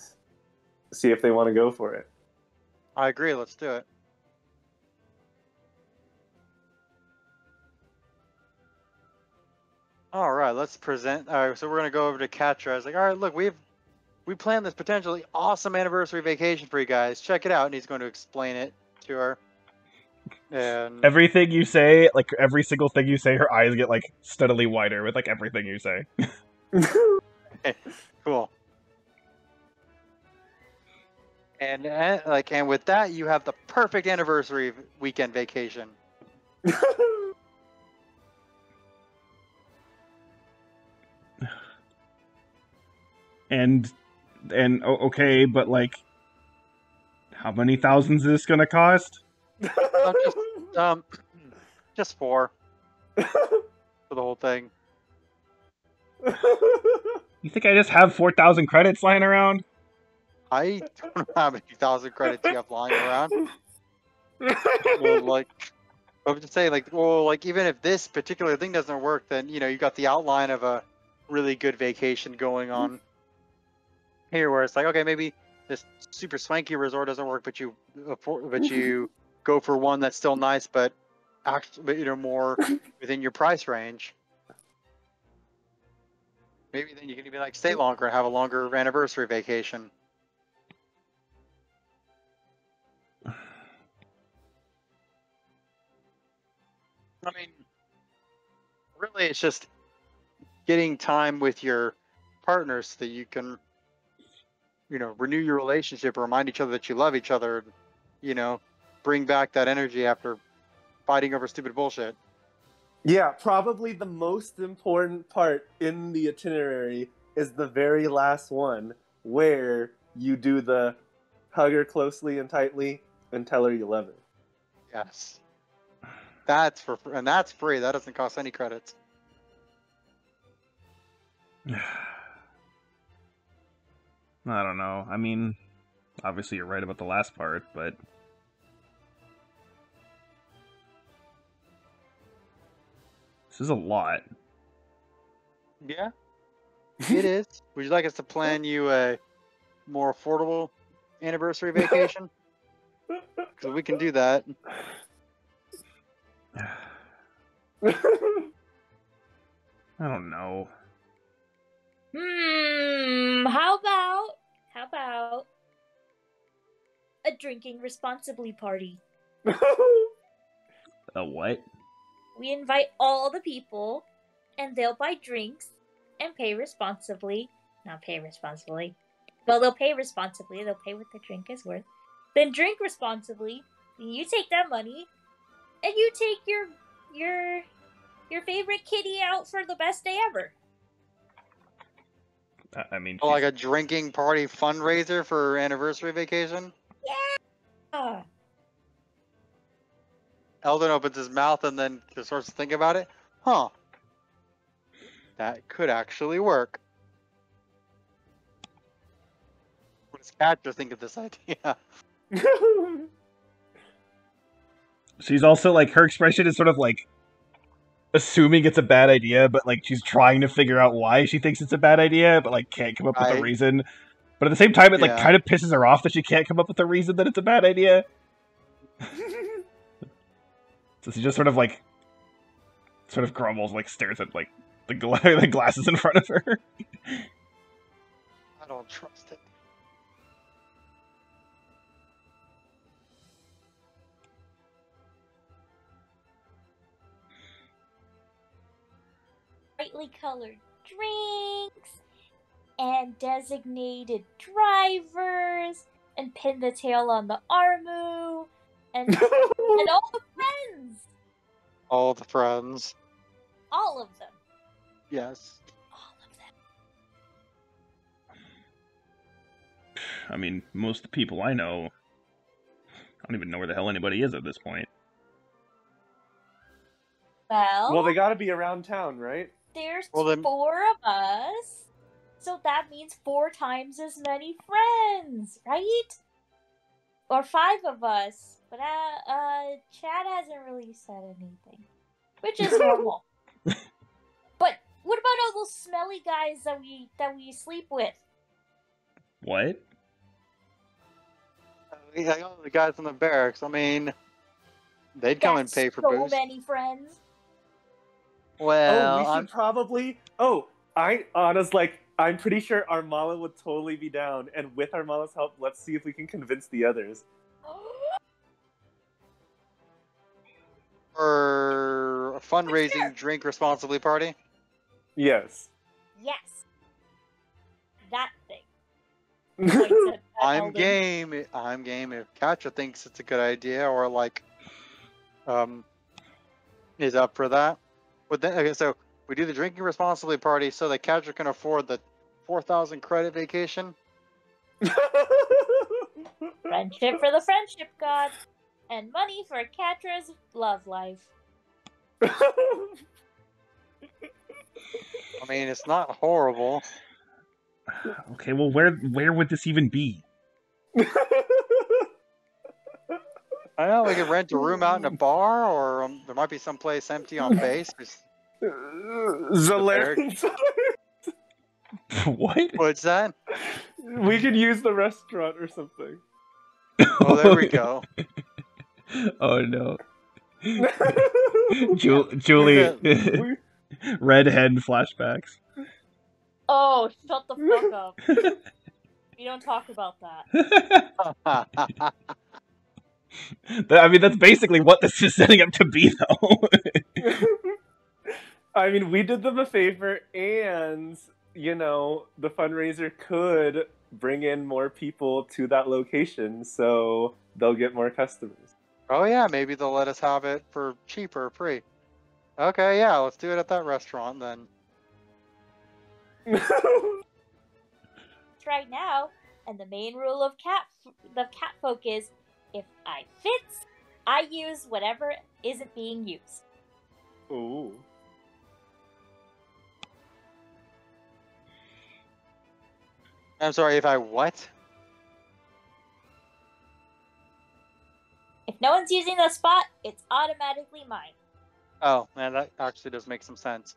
see if they want to go for it. I agree. Let's do it. All right, let's present. All right, so we're gonna go over to Katra. I was like, all right, look, we planned this potentially awesome anniversary vacation for you guys. Check it out, and he's going to explain it to her. And Everything you say, like every single thing you say, her eyes get like steadily wider with like everything you say. cool. And and with that, you have the perfect anniversary weekend vacation. And okay, but like, how many thousands is this gonna cost? Just 4 for the whole thing. You think I just have 4,000 credits lying around? I don't know how many thousand credits you have lying around. Well, like, I was just saying, like, well, like, even if this particular thing doesn't work, then you got the outline of a really good vacation going on here, where it's like, okay, maybe this super swanky resort doesn't work, but you go for one that's still nice, but actually, more within your price range. Maybe then you can even stay longer and have a longer anniversary vacation. I mean, really, it's just getting time with your partners so that you can, renew your relationship, remind each other that you love each other, bring back that energy after fighting over stupid bullshit. Yeah, probably the most important part in the itinerary is the very last one, where you do the hug her closely and tightly and tell her you love her. Yes. That's free. That doesn't cost any credits. I don't know. I mean, obviously you're right about the last part, but this is a lot. Yeah, it is. Would you like us to plan you a more affordable anniversary vacation? Because we can do that. I don't know. How about a drinking responsibly party? A what? We invite all the people, and they'll buy drinks and pay responsibly. Not pay responsibly. Well, they'll pay responsibly. They'll pay what the drink is worth. Then drink responsibly. Then you take that money, and you take your favorite kitty out for the best day ever. I mean, Like a drinking party fundraiser for anniversary vacation? Yeah. Eldon opens his mouth and then just starts to think about it. Huh. That could actually work. What does Catcher think of this idea? she's also her expression is sort of assuming it's a bad idea, but she's trying to figure out why she thinks it's a bad idea, but can't come up with a reason. But at the same time, it kind of pisses her off that she can't come up with a reason that it's a bad idea. So she just sort of grumbles, stares at the glasses in front of her. I don't trust it. Brightly colored drinks and designated drivers and pin the tail on the Armu and all the friends. All the friends. All of them. Yes. All of them. I mean, most of the people I know, I don't even know where the hell anybody is at this point. Well, they gotta be around town, right? There's 4 of us, so that means 4 times as many friends, right? Or 5 of us, but Chad hasn't really said anything, which is normal. But what about all those smelly guys that we sleep with? What? The guys in the barracks. I mean, they'd come and pay for booze. So many friends. Well, we should probably. I'm pretty sure Armala would totally be down, and with Armala's help, let's see if we can convince the others. For a fundraising drink responsibly party? Yes. Yes. That thing. I'm game. I'm game if Katja thinks it's a good idea or is up for that. But then, okay, so we do the drinking responsibly party so that Katja can afford the 4,000 credit vacation. Friendship for the friendship god, and money for Katra's love life. I mean, it's not horrible. Okay, well, where would this even be? I know we could rent a room out in a bar, or there might be some place empty on base. Zalaris. What? What's that? We could use the restaurant or something. Oh, there we go. Oh no. We Julie, we- redhead flashbacks. Oh, shut the fuck up. We don't talk about that. I mean, that's basically what this is setting up to be, though. I mean, we did them a favor, and the fundraiser could bring in more people to that location, so they'll get more customers. Oh yeah, maybe they'll let us have it for cheap or free. Okay, yeah, let's do it at that restaurant then. Right now, and the main rule of the cat folk is, if I fits, I use whatever isn't being used. Ooh. I'm sorry, if I what? If no one's using the spot, it's automatically mine. Oh, man, that actually does make some sense.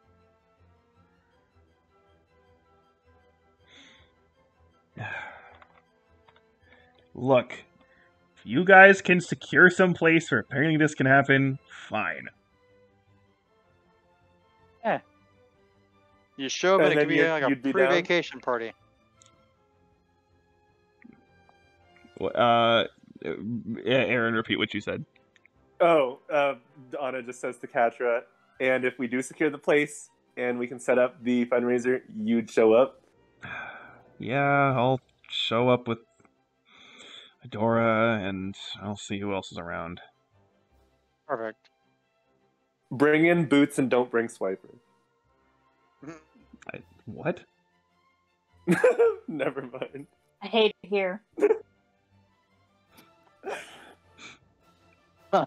Look, if you guys can secure some place where apparently this can happen, fine. You show up And and it then could be like a you'd be down? pre-vacation party. Aaron, repeat what you said. Oh, Anna just says to Katra, and if we do secure the place and we can set up the fundraiser, you'd show up? Yeah, I'll show up with Adora, and I'll see who else is around. Perfect. Bring in Boots and don't bring Swiper. What? Never mind. I hate it here. Do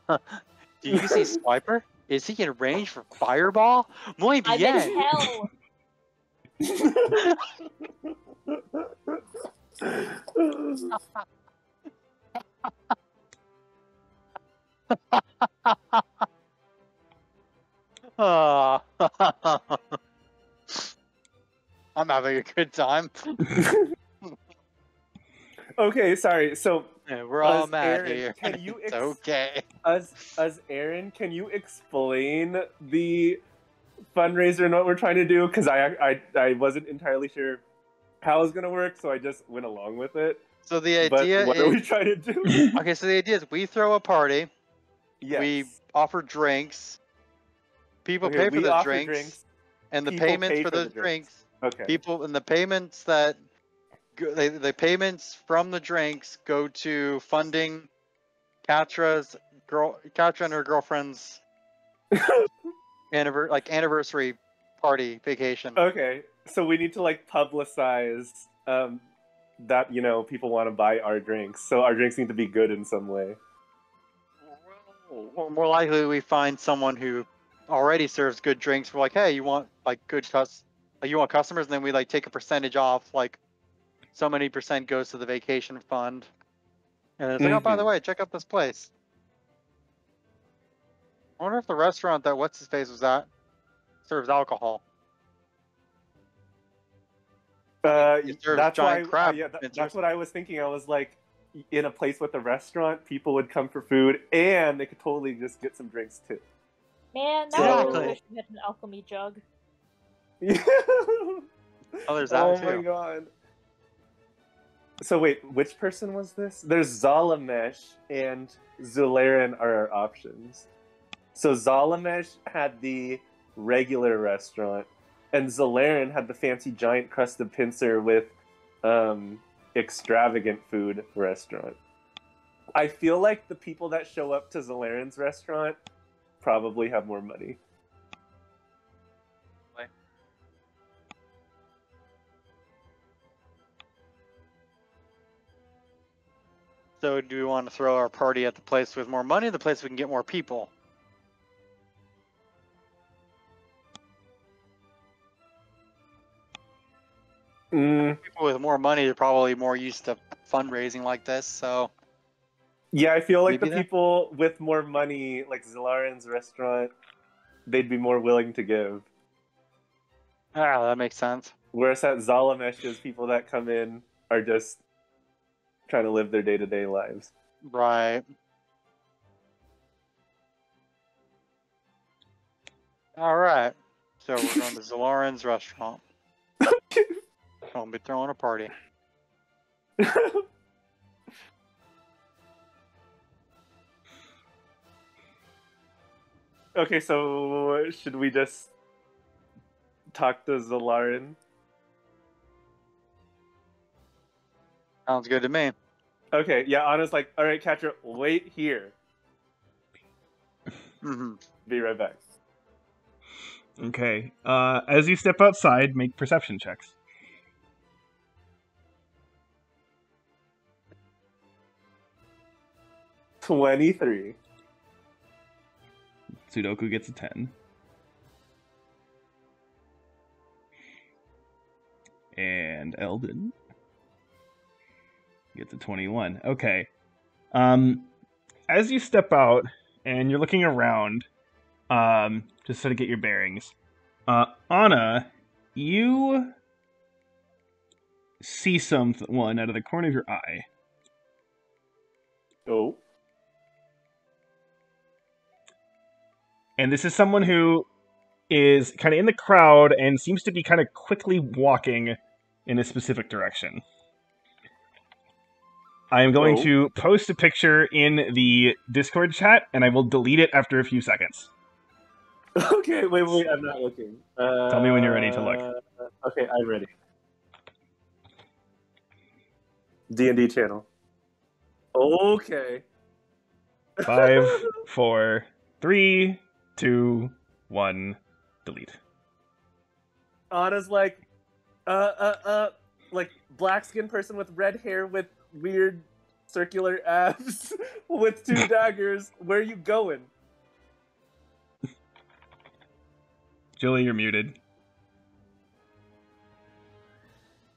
you see Swiper? Is he in range for Fireball? Muy I'm in bien. hell. Ah. I'm having a good time. Okay, sorry. So, Yeah, we're all As mad Aaron, here. can you It's okay. as Aaron, can you explain the fundraiser and what we're trying to do? Because I wasn't entirely sure how it was gonna work, so I just went along with it. So the But idea what is are we trying to do? okay. So the idea is we throw a party. Yes. We offer drinks. People Okay, pay for we the offer drinks, and the people payments pay for for the the drinks. Okay. People and the payments that the payments from the drinks go to funding Katra and her girlfriend's anniversary party vacation. Okay. So we need to publicize that people want to buy our drinks. So our drinks need to be good in some way. Well, more likely we find someone who already serves good drinks. We're like, hey, you want you want customers, and then we take a percentage off, so many percent goes to the vacation fund. And it's like, oh, by the way, check out this place. I wonder if the restaurant that what's his face was at serves alcohol. It serves That's why. giant crab. That's what I was thinking. I was like, in a place with a restaurant, people would come for food, and they could totally just get some drinks too. Man, now I really Exactly. wish we had an alchemy jug. Oh, there's that Oh too. my god. So wait, which person was this? There's Zalamesh and Zularan are our options. So Zalamesh had the regular restaurant, and Zalaran had the fancy giant crusted pincer with extravagant food restaurant. I feel like the people that show up to Zalaran's restaurant probably have more money. So do we want to throw our party at the place with more money, the place we can get more people? People with more money are probably more used to fundraising like this, so Yeah, I feel like Maybe the that- people with more money, like Zalaran's restaurant, they'd be more willing to give. that makes sense. Whereas at Zalamesh's, people that come in are just trying to live their day-to-day lives. Right. All right. So we're going to Zaloran's restaurant. Gonna be throwing a party. Okay, so should we just talk to Zalarin? Sounds good to me. Okay, yeah, Anna's like, all right, Catcher, wait here. Mm-hmm. Be right back. Okay. As you step outside, make perception checks. 23. Sudoku gets a 10. And Eldon gets a 21. Okay. As you step out and you're looking around, just sort of get your bearings, Anna, you see someone out of the corner of your eye. Oh. And this is someone who is kind of in the crowd and seems to be kind of quickly walking in a specific direction. I am going to post a picture in the Discord chat, and I will delete it after a few seconds. Okay, wait, I'm not looking. Tell me when you're ready to look. Okay, I'm ready. D&D channel. Okay. 5, 4, 3, 2, 1, delete. Anna's like black skinned person with red hair with weird circular abs with 2 daggers. Where are you going? Julie, you're muted.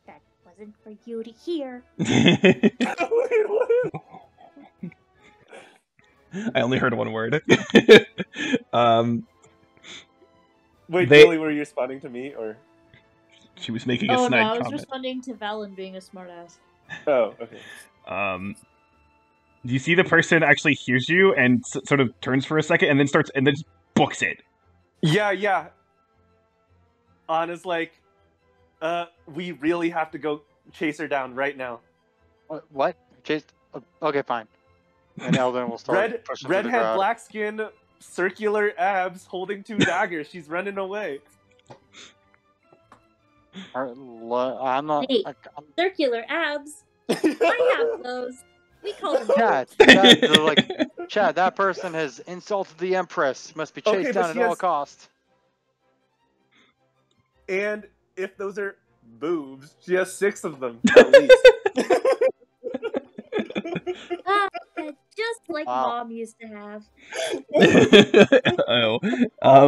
That wasn't for you to hear. Wait, what? I only heard one word. Wait, Julie, were you responding to me or? She was making a Oh no, snide I was comment. responding to Valon being a smartass. Oh, okay. Do you see the person actually hears you and sort of turns for a second and then just books it? Yeah. Anna's like, we really have to go chase her down right now. What? Chase? Okay, fine. And Eldon will start pushing through the redhead, crowd. black skin, circular abs, holding 2 daggers. She's running away. I'm not. Hey, circular abs. I have those. We call them. Chad, that person has insulted the Empress. Must be chased down at all costs. And if those are boobs, she has 6 of them at least. Just like Mom used to have. I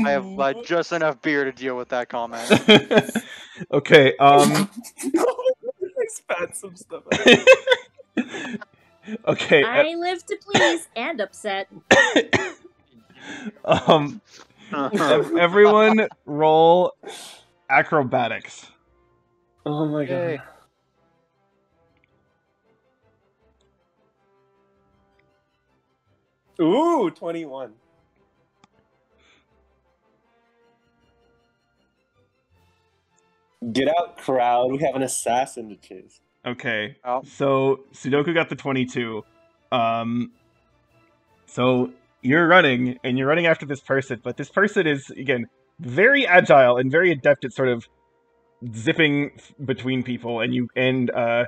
have just enough beer to deal with that comment. Okay. Spat some stuff. Okay. I live to please and upset. Everyone, roll acrobatics. Oh my god. Yay. Ooh, 21. Get out, crowd. We have an assassin to chase. Okay. Oh. So Sudoku got the 22. So you're running, and you're running after this person, but this person is, again, very agile and very adept at sort of zipping between people, well,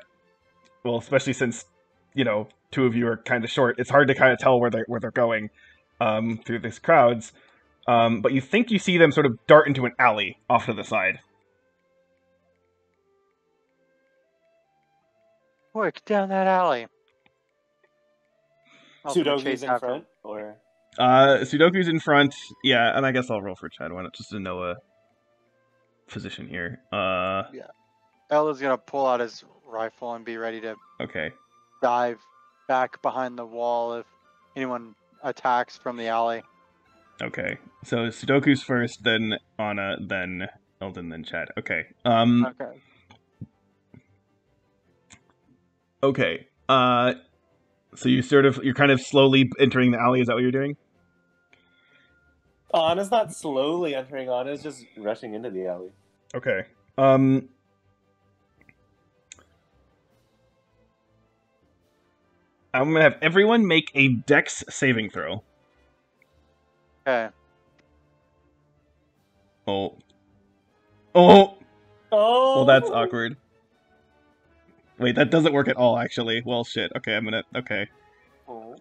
especially since, 2 of you are kind of short, it's hard to kind of tell where they're going through these crowds. But you think you see them sort of dart into an alley off to the side. Quick, down that alley. Sudoku's in front, or? Sudoku's in front, yeah, and I guess I'll roll for Chad. Why not, just to know a position here. Yeah. Ella's gonna pull out his rifle and be ready to dive back behind the wall if anyone attacks from the alley. Okay, so Sudoku's first, then Anna, then Eldon, then Chad. Okay. Okay. Okay. So you're kind of slowly entering the alley. Is that what you're doing? Anna's not slowly entering. Anna's just rushing into the alley. Okay. I'm gonna have everyone make a Dex saving throw. Okay. Oh. Oh. Oh. Well, that's awkward. Wait, that doesn't work at all, actually. Well, shit. Okay, I'm gonna... Okay. Oh.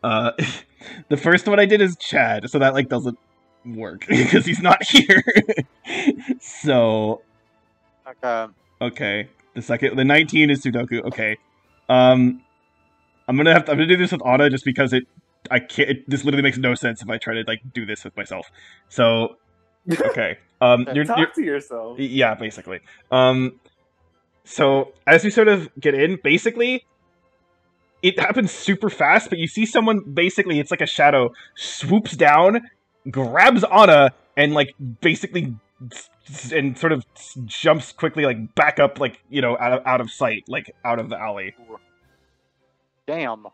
The first one I did is Chad, so that, like, doesn't work, because he's not here. So... Okay. Okay. The 19 is Sudoku. Okay. I'm gonna do this with Anna, just because I can't... this literally makes no sense if I try to, like, do this with myself. So... Okay. Talk to yourself. Yeah, basically. So as we sort of get in, basically, it happens super fast, but you see someone, basically, it's like a shadow, swoops down, grabs Anna, and, like, basically, and sort of jumps quickly, like, back up, like, you know, out of sight, like, out of the alley. Damn.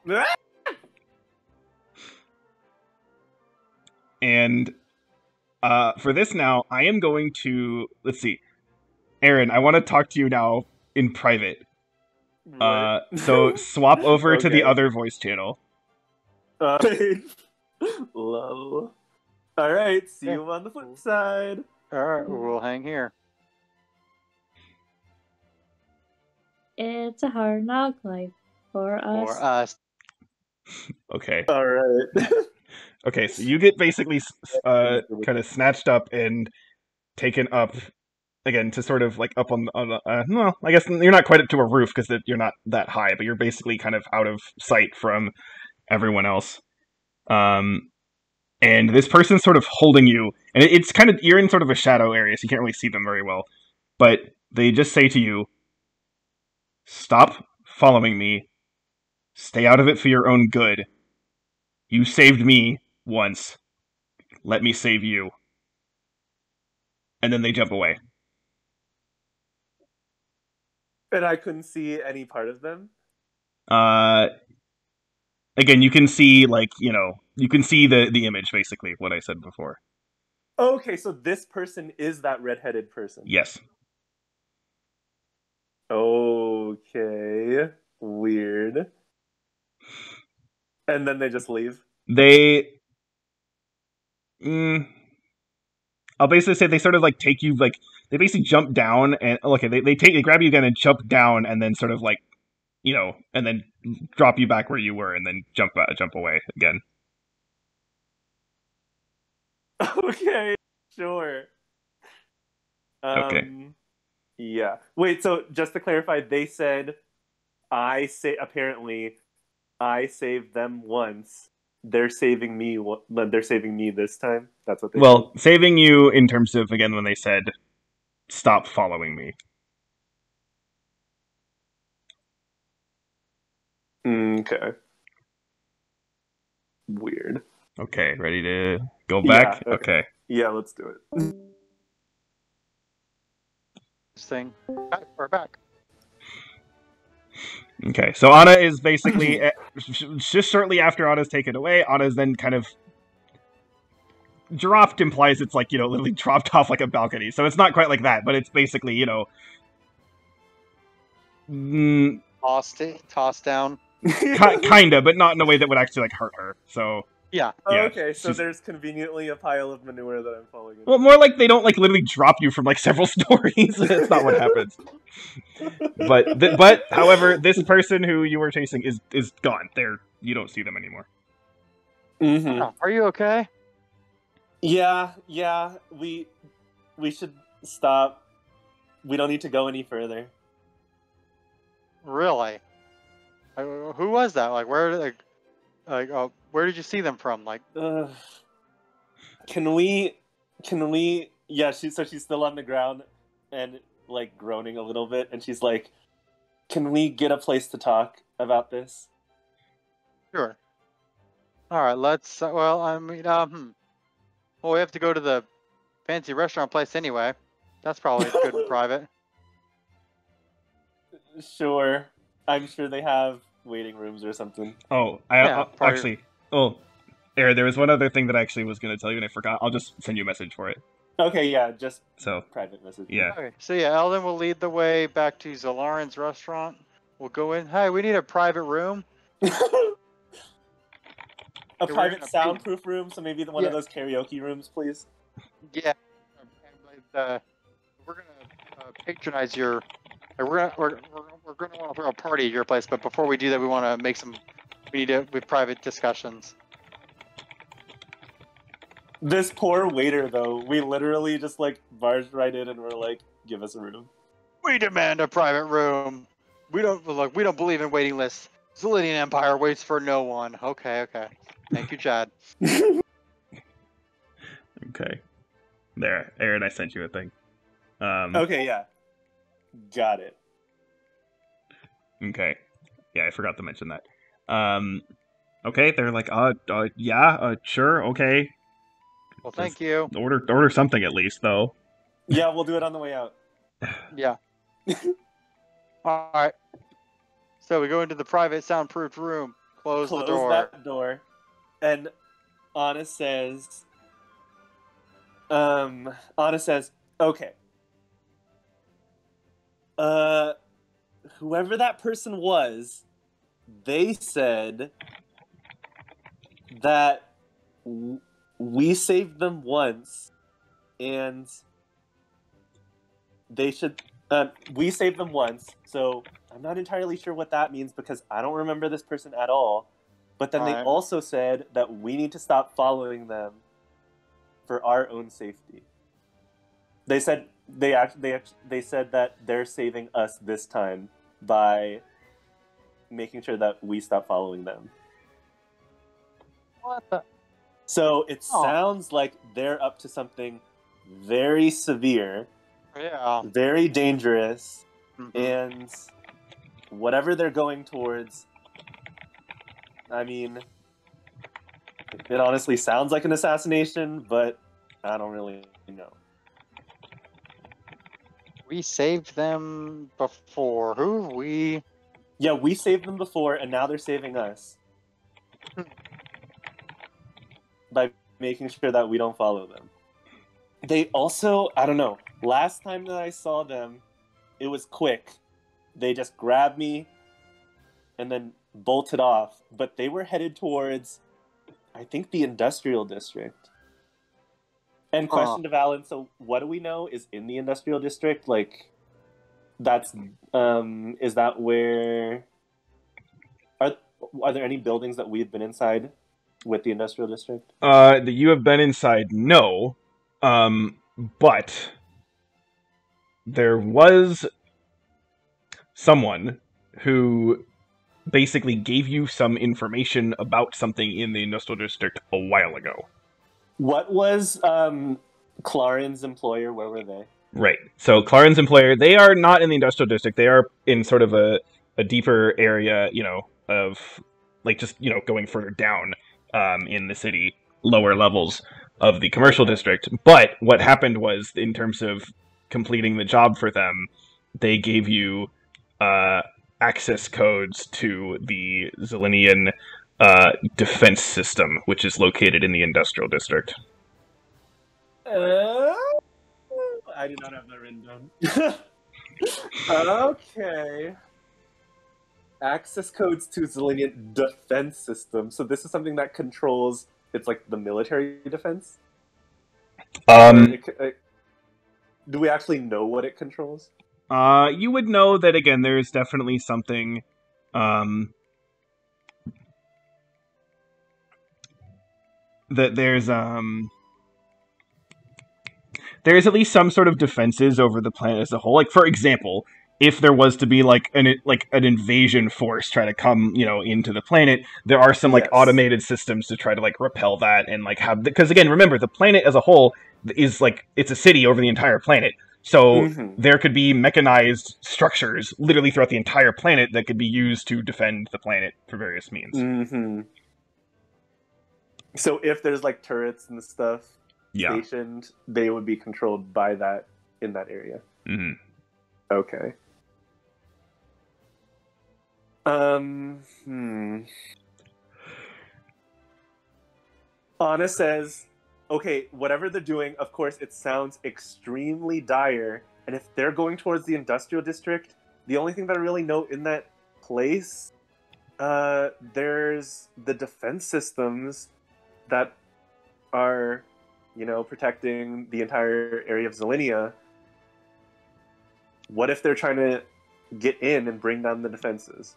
And, for this now, I am going to, let's see, Aaron, I want to talk to you now in private. So swap over to the other voice channel. Lol. Alright, see you on the flip side. Alright, we'll hang here. It's a hard knock life for us. For us. Okay. Alright. Okay, so you get basically kind of snatched up and taken up again to sort of like up on well, I guess you're not quite up to a roof because you're not that high, but you're basically kind of out of sight from everyone else. And this person's sort of holding you, and it's kind of, you're in sort of a shadow area, so you can't really see them very well. But they just say to you, "Stop following me. Stay out of it for your own good. You saved me once. Let me save you." And then they jump away. And I couldn't see any part of them? Again, you can see, like, you know, you can see the image, basically, what I said before. Okay, so this person is that redheaded person. Yes. Okay. Weird. And then they just leave? I'll basically say they sort of, like, take you, like, they basically jump down, and, okay, they grab you again and jump down, and then sort of, like, you know, and then drop you back where you were, and then jump away again. Okay, sure. Okay. Yeah. Wait, so just to clarify, they said apparently I saved them once. They're saving me. They're saving me this time. That's what they Well, said. saving you in terms of, again, when they said, "Stop following me." Okay. Weird. Okay, ready to go back? Yeah, Okay. Yeah, let's do it. This thing. We're back. Okay, so Anna is basically, just shortly after Anna's taken away, Anna's then kind of dropped, implies it's like, you know, literally dropped off like a balcony. So it's not quite like that, but it's basically, you know... Tossed down. Kinda, but not in a way that would actually, like, hurt her. So... Yeah. Yeah, Okay, so there's conveniently a pile of manure that I'm falling into. Well, more like they don't, like, literally drop you from, like, several stories. That's not what happens. But however, this person who you were chasing is gone. You don't see them anymore. Mm-hmm. Oh, are you okay? Yeah, we should stop. We don't need to go any further. Really? Who was that? Like, where did you see them from? Like, can we? Yeah, she's still on the ground and like groaning a little bit, and she's like, "Can we get a place to talk about this?" sure. All right, let's. Well, I mean, well, we have to go to the fancy restaurant place anyway. That's probably good and private. Sure, I'm sure they have waiting rooms or something. Oh, actually. Oh, there was one other thing that I actually was going to tell you and I forgot. I'll just send you a message for it. Okay, yeah, just So private message. yeah. Okay, so yeah, Eldon will lead the way back to Zalaran's restaurant. We'll go in. Hey, we need a private room. A we're private gonna soundproof room, so maybe one of Yeah. those karaoke rooms, please. Yeah, and we're gonna patronize your. We're gonna want to throw a party at your place, but before we do that, we want to make some. We need to with private discussions. This poor waiter, though, we literally just like barged right in and we're like, "Give us a room." We demand a private room. We don't believe in waiting lists. Zillidian Empire waits for no one. Okay. Thank you, Chad. Okay. There, Aaron, I sent you a thing. Okay, yeah, got it. Okay. Yeah, I forgot to mention that. Okay, they're like, sure, okay. Well, thank you. Order something at least, though. Yeah, we'll do it on the way out. Yeah. All right. So we go into the private soundproofed room. Close the door. That door, and Anna says, okay. Whoever that person was, they said that we saved them once, and they should. We saved them once, so I'm not entirely sure what that means because I don't remember this person at all. But then they Alright. also said that we need to stop following them for our own safety. They said they said that they're saving us this time by making sure that we stop following them. What the? So it Oh. sounds like they're up to something very severe, Yeah. very dangerous, Mhm. and whatever they're going towards, I mean, it honestly sounds like an assassination, but I don't really know. We saved them before. Who? We? Yeah, we saved them before, and now they're saving us. By making sure that we don't follow them. They also, I don't know, last time that I saw them, it was quick. They just grabbed me and then bolted off, but they were headed towards, I think, the industrial district. And question to Valon, so what do we know is in the industrial district? Like, that's, is that where, are there any buildings that we've been inside with the industrial district? That you have been inside, no. But there was someone who basically gave you some information about something in the industrial district a while ago. What was Claren's employer? Where were they? Right. So Claren's employer, they are not in the industrial district. They are in sort of a deeper area, of like just, going further down in the city, lower levels of the commercial district. But what happened was, in terms of completing the job for them, they gave you access codes to the Zilinian defense system, which is located in the industrial district. I did not have that written down. Okay. Access codes to Zilinian defense system. So this is something that controls. It's like the military defense. Do we actually know what it controls? You would know that, again, there's definitely something that there's at least some sort of defenses over the planet as a whole. Like, for example, if there was to be like an invasion force try to come, into the planet, there are some like automated systems to try to like repel that and like have, because again, remember, the planet as a whole is like, it's a city over the entire planet. So there could be mechanized structures literally throughout the entire planet that could be used to defend the planet for various means. So if there's like turrets and stuff stationed, they would be controlled by that in that area. Okay. Anna says, okay, whatever they're doing, of course, it sounds extremely dire. And if they're going towards the industrial district, the only thing that I really know in that place, there's the defense systems that are, protecting the entire area of Zelinia. What if they're trying to get in and bring down the defenses?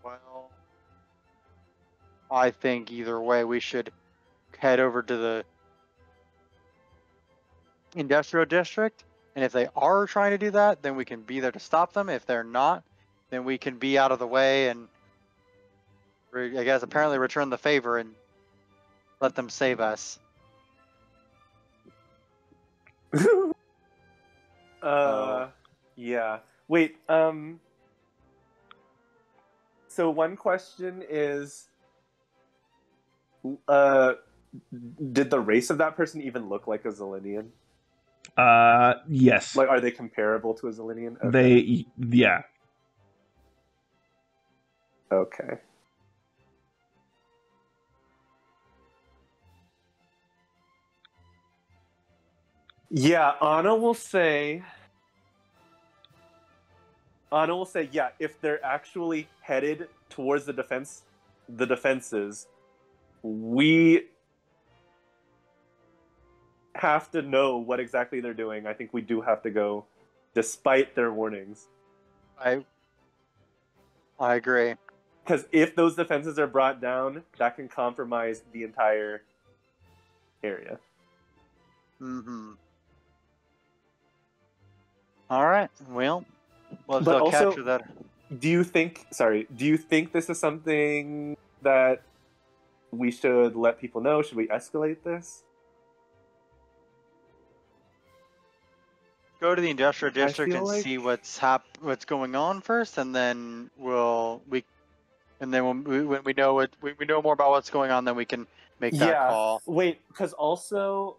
Well, I think either way we should head over to the industrial district, and if they are trying to do that, then we can be there to stop them. If they're not, then we can be out of the way and, I guess, apparently return the favor and let them save us. Yeah. Wait, so one question is, did the race of that person even look like a Zelenian? Yes. Like, are they comparable to a Zelenian? Okay. Yeah. Okay. Yeah, Anna will say, yeah, if they're actually headed towards the defenses, we have to know what exactly they're doing. I think we do have to go, despite their warnings. I agree. Because if those defenses are brought down, that can compromise the entire area. Mm-hmm. All right. Well, But they'll also, capture that. do you think this is something that we should let people know? Should we escalate this? Go to the industrial district feel and like- see what's going on first, and then when we know we know more about what's going on, then we can make that call. Wait, because also,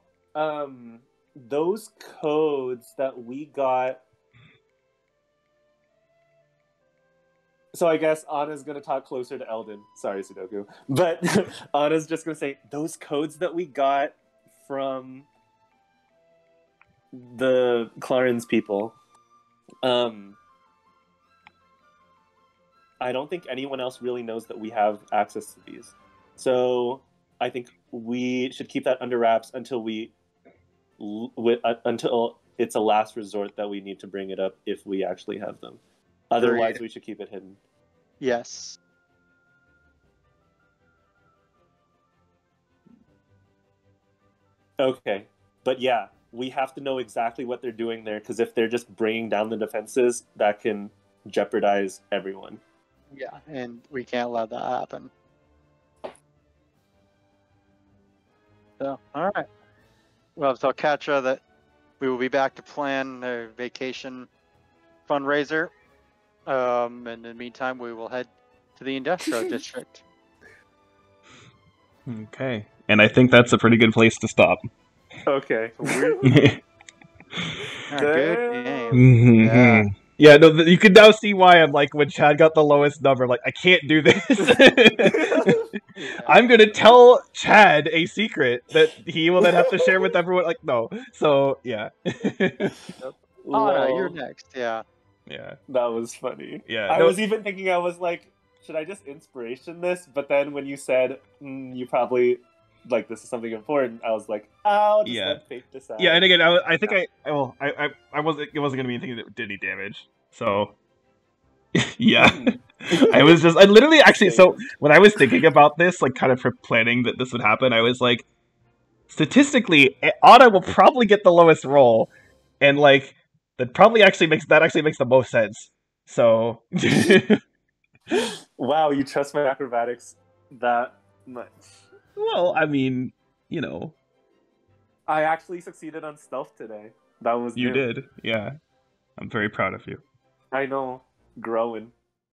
those codes that we got. So I guess Anna's going to talk closer to Eldon. Sorry, Sudoku. But Anna's just going to say, those codes that we got from the Clarence people, I don't think anyone else really knows that we have access to these. So I think we should keep that under wraps until until it's a last resort that we need to bring it up if we actually have them. Otherwise, we should keep it hidden. Yes. Okay. But yeah, we have to know exactly what they're doing there, because if they're just bringing down the defenses, that can jeopardize everyone. Yeah, and we can't let that happen. So, all right. Well, so Katra, that we will be back to plan a vacation fundraiser. And in the meantime, we will head to the industrial district. Okay. And I think that's a pretty good place to stop. Okay. Good game. Yeah. Yeah, no, you can now see why I'm like, when Chad got the lowest number, like, I can't do this. I'm gonna tell Chad a secret that he will then have to share with everyone. Like, no. So, yeah. Oh, no, you're next. Yeah. Yeah. That was funny. Yeah. I was even thinking, I was like, should I just inspiration this? But then when you said, you probably, like, this is something important, I was like, I'll just let fate decide. Yeah, and again, I think I wasn't, it wasn't gonna be anything that did any damage. So, yeah. I literally, actually, so when I was thinking about this, like, kind of for planning that this would happen, I was like, statistically, Anna will probably get the lowest roll, and, like, that actually makes the most sense. So, wow, you trust my acrobatics that much? Well, I mean, you know, I actually succeeded on stealth today. That was you new. did, yeah. I'm very proud of you. I know, growing.